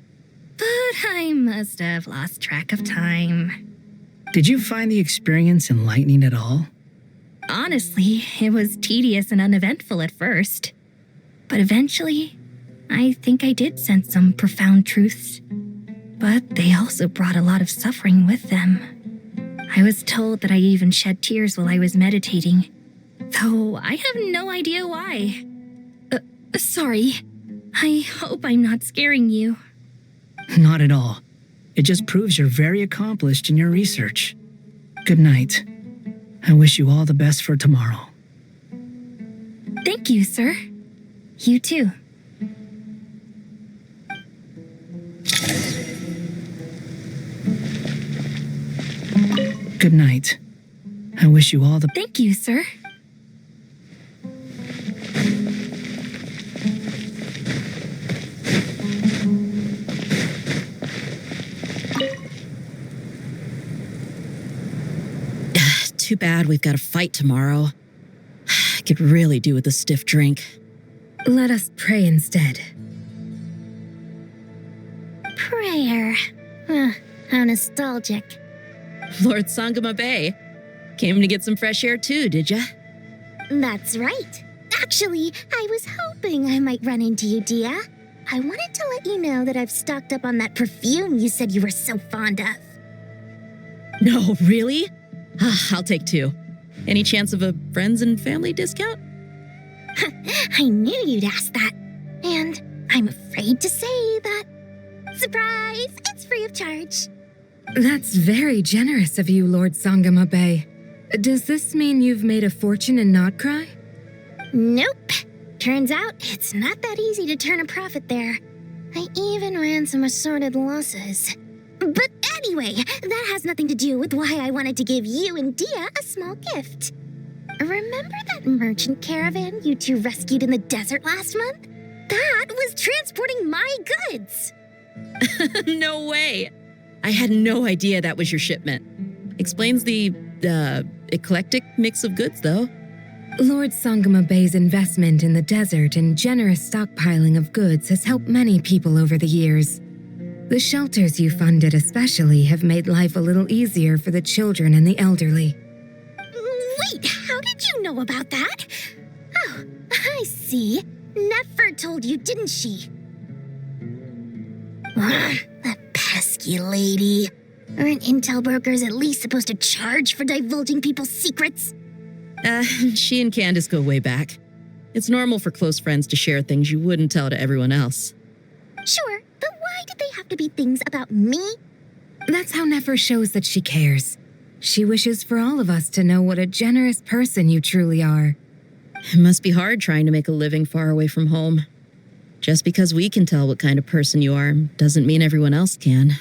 But I must have lost track of time. Did you find the experience enlightening at all? Honestly, it was tedious and uneventful at first. But eventually, I think I did sense some profound truths. But they also brought a lot of suffering with them. I was told that I even shed tears while I was meditating, though I have no idea why. Sorry. I hope I'm not scaring you. Not at all. It just proves you're very accomplished in your research. Good night. I wish you all the best for tomorrow. Thank you, sir. You too. Good night. I wish you all the... Thank you, sir. Too bad we've got a fight tomorrow. I could really do with a stiff drink. Let us pray instead. Prayer. How nostalgic. Lord Sangama Bay. Came to get some fresh air too, did ya? That's right. Actually, I was hoping I might run into you, Dia. I wanted to let you know that I've stocked up on that perfume you said you were so fond of. No, really? I'll take 2. Any chance of a friends and family discount? I knew you'd ask that. And I'm afraid to say that. Surprise! It's free of charge. That's very generous of you, Lord Sangama Bay. Does this mean you've made a fortune in Notcry? Nope. Turns out it's not that easy to turn a profit there. I even ran some assorted losses. But anyway, that has nothing to do with why I wanted to give you and Dia a small gift. Remember that merchant caravan you two rescued in the desert last month? That was transporting my goods. No way. I had no idea that was your shipment. Explains the, eclectic mix of goods, though. Lord Sangama Bay's investment in the desert and generous stockpiling of goods has helped many people over the years. The shelters you funded especially have made life a little easier for the children and the elderly. Wait, how did you know about that? Oh, I see. Nefer told you, didn't she? That pesky lady. Aren't intel brokers at least supposed to charge for divulging people's secrets? She and Candace go way back. It's normal for close friends to share things you wouldn't tell to everyone else. Sure, but why did they have to be things about me? That's how Nefer shows that she cares. She wishes for all of us to know what a generous person you truly are. It must be hard trying to make a living far away from home. Just because we can tell what kind of person you are doesn't mean everyone else can.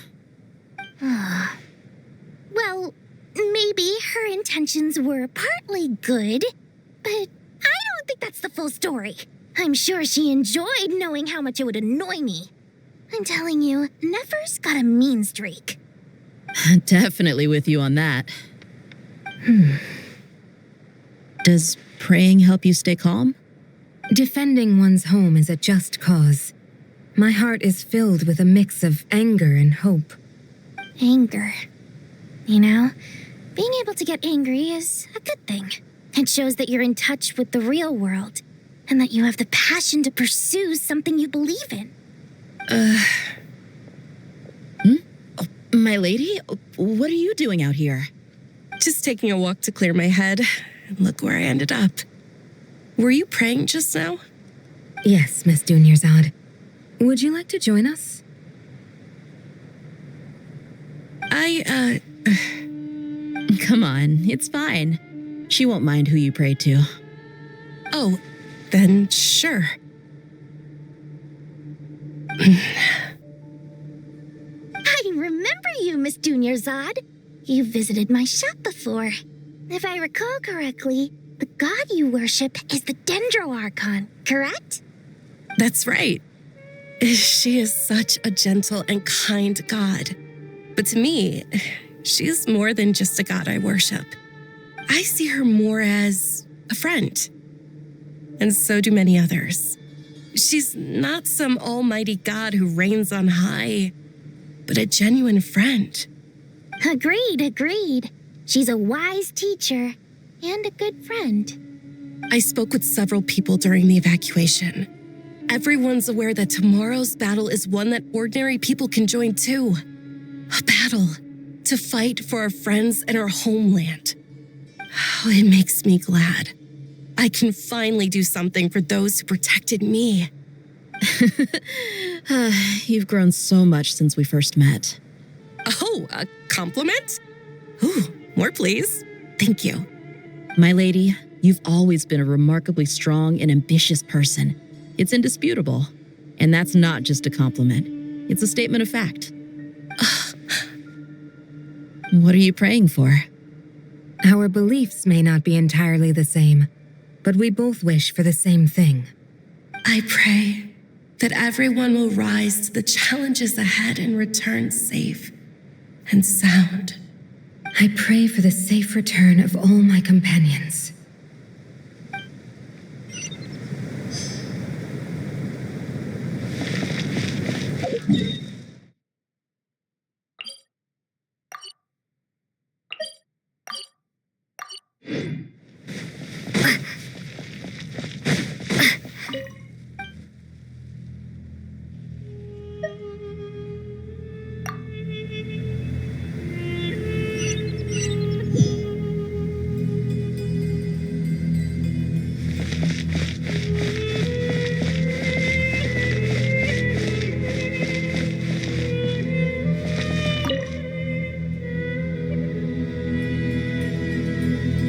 Well, maybe her intentions were partly good, but I don't think that's the full story. I'm sure she enjoyed knowing how much it would annoy me. I'm telling you, Nefer's got a mean streak. Definitely with you on that. Does praying help you stay calm? Defending one's home is a just cause. My heart is filled with a mix of anger and hope. Anger. You know, being able to get angry is a good thing. It shows that you're in touch with the real world, and that you have the passion to pursue something you believe in. My lady, what are you doing out here? Just taking a walk to clear my head. Look where I ended up. Were you praying just now? Yes, Miss Dunyarzad. Would you like to join us? Come on, it's fine. She won't mind who you pray to. Oh, then sure. I remember you, Miss Dunyarzad. You visited my shop before. If I recall correctly, the god you worship is the Dendro Archon, correct? That's right. She is such a gentle and kind god. But to me, she's more than just a god I worship. I see her more as a friend. And so do many others. She's not some almighty god who reigns on high, but a genuine friend. Agreed. She's a wise teacher and a good friend. I spoke with several people during the evacuation. Everyone's aware that tomorrow's battle is one that ordinary people can join too. A battle to fight for our friends and our homeland. Oh, it makes me glad. I can finally do something for those who protected me. You've grown so much since we first met. Oh, a compliment? Ooh, more please. Thank you. My lady, you've always been a remarkably strong and ambitious person. It's indisputable. And that's not just a compliment. It's a statement of fact. What are you praying for? Our beliefs may not be entirely the same, but we both wish for the same thing. I pray that everyone will rise to the challenges ahead and return safe and sound. I pray for the safe return of all my companions.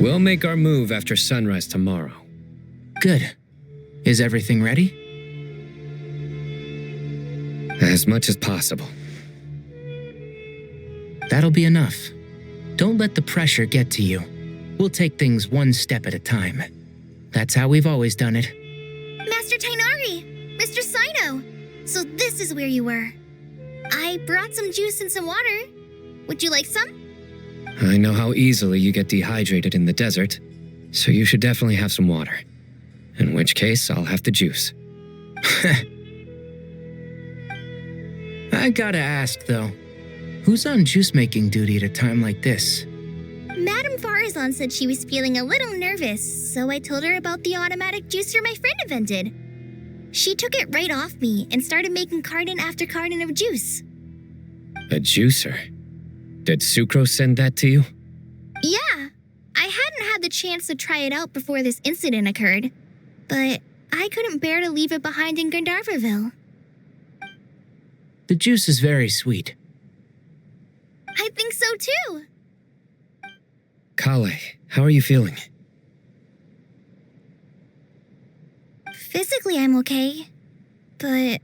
We'll make our move after sunrise tomorrow. Good. Is everything ready? As much as possible. That'll be enough. Don't let the pressure get to you. We'll take things one step at a time. That's how we've always done it. Master Tainari! Mr. Sino! So this is where you were. I brought some juice and some water. Would you like some? I know how easily you get dehydrated in the desert, so you should definitely have some water. In which case, I'll have the juice. I gotta ask, though. Who's on juice-making duty at a time like this? Madame Farazan said she was feeling a little nervous, so I told her about the automatic juicer my friend invented. She took it right off me and started making carton after carton of juice. A juicer? Did Sucrose send that to you? Yeah. I hadn't had the chance to try it out before this incident occurred, but I couldn't bear to leave it behind in Gandharvaville. The juice is very sweet. I think so too. Kale, how are you feeling? Physically, I'm okay, but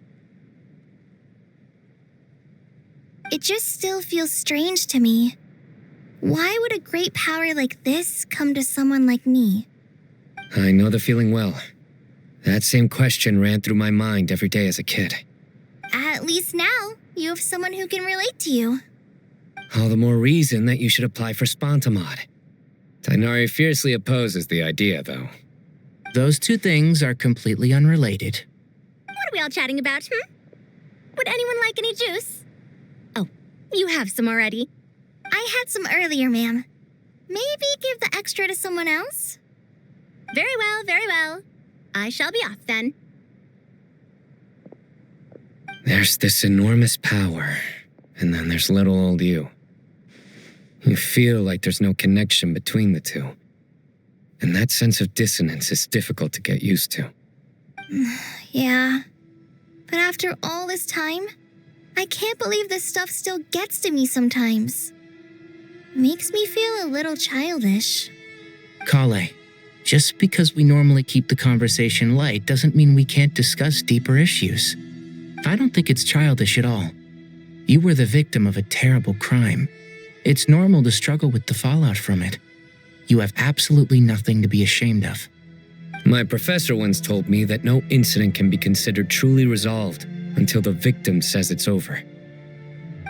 it just still feels strange to me. Why would a great power like this come to someone like me? I know the feeling well. That same question ran through my mind every day as a kid. At least now, you have someone who can relate to you. All the more reason that you should apply for Spontamod. Tainari fiercely opposes the idea, though. Those two things are completely unrelated. What are we all chatting about, Would anyone like any juice? Oh, you have some already. I had some earlier, ma'am. Maybe give the extra to someone else? Very well, very well. I shall be off then. There's this enormous power, And then there's little old you. You feel like there's no connection between the two. And that sense of dissonance is difficult to get used to. Yeah. But after all this time, I can't believe this stuff still gets to me sometimes. Makes me feel a little childish. Kale, just because we normally keep the conversation light doesn't mean we can't discuss deeper issues. I don't think it's childish at all. You were the victim of a terrible crime. It's normal to struggle with the fallout from it. You have absolutely nothing to be ashamed of. My professor once told me that no incident can be considered truly resolved until the victim says it's over.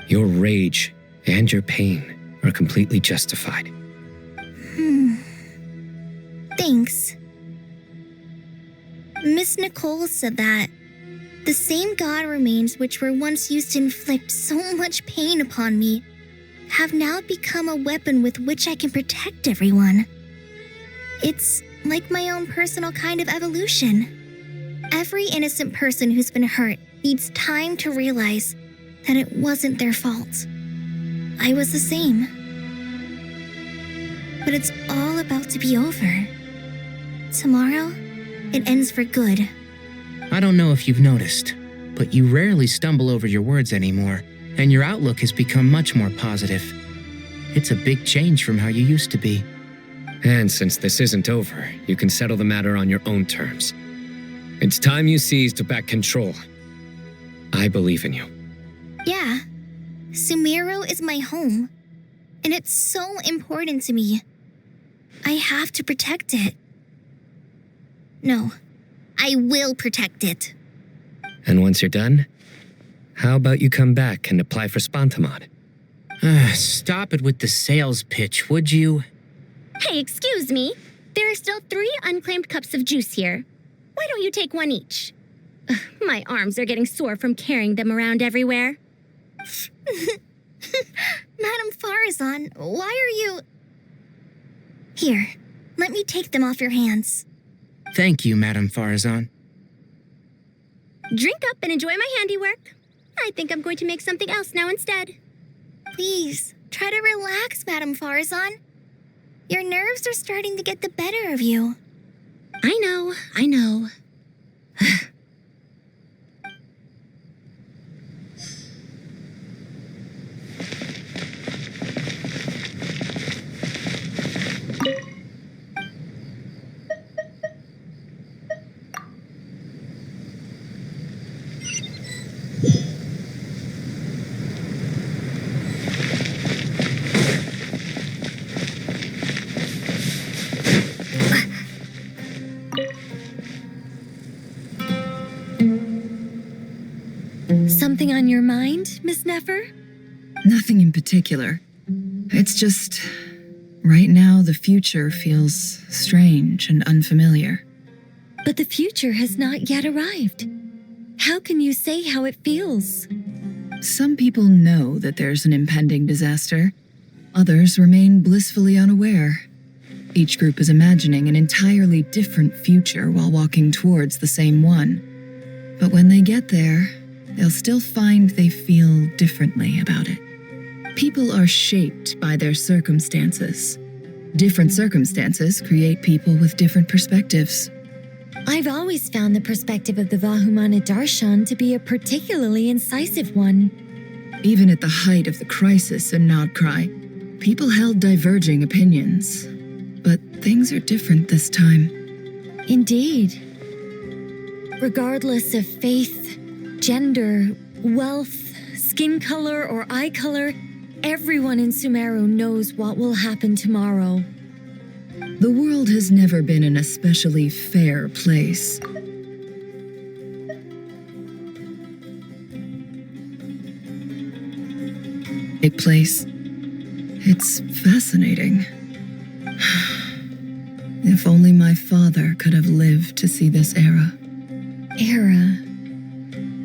Your rage and your pain are completely justified. Thanks. Miss Nicole said that the same god remains which were once used to inflict so much pain upon me have now become a weapon with which I can protect everyone. It's like my own personal kind of evolution. Every innocent person who's been hurt needs time to realize that it wasn't their fault. I was the same. But it's all about to be over. Tomorrow, it ends for good. I don't know if you've noticed, but you rarely stumble over your words anymore, and your outlook has become much more positive. It's a big change from how you used to be. And since this isn't over, you can settle the matter on your own terms. It's time you seized back control. I believe in you. Yeah, Sumeru is my home, and it's so important to me. I have to protect it. No, I will protect it. And once you're done, how about you come back and apply for Spantamod? Stop it with the sales pitch, would you? Hey, excuse me. There are still 3 unclaimed cups of juice here. Why don't you take one each? Ugh, my arms are getting sore from carrying them around everywhere. Madame Farazan, why are you... Here, let me take them off your hands. Thank you, Madame Farazan. Drink up and enjoy my handiwork. I think I'm going to make something else now instead. Please, try to relax, Madame Farazan. Your nerves are starting to get the better of you. I know. Something on your mind, Miss Nefer? Nothing in particular. It's just, right now the future feels strange and unfamiliar. But the future has not yet arrived. How can you say how it feels? Some people know that there's an impending disaster. Others remain blissfully unaware. Each group is imagining an entirely different future while walking towards the same one. But when they get there, they'll still find they feel differently about it. People are shaped by their circumstances. Different circumstances create people with different perspectives. I've always found the perspective of the Vahumana Darshan to be a particularly incisive one. Even at the height of the crisis in Nodcry, people held diverging opinions. But things are different this time. Indeed. Regardless of faith, gender, wealth, skin color, or eye color, everyone in Sumeru knows what will happen tomorrow. The world has never been an especially fair place. A place. It's fascinating. If only my father could have lived to see this era. Era.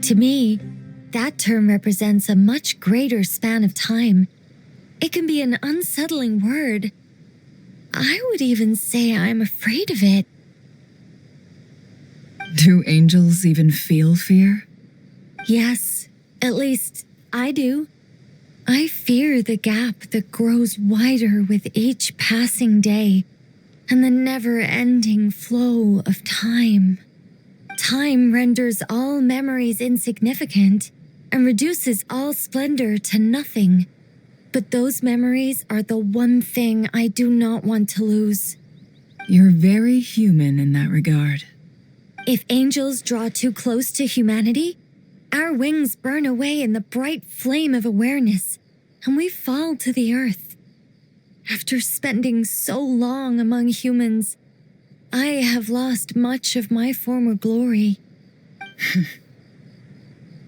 To me, that term represents a much greater span of time. It can be an unsettling word. I would even say I'm afraid of it. Do angels even feel fear? Yes, at least I do. I fear the gap that grows wider with each passing day and the never-ending flow of time. Time renders all memories insignificant and reduces all splendor to nothing. But those memories are the one thing I do not want to lose. You're very human in that regard. If angels draw too close to humanity, our wings burn away in the bright flame of awareness, and we fall to the earth. After spending so long among humans, I have lost much of my former glory.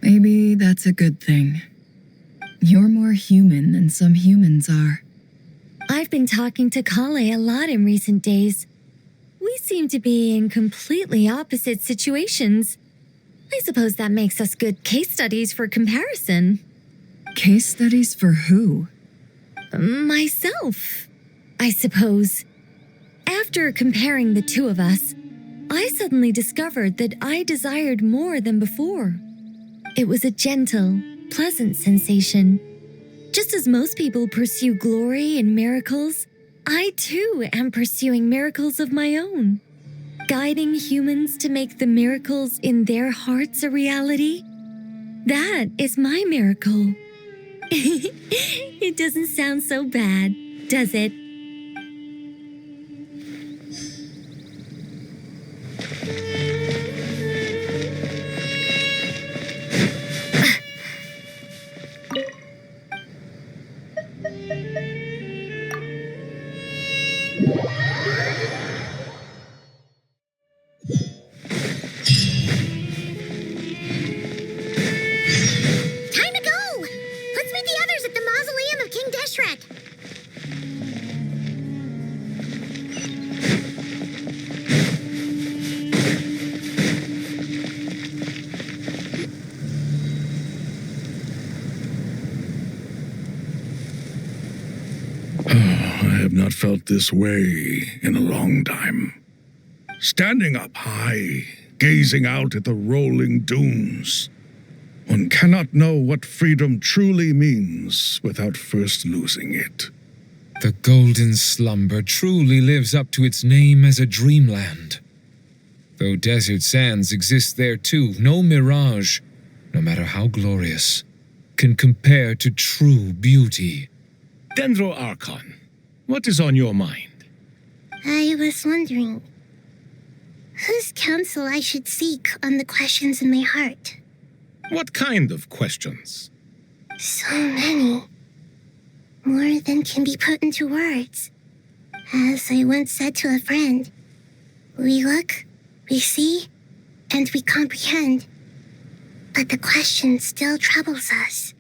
Maybe that's a good thing. You're more human than some humans are. I've been talking to Kale a lot in recent days. We seem to be in completely opposite situations. I suppose that makes us good case studies for comparison. Case studies for who? Myself, I suppose. After comparing the two of us, I suddenly discovered that I desired more than before. It was a gentle, pleasant sensation. Just as most people pursue glory and miracles, I too am pursuing miracles of my own. Guiding humans to make the miracles in their hearts a reality. That is my miracle. It doesn't sound so bad, does it? I have not felt this way in a long time. Standing up high, gazing out at the rolling dunes. One cannot know what freedom truly means without first losing it. The golden slumber truly lives up to its name as a dreamland. Though desert sands exist there too, no mirage, no matter how glorious, can compare to true beauty. Dendro Archon, what is on your mind? I was wondering whose counsel I should seek on the questions in my heart. What kind of questions? So many. More than can be put into words. As I once said to a friend, we look, we see, and we comprehend. But the question still troubles us.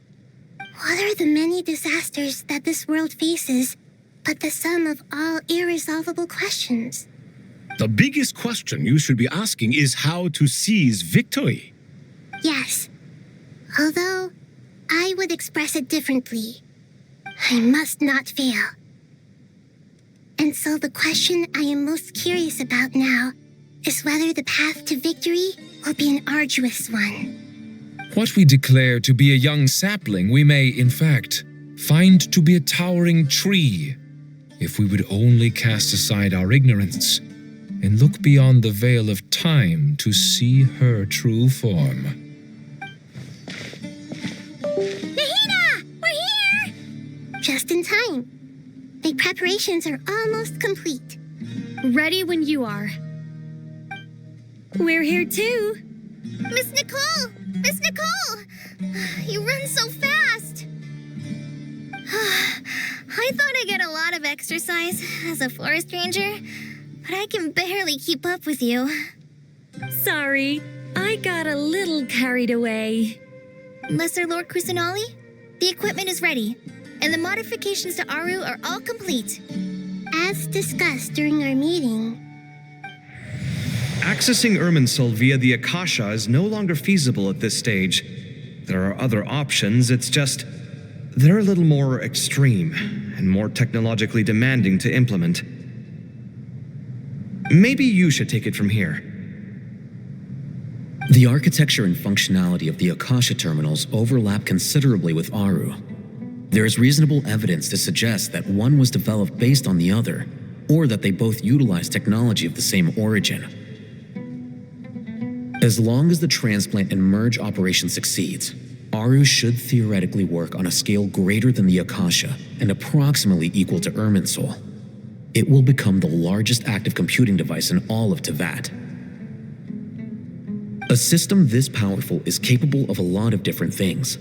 What are the many disasters that this world faces but the sum of all irresolvable questions? The biggest question you should be asking is how to seize victory. Yes. Although, I would express it differently. I must not fail. And so the question I am most curious about now is whether the path to victory will be an arduous one. What we declare to be a young sapling, we may, in fact, find to be a towering tree, if we would only cast aside our ignorance and look beyond the veil of time to see her true form. Nahida! We're here! Just in time. My preparations are almost complete. Ready when you are. We're here too. Miss Nicole! Miss Nicole! You run so fast! I thought I'd get a lot of exercise as a forest ranger, but I can barely keep up with you. Sorry, I got a little carried away. Lesser Lord Kusanali, the equipment is ready, and the modifications to Aru are all complete. As discussed during our meeting, Accessing Irminsul via the Akasha is no longer feasible at this stage. There are other options, it's just they're a little more extreme and more technologically demanding to implement. Maybe you should take it from here. The architecture and functionality of the Akasha terminals overlap considerably with Aru. There is reasonable evidence to suggest that one was developed based on the other, or that they both utilize technology of the same origin. As long as the transplant and merge operation succeeds, Aru should theoretically work on a scale greater than the Akasha and approximately equal to Irminsul. It will become the largest active computing device in all of Teyvat. A system this powerful is capable of a lot of different things.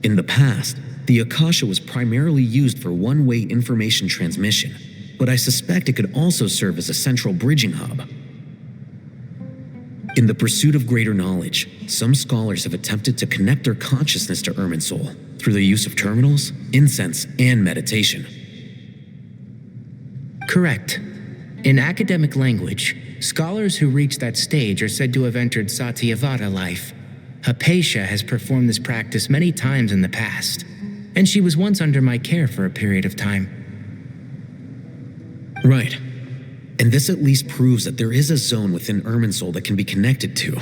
In the past, the Akasha was primarily used for one-way information transmission, but I suspect it could also serve as a central bridging hub. In the pursuit of greater knowledge, some scholars have attempted to connect their consciousness to Irminsul through the use of terminals, incense, and meditation. Correct. In academic language, scholars who reach that stage are said to have entered Satyavada life. Hypatia has performed this practice many times in the past, and she was once under my care for a period of time. Right. And this at least proves that there is a zone within Irminsul that can be connected to.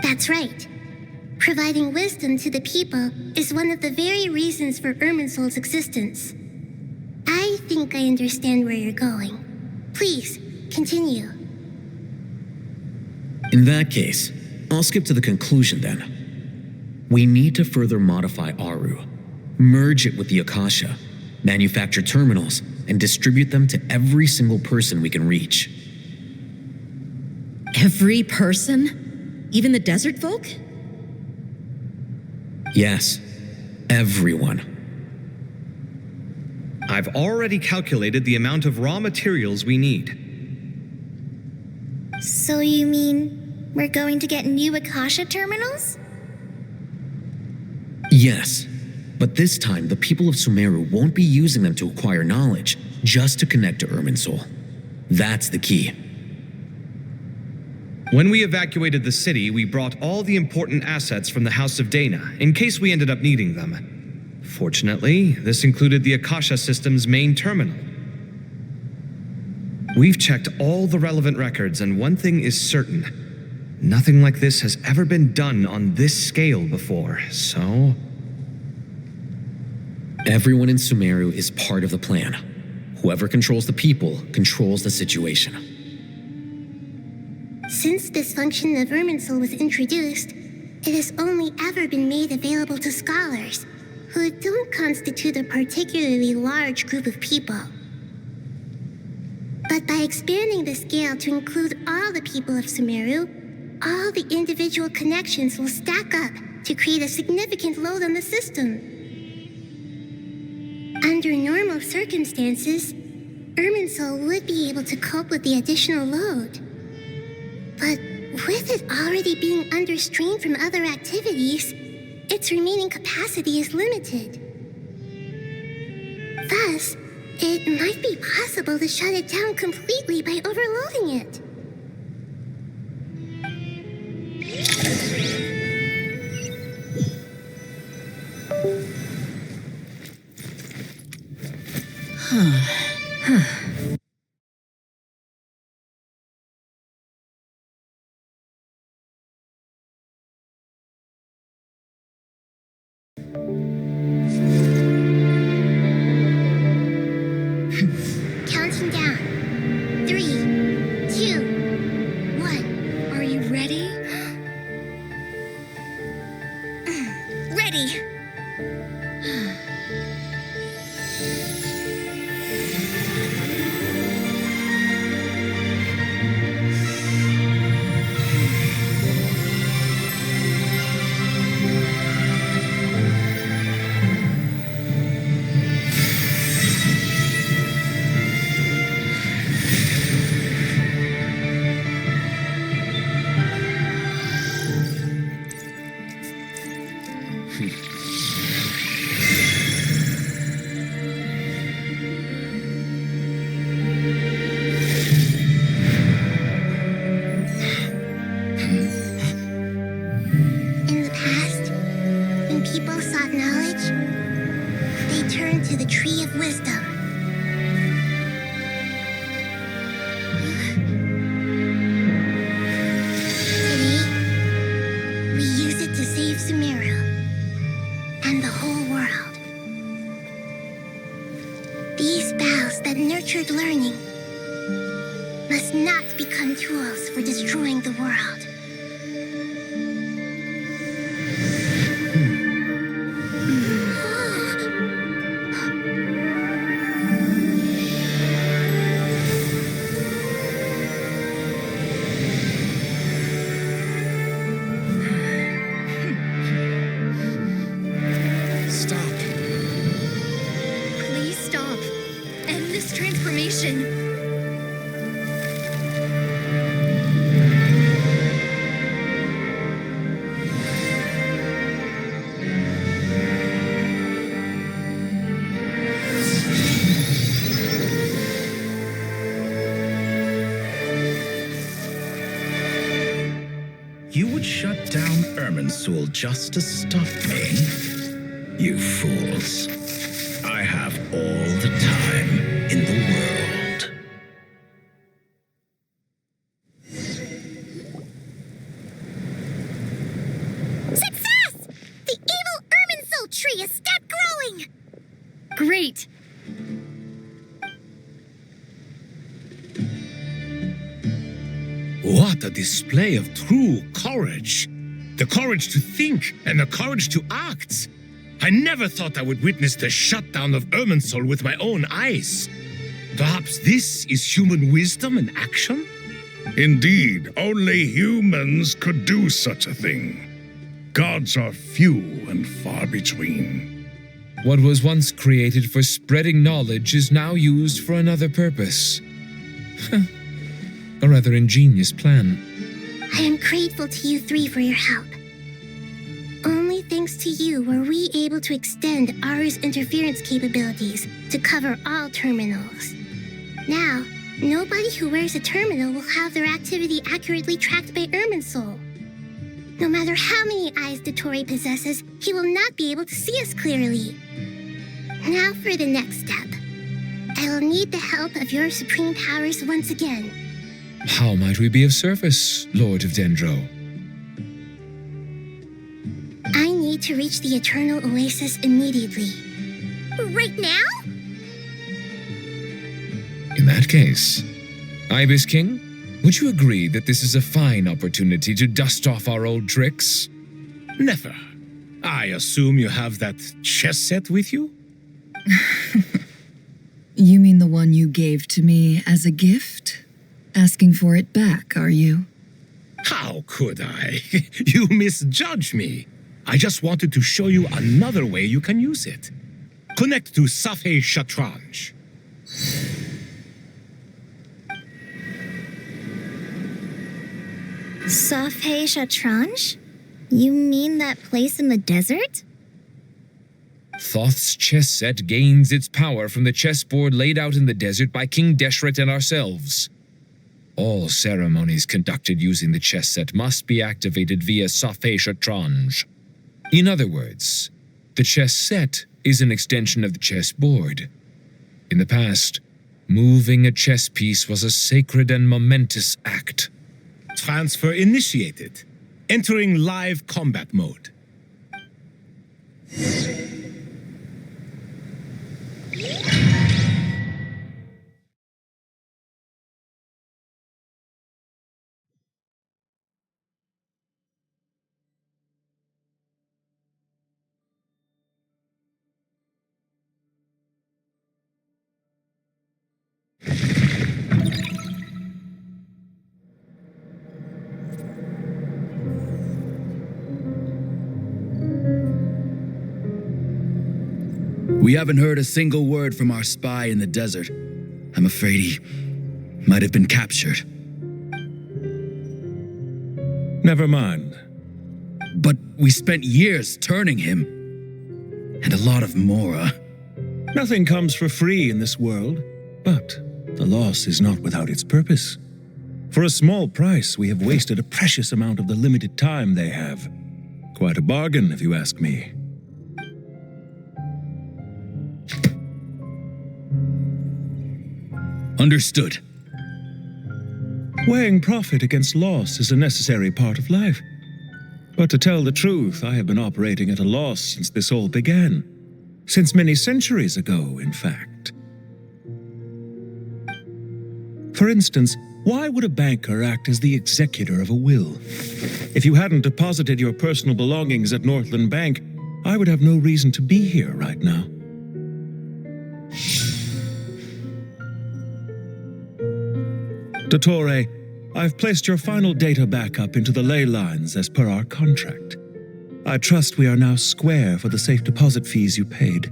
That's right. Providing wisdom to the people is one of the very reasons for Irminsul's existence. I think I understand where you're going. Please, continue. In that case, I'll skip to the conclusion then. We need to further modify Aru, merge it with the Akasha, manufacture terminals, and distribute them to every single person we can reach. Every person? Even the desert folk? Yes, everyone. I've already calculated the amount of raw materials we need. So you mean we're going to get new Akasha terminals? Yes, but this time the people of Sumeru won't be using them to acquire knowledge, just to connect to Irminsul. That's the key. When we evacuated the city, we brought all the important assets from the House of Dana, in case we ended up needing them. Fortunately, this included the Akasha system's main terminal. We've checked all the relevant records, and one thing is certain. Nothing like this has ever been done on this scale before, so... Everyone in Sumeru is part of the plan. Whoever controls the people controls the situation. Since this function of Irminsul was introduced, it has only ever been made available to scholars, who don't constitute a particularly large group of people. But by expanding the scale to include all the people of Sumeru, all the individual connections will stack up to create a significant load on the system. Under normal circumstances, Irminsul would be able to cope with the additional load. But with it already being under strain from other activities, its remaining capacity is limited. Thus, it might be possible to shut it down completely by overloading it. Counting down. 3, 2, 1. Are you ready? Ready. In the past, when people sought knowledge, they turned to the Tree of Wisdom. Today, we use it to save Sumeru and the whole world. nurtured learning must not become tools for destroying the world. Stop. Please stop. End this transformation. You would shut down Irminsul just to stop me? You fools. I have all the time in the world. Success! The evil Irminsul tree has stopped growing! Great! What a display of true courage! The courage to think and the courage to act! I never thought I would witness the shutdown of Irminsul with my own eyes. Perhaps this is human wisdom in action? Indeed, only humans could do such a thing. Gods are few and far between. What was once created for spreading knowledge is now used for another purpose. A rather ingenious plan. I am grateful to you three for your help. Only thanks to you were we able to extend Aru's interference capabilities to cover all terminals. Now, nobody who wears a terminal will have their activity accurately tracked by Irminsul. No matter how many eyes Dottore possesses, he will not be able to see us clearly. Now for the next step. I will need the help of your supreme powers once again. How might we be of service, Lord of Dendro? I need to reach the Eternal Oasis immediately. Right now? In that case, Ibis King, would you agree that this is a fine opportunity to dust off our old tricks? Never. I assume you have that chess set with you? You mean the one you gave to me as a gift? Asking for it back, are you? How could I? You misjudge me. I just wanted to show you another way you can use it. Connect to Safei Shatranj. Safei Shatranj? You mean that place in the desert? Thoth's chess set gains its power from the chessboard laid out in the desert by King Deshret and ourselves. All ceremonies conducted using the chess set must be activated via Safei Shatranj. In other words, the chess set is an extension of the chessboard. In the past, moving a chess piece was a sacred and momentous act. Transfer initiated. Entering live combat mode. We haven't heard a single word from our spy in the desert. I'm afraid he might have been captured. Never mind. But we spent years turning him. And a lot of Mora. Nothing comes for free in this world, but the loss is not without its purpose. For a small price, we have wasted a precious amount of the limited time they have. Quite a bargain, if you ask me. Understood. Weighing profit against loss is a necessary part of life. But to tell the truth, I have been operating at a loss since this all began. Since many centuries ago, in fact. For instance, why would a banker act as the executor of a will? If you hadn't deposited your personal belongings at Northland Bank, I would have no reason to be here right now. Dottore, I've placed your final data backup into the ley lines as per our contract. I trust we are now square for the safe deposit fees you paid.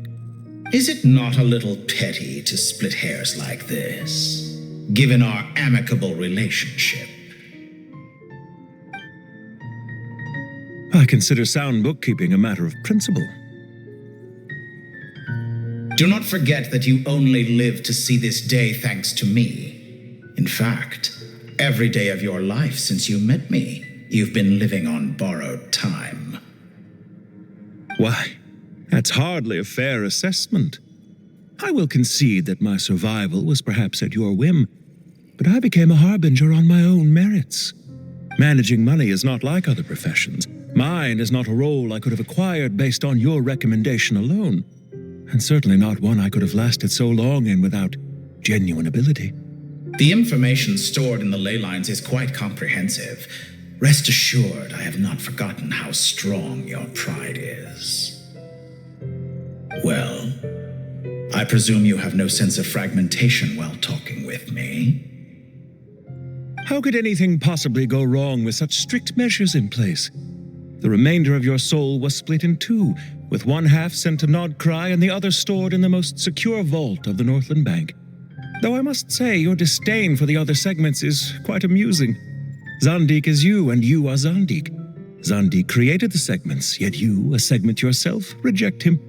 Is it not a little petty to split hairs like this, given our amicable relationship? I consider sound bookkeeping a matter of principle. Do not forget that you only live to see this day thanks to me. In fact, every day of your life since you met me, you've been living on borrowed time. Why, that's hardly a fair assessment. I will concede that my survival was perhaps at your whim, but I became a harbinger on my own merits. Managing money is not like other professions. Mine is not a role I could have acquired based on your recommendation alone, and certainly not one I could have lasted so long in without genuine ability. The information stored in the ley lines is quite comprehensive. Rest assured, I have not forgotten how strong your pride is. Well, I presume you have no sense of fragmentation while talking with me. How could anything possibly go wrong with such strict measures in place? The remainder of your soul was split in two, with one half sent to Nodcry and the other stored in the most secure vault of the Northland Bank. Though I must say your disdain for the other segments is quite amusing. Zandik is you, and you are Zandik. Zandik created the segments, yet you, a segment yourself, reject him.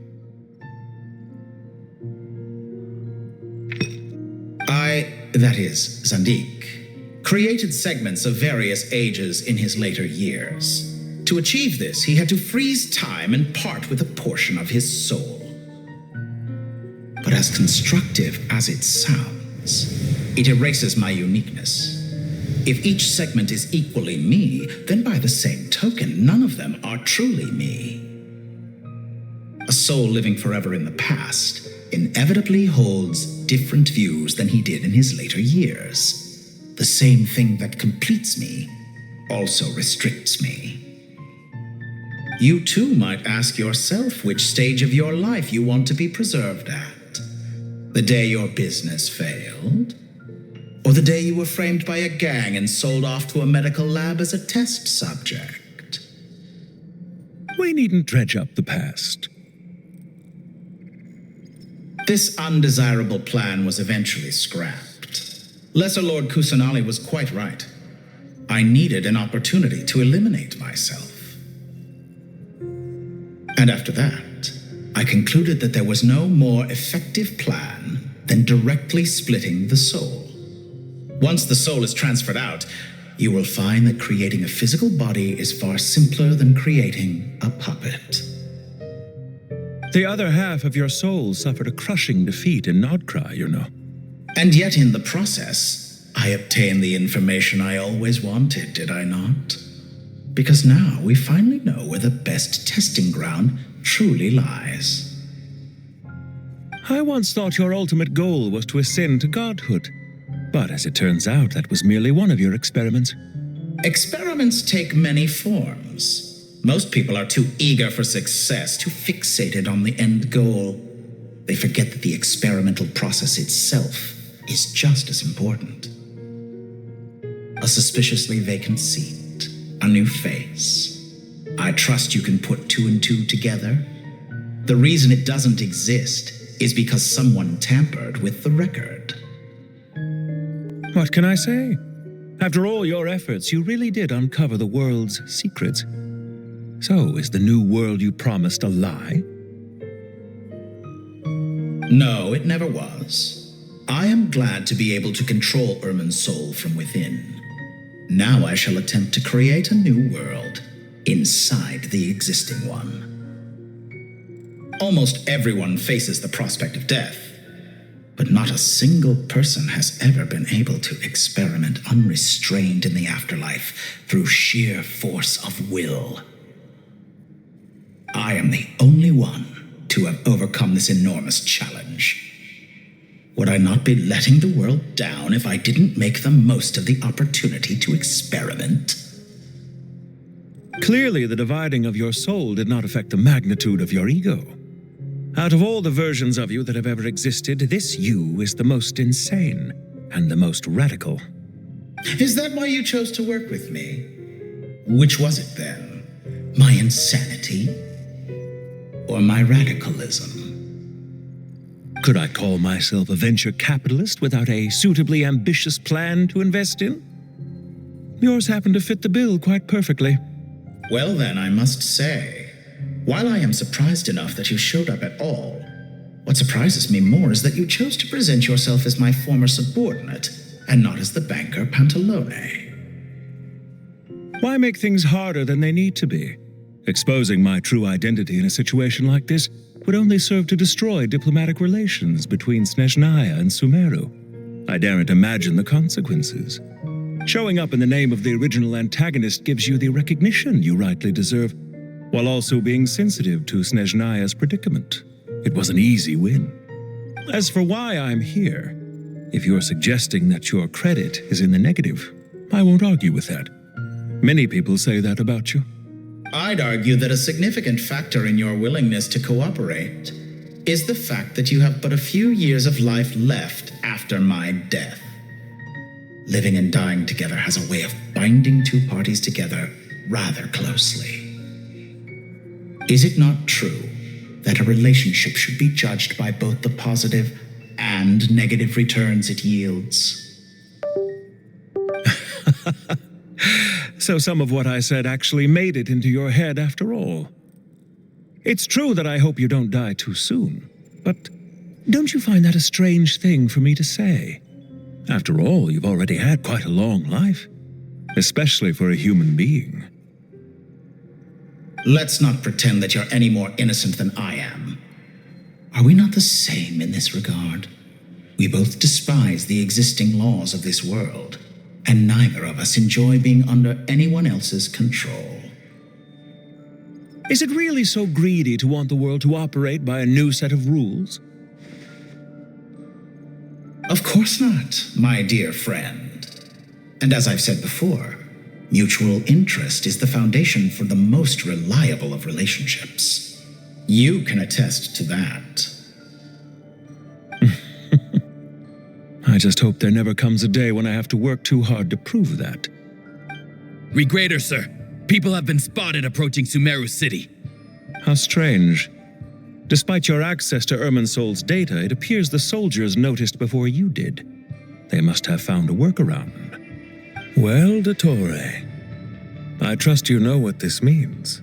That is, Zandik, created segments of various ages in his later years. To achieve this, he had to freeze time and part with a portion of his soul. But as constructive as it sounds, it erases my uniqueness. If each segment is equally me, then by the same token, none of them are truly me. A soul living forever in the past inevitably holds different views than he did in his later years. The same thing that completes me also restricts me. You too might ask yourself which stage of your life you want to be preserved at. The day your business failed? Or the day you were framed by a gang and sold off to a medical lab as a test subject? We needn't dredge up the past. This undesirable plan was eventually scrapped. Lesser Lord Kusanali was quite right. I needed an opportunity to eliminate myself. And after that, I concluded that there was no more effective plan than directly splitting the soul. Once the soul is transferred out, you will find that creating a physical body is far simpler than creating a puppet. The other half of your soul suffered a crushing defeat in Nodcry, you know. And yet in the process, I obtained the information I always wanted, did I not? Because now we finally know where the best testing ground truly lies. I once thought your ultimate goal was to ascend to godhood. But as it turns out, that was merely one of your experiments. Experiments take many forms. Most people are too eager for success, too fixated on the end goal. They forget that the experimental process itself is just as important. A suspiciously vacant seat, a new face. I trust you can put two and two together. The reason it doesn't exist is because someone tampered with the record. What can I say? After all your efforts, you really did uncover the world's secrets. So, is the new world you promised a lie? No, it never was. I am glad to be able to control Irmin's soul from within. Now I shall attempt to create a new world inside the existing one. Almost everyone faces the prospect of death, but not a single person has ever been able to experiment unrestrained in the afterlife through sheer force of will. I am the only one to have overcome this enormous challenge. Would I not be letting the world down if I didn't make the most of the opportunity to experiment? Clearly, the dividing of your soul did not affect the magnitude of your ego. Out of all the versions of you that have ever existed, this you is the most insane and the most radical. Is that why you chose to work with me? Which was it then? My insanity? Or my radicalism? Could I call myself a venture capitalist without a suitably ambitious plan to invest in? Yours happened to fit the bill quite perfectly. Well then, I must say, while I am surprised enough that you showed up at all, what surprises me more is that you chose to present yourself as my former subordinate and not as the banker Pantalone. Why make things harder than they need to be? Exposing my true identity in a situation like this would only serve to destroy diplomatic relations between Snezhnaya and Sumeru. I daren't imagine the consequences. Showing up in the name of the original antagonist gives you the recognition you rightly deserve, while also being sensitive to Snezhnaya's predicament. It was an easy win. As for why I'm here, if you're suggesting that your credit is in the negative, I won't argue with that. Many people say that about you. I'd argue that a significant factor in your willingness to cooperate is the fact that you have but a few years of life left after my death. Living and dying together has a way of binding two parties together rather closely. Is it not true that a relationship should be judged by both the positive and negative returns it yields? So some of what I said actually made it into your head after all. It's true that I hope you don't die too soon, but don't you find that a strange thing for me to say? After all, you've already had quite a long life, especially for a human being. Let's not pretend that you're any more innocent than I am. Are we not the same in this regard? We both despise the existing laws of this world, and neither of us enjoy being under anyone else's control. Is it really so greedy to want the world to operate by a new set of rules? Of course not, my dear friend. And as I've said before, mutual interest is the foundation for the most reliable of relationships. You can attest to that. I just hope there never comes a day when I have to work too hard to prove that. Regrader, sir. People have been spotted approaching Sumeru City. How strange. Despite your access to Irminsol's data, it appears the soldiers noticed before you did. They must have found a workaround. Well, Dottore, I trust you know what this means.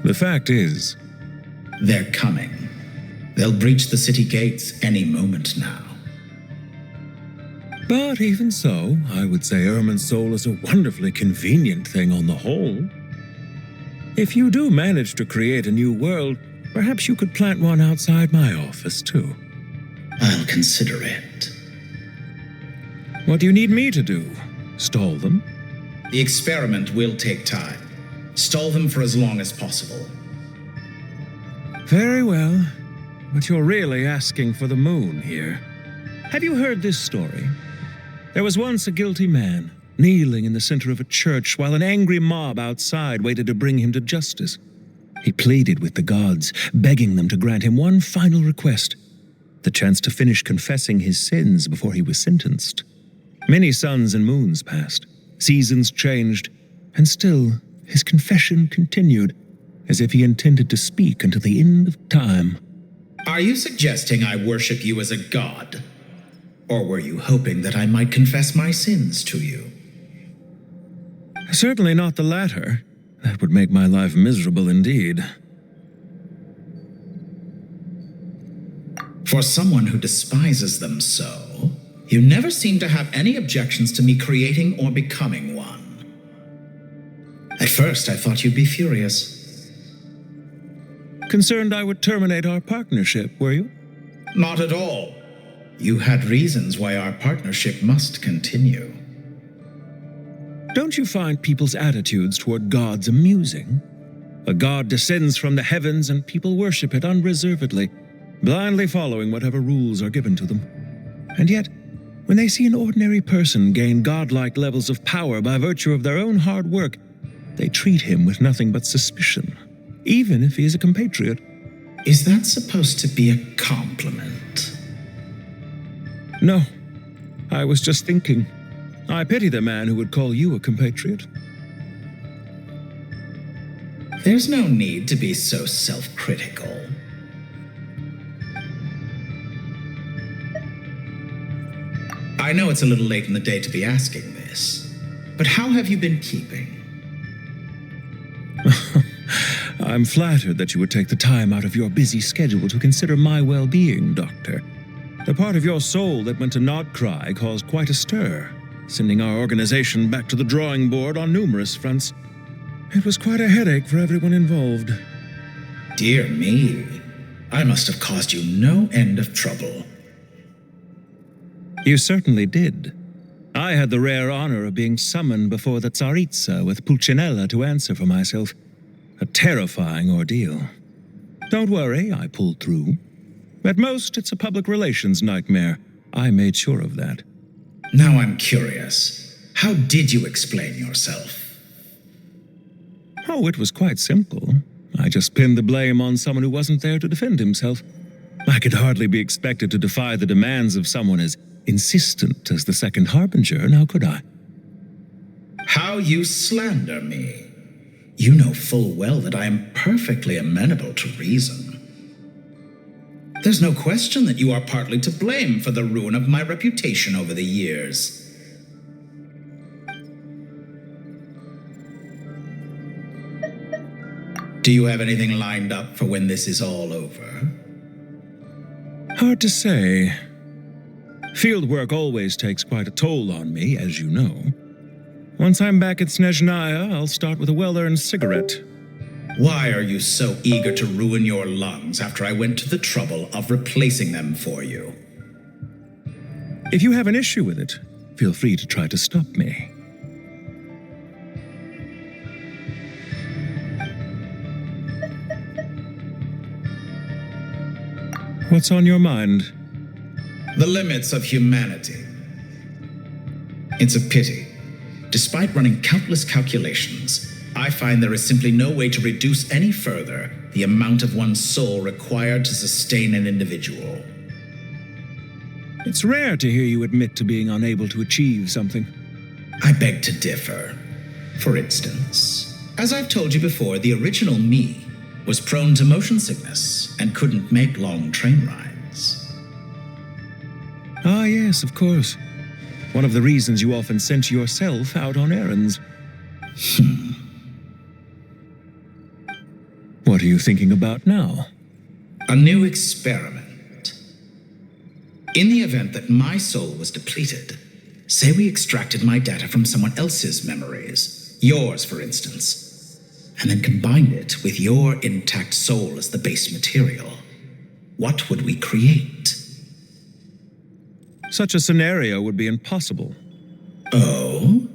The fact is, they're coming. They'll breach the city gates any moment now. But even so, I would say Irminsol is a wonderfully convenient thing on the whole. If you do manage to create a new world, perhaps you could plant one outside my office, too. I'll consider it. What do you need me to do? Stall them? The experiment will take time. Stall them for as long as possible. Very well. But you're really asking for the moon here. Have you heard this story? There was once a guilty man, kneeling in the center of a church while an angry mob outside waited to bring him to justice. He pleaded with the gods, begging them to grant him one final request, the chance to finish confessing his sins before he was sentenced. Many suns and moons passed, seasons changed, and still his confession continued, as if he intended to speak until the end of time. Are you suggesting I worship you as a god? Or were you hoping that I might confess my sins to you? Certainly not the latter. That would make my life miserable indeed. For someone who despises them so, you never seem to have any objections to me creating or becoming one. At first, I thought you'd be furious. Concerned I would terminate our partnership, were you? Not at all. You had reasons why our partnership must continue. Don't you find people's attitudes toward gods amusing? A god descends from the heavens and people worship it unreservedly, blindly following whatever rules are given to them. And yet, when they see an ordinary person gain godlike levels of power by virtue of their own hard work, they treat him with nothing but suspicion, even if he is a compatriot. Is that supposed to be a compliment? No, I was just thinking. I pity the man who would call you a compatriot. There's no need to be so self-critical. I know it's a little late in the day to be asking this, but how have you been keeping? I'm flattered that you would take the time out of your busy schedule to consider my well-being, Doctor. The part of your soul that went to Nodcry caused quite a stir, sending our organization back to the drawing board on numerous fronts. It was quite a headache for everyone involved. Dear me, I must have caused you no end of trouble. You certainly did. I had the rare honor of being summoned before the Tsaritsa with Pulcinella to answer for myself. A terrifying ordeal. Don't worry, I pulled through. At most, it's a public relations nightmare. I made sure of that. Now I'm curious. How did you explain yourself? Oh, it was quite simple. I just pinned the blame on someone who wasn't there to defend himself. I could hardly be expected to defy the demands of someone as insistent as the Second Harbinger, now could I? How you slander me. You know full well that I am perfectly amenable to reason. There's no question that you are partly to blame for the ruin of my reputation over the years. Do you have anything lined up for when this is all over? Hard to say. Field work always takes quite a toll on me, as you know. Once I'm back at Snezhnaya, I'll start with a well-earned cigarette. Why are you so eager to ruin your lungs after I went to the trouble of replacing them for you? If you have an issue with it, feel free to try to stop me. What's on your mind? The limits of humanity. It's a pity. Despite running countless calculations, I find there is simply no way to reduce any further the amount of one's soul required to sustain an individual. It's rare to hear you admit to being unable to achieve something. I beg to differ. For instance, as I've told you before, the original me was prone to motion sickness and couldn't make long train rides. Ah, yes, of course. One of the reasons you often sent yourself out on errands. What are you thinking about now? A new experiment. In the event that my soul was depleted, say we extracted my data from someone else's memories, yours for instance, and then combined it with your intact soul as the base material, what would we create? Such a scenario would be impossible. Oh?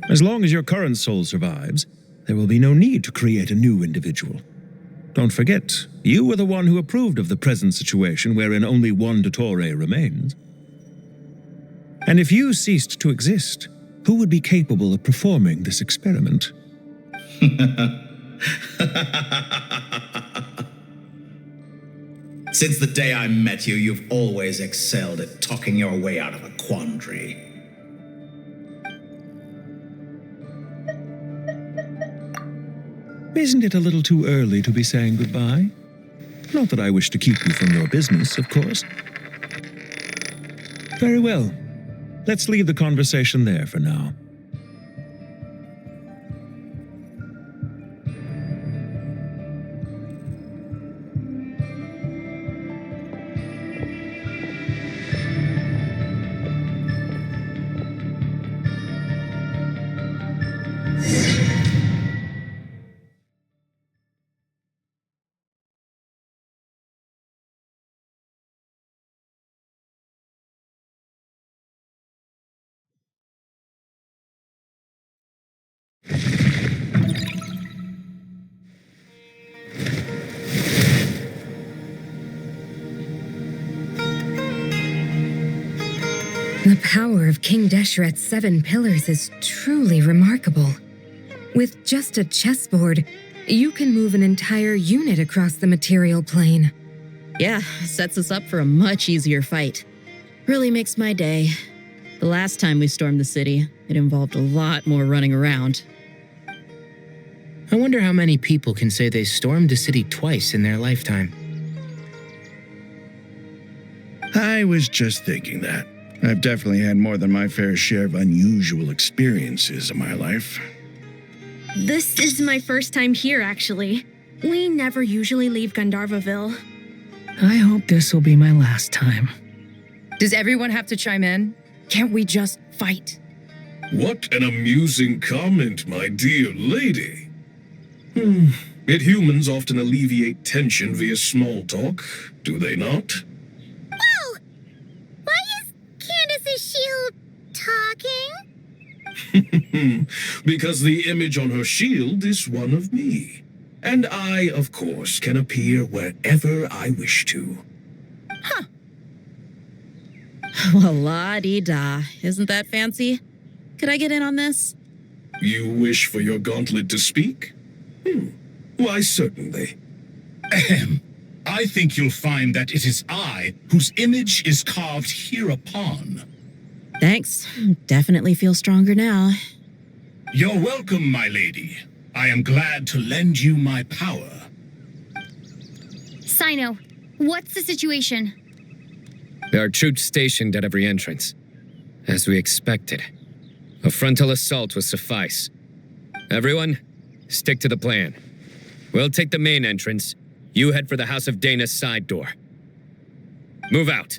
As long as your current soul survives, there will be no need to create a new individual. Don't forget, you were the one who approved of the present situation wherein only one Dottore remains. And if you ceased to exist, who would be capable of performing this experiment? Since the day I met you, you've always excelled at talking your way out of a quandary. Isn't it a little too early to be saying goodbye? Not that I wish to keep you from your business, of course. Very well. Let's leave the conversation there for now. The power of King Deshret's 7 pillars is truly remarkable. With just a chessboard, you can move an entire unit across the material plane. Yeah, sets us up for a much easier fight. Really makes my day. The last time we stormed the city, it involved a lot more running around. I wonder how many people can say they stormed a city twice in their lifetime. I was just thinking that. I've definitely had more than my fair share of unusual experiences in my life. This is my first time here, actually. We never usually leave Gandharvaville. I hope this will be my last time. Does everyone have to chime in? Can't we just fight? What an amusing comment, my dear lady. Yet humans often alleviate tension via small talk, do they not? Whoa! Why is Candace's shield talking? Because the image on her shield is one of me. And I, of course, can appear wherever I wish to. Well, la-di-da. Isn't that fancy? Could I get in on this? You wish for your gauntlet to speak? Why, certainly. Ahem. I think you'll find that it is I whose image is carved hereupon. Thanks. Definitely feel stronger now. You're welcome, my lady. I am glad to lend you my power. Sino, what's the situation? There are troops stationed at every entrance. As we expected. A frontal assault will suffice. Everyone, stick to the plan. We'll take the main entrance. You head for the House of Dana's side door. Move out.